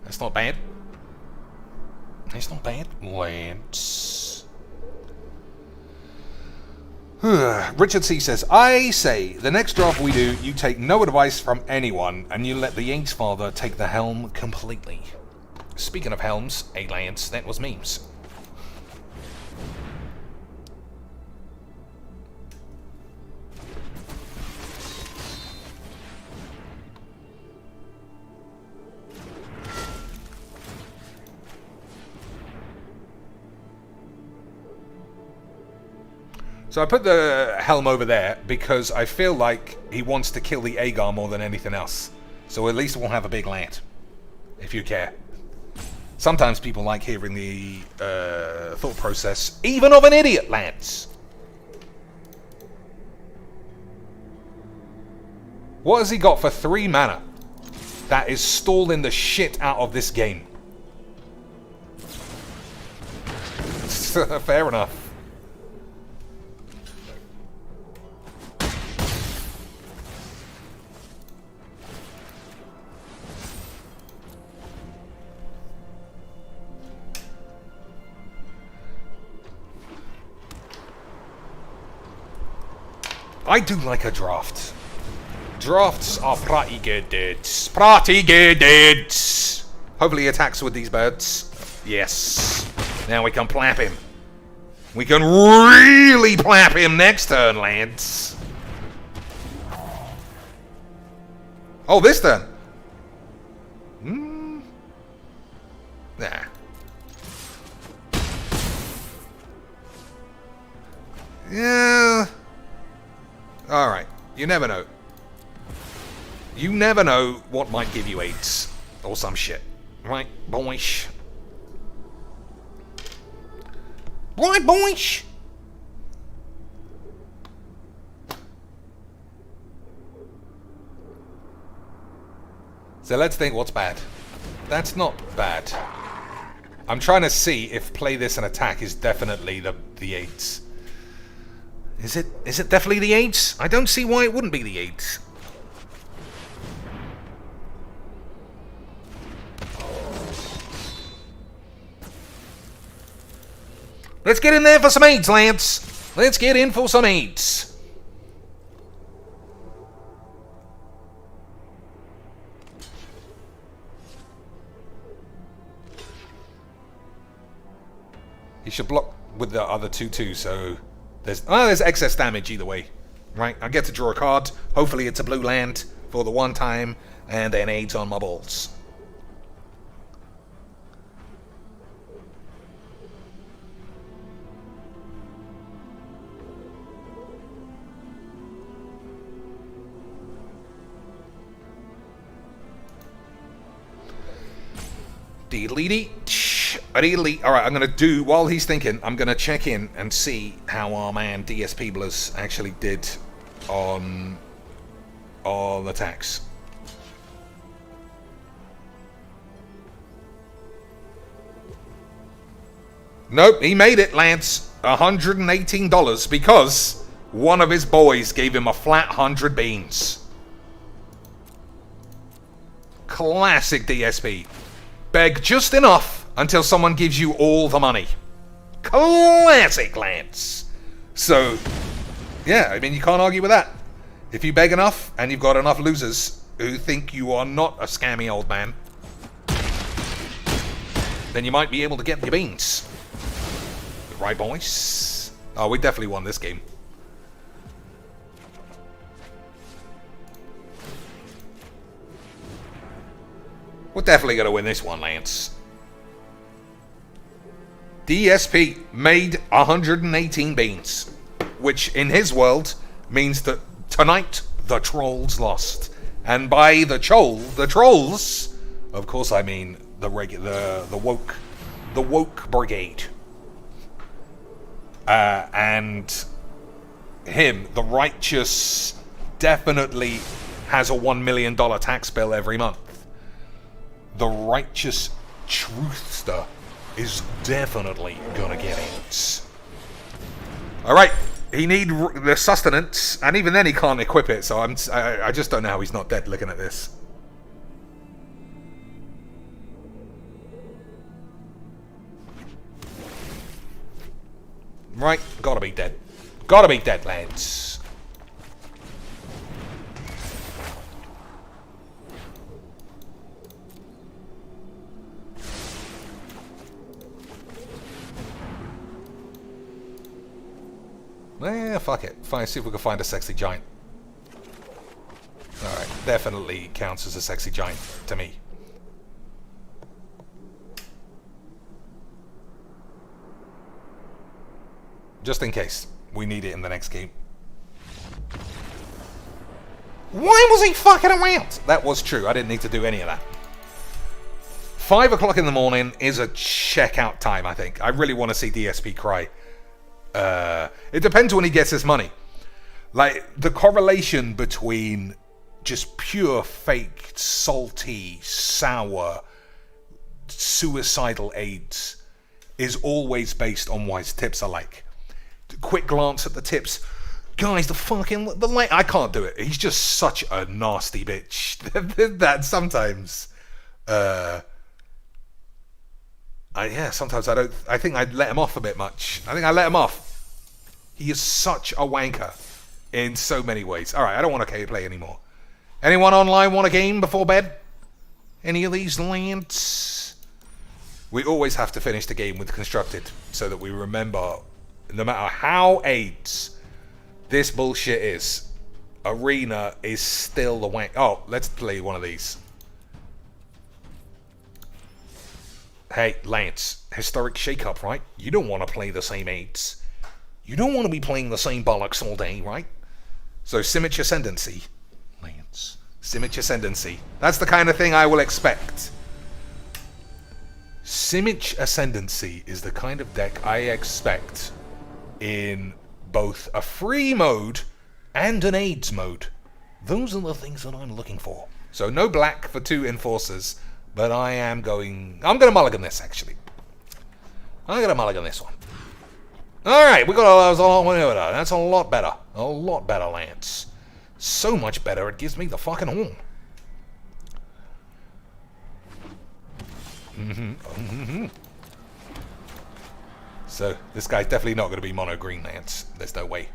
That's not bad. That's not bad. Lance. Richard C says, I say, the next draft we do, you take no advice from anyone, and you let the Yanks father take the helm completely. Speaking of helms, Lance, that was memes. So I put the helm over there because I feel like he wants to kill the Agar more than anything else. So at least we'll have a big land, if you care. Sometimes people like hearing the thought process, even of an idiot, Lance. What has he got for 3 mana? That is stalling the shit out of this game. Fair enough. I do like a draft. Drafts are pretty good, dudes. Pretty good, dudes. Hopefully he attacks with these birds. Yes. Now we can plap him. We can really plap him next turn, lads. Oh, this turn. Nah. Yeah. Alright. You never know. You never know what might give you AIDS. Or some shit. Right, boys? Right, boys? So let's think what's bad. That's not bad. I'm trying to see if play this and attack is definitely the 8s. Is it definitely the 8s? I don't see why it wouldn't be the 8s. Let's get in there for some 8s, Lance. Let's get in for some 8s. He should block with the other 2/2, so there's excess damage either way. Right, I get to draw a card. Hopefully it's a blue land for the one time, and then 8s on my balls. Alright, I'm going to do, while he's thinking, I'm going to check in and see how our man DSP Blurs actually did on attacks. Nope, he made it, Lance. $118 because one of his boys gave him a flat 100 beans. Classic DSP. Beg just enough until someone gives you all the money. Classic, Lance. So, yeah, I mean, you can't argue with that. If you beg enough, and you've got enough losers who think you are not a scammy old man, then you might be able to get your beans. Right, boys? Oh, we definitely won this game. We're definitely going to win this one, Lance. DSP made 118 beans, which in his world means that tonight the trolls lost. And by the trolls, of course I mean the woke brigade. And him, the righteous, definitely has a $1 million tax bill every month. The righteous truthster is definitely gonna get it. Alright, he need the sustenance, and even then he can't equip it, so I just don't know how he's not dead looking at this. Right, gotta be dead. Gotta be dead, lads. Fuck it. Fine, see if we can find a sexy giant. Alright, definitely counts as a sexy giant to me. Just in case. We need it in the next game. Why was he fucking around? That was true. I didn't need to do any of that. 5 o'clock in the morning is a checkout time, I think. I really want to see DSP cry. It depends when he gets his money. Like, the correlation between just pure, fake, salty, sour, suicidal AIDS is always based on what his tips are like. Quick glance at the tips. Guys, I can't do it. He's just such a nasty bitch that sometimes, sometimes I think I'd let him off a bit much. I think I let him off. He is such a wanker in so many ways. Alright, I don't want to play anymore. Anyone online want a game before bed? Any of these lads? We always have to finish the game with constructed so that we remember, no matter how AIDS this bullshit is, arena is still the way. Oh, let's play one of these. Hey, Lance, historic shake-up, right? You don't want to play the same AIDS. You don't want to be playing the same bollocks all day, right? So, Simic Ascendancy. Lance. Simic Ascendancy. That's the kind of thing I will expect. Simic Ascendancy is the kind of deck I expect in both a free mode and an AIDS mode. Those are the things that I'm looking for. So no black for 2 enforcers, but I'm gonna mulligan this actually. I'm gonna mulligan this one. Alright, we got that's a lot better. A lot better, Lance. So much better, it gives me the fucking horn. So, this guy's definitely not going to be mono green, Lance. There's no way.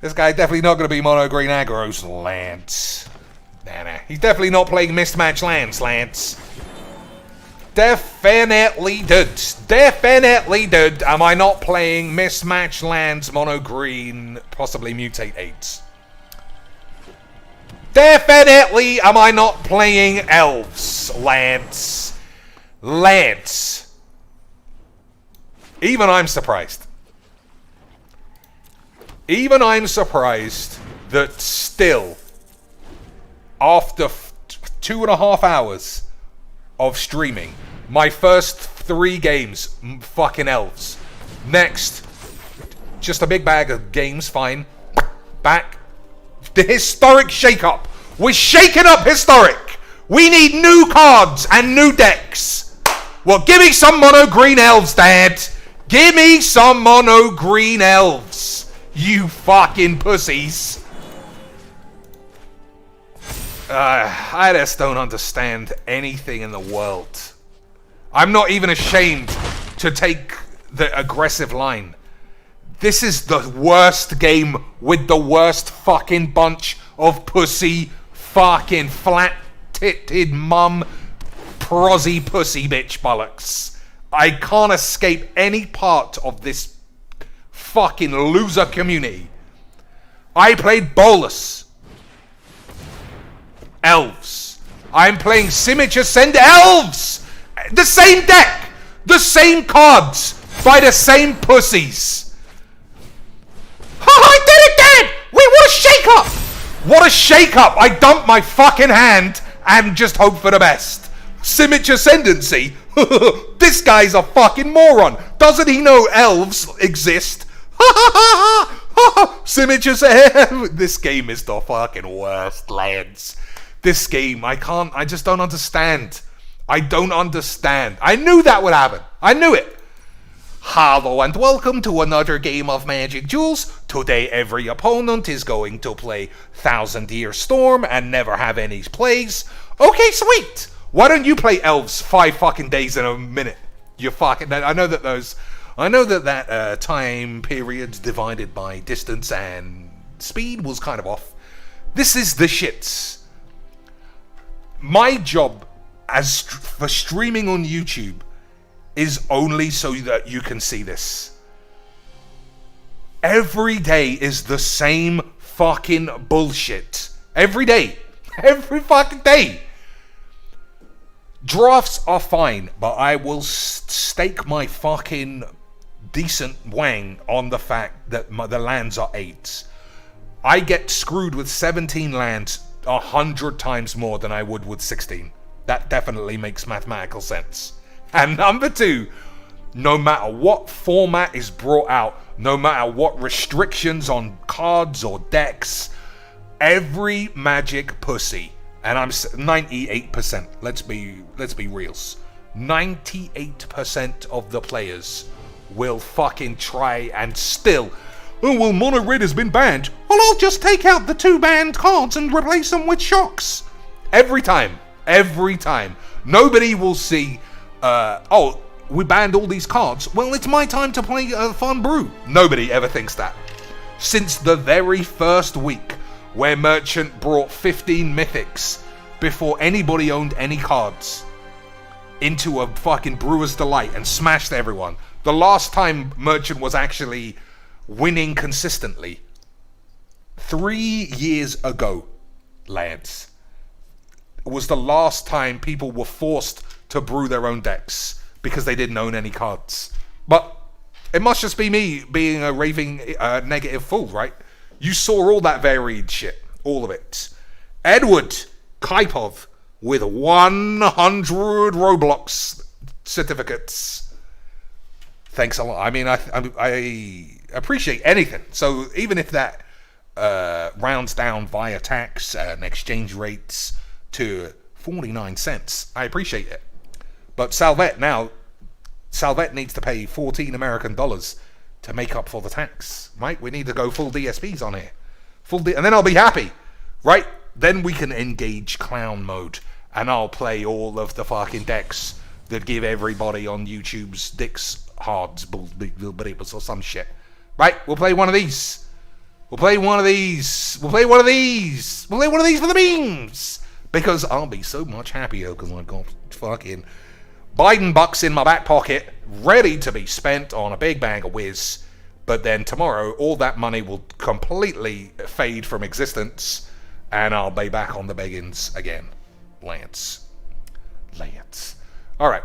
This guy's definitely not going to be mono green aggros, Lance. Nah. He's definitely not playing mismatch lands, Lance. Definitely did. Am I not playing mismatch lands, mono green, possibly mutate 8s? Definitely am I not playing elves, Lance. Even I'm surprised. Even I'm surprised that still, after 2.5 hours of streaming, my first 3 games, fucking elves. Next, just a big bag of games, fine. Back. The historic shake-up. We're shaking up historic. We need new cards and new decks. Well, give me some mono green elves, Dad. Give me some mono green elves. You fucking pussies. I just don't understand anything in the world. I'm not even ashamed to take the aggressive line. This is the worst game with the worst fucking bunch of pussy fucking flat-titted mum prosy pussy bitch bollocks. I can't escape any part of this fucking loser community. I played Bolus. Elves. I'm playing Simic Ascend Elves! The same deck! The same cards! By the same pussies! I did it, Dad! Wait, what a shake-up! What a shake-up! I dump my fucking hand and just hope for the best. Simic Ascendancy? This guy's a fucking moron. Doesn't he know elves exist? Simic Ascendancy. This game is the fucking worst, lads. This game, I just don't understand. I don't understand. I knew that would happen. I knew it. Hello and welcome to another game of Magic Duels. Today every opponent is going to play 1000 Year Storm and never have any plays. Okay, sweet. Why don't you play elves 5 fucking days in a minute? You fucking... I know that time periods divided by distance and speed was kind of off. This is the shits. My job for streaming on YouTube is only so that you can see this. Every day is the same fucking bullshit. Every day. Every fucking day. Drafts are fine, but I will stake my fucking decent wang on the fact that the lands are 8s. I get screwed with 17 lands 100 times more than I would with 16. That definitely makes mathematical sense. And number 2, no matter what format is brought out, no matter what restrictions on cards or decks, every Magic pussy, and I'm 98%, let's be reals, 98% of the players will fucking try and still, oh well, mono red has been banned, well I'll just take out the 2 banned cards and replace them with shocks. Every time. Nobody will see, oh, we banned all these cards. Well, it's my time to play Fun Brew. Nobody ever thinks that. Since the very first week where Merchant brought 15 mythics before anybody owned any cards into a fucking Brewer's Delight and smashed everyone. The last time Merchant was actually winning consistently, 3 years ago, lads, was the last time people were forced to brew their own decks because they didn't own any cards. But it must just be me being a raving negative fool, right? You saw all that varied shit. All of it. Edward Kaipov with 100 Roblox certificates. Thanks a lot. I mean, I appreciate anything. So even if that rounds down via tax and exchange rates to 49 cents, I appreciate it. But Salvet needs to pay 14 American dollars to make up for the tax, right? We need to go full DSPs on here. And then I'll be happy, right? Then we can engage clown mode, and I'll play all of the fucking decks that give everybody on YouTube's dicks hards, or some shit. Right? We'll play one of these. We'll play one of these. We'll play one of these. We'll play one of these for the memes. Because I'll be so much happier because I've got fucking Biden bucks in my back pocket, ready to be spent on a big bag of whiz. But then tomorrow, all that money will completely fade from existence, and I'll be back on the beggins again. Lance. All right.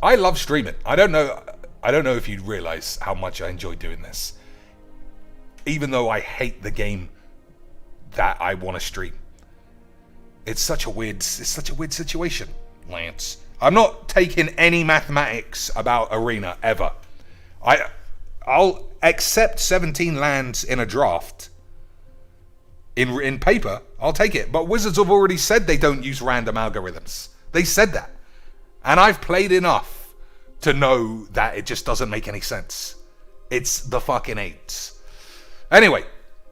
I love streaming. I don't know if you realize how much I enjoy doing this. Even though I hate the game that I want to stream. It's such a weird situation, Lance. I'm not taking any mathematics about Arena ever. I'll accept 17 lands in a draft. In paper, I'll take it. But Wizards have already said they don't use random algorithms. They said that. And I've played enough to know that it just doesn't make any sense. It's the fucking eights. Anyway,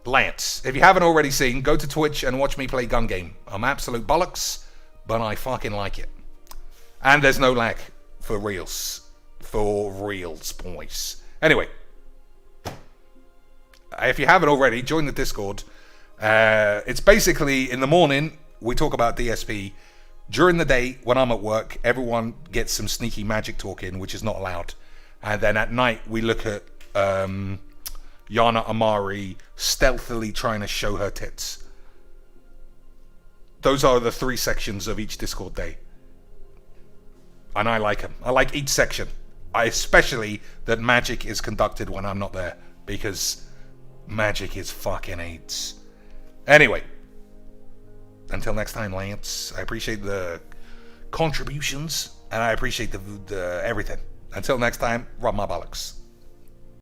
Lance, if you haven't already seen, go to Twitch and watch me play Gun Game. I'm absolute bollocks, but I fucking like it. And there's no lag for reals. For reals, boys. Anyway, if you haven't already, join the Discord. It's basically, in the morning, we talk about DSP. During the day, when I'm at work, everyone gets some sneaky magic talk in, which is not allowed. And then at night, we look at Yana Amari stealthily trying to show her tits. Those are the 3 sections of each Discord day. And I like them. I like each section. Especially that magic is conducted when I'm not there. Because magic is fucking AIDS. Anyway. Until next time, Lance. I appreciate the contributions. And I appreciate the everything. Until next time, rub my bollocks.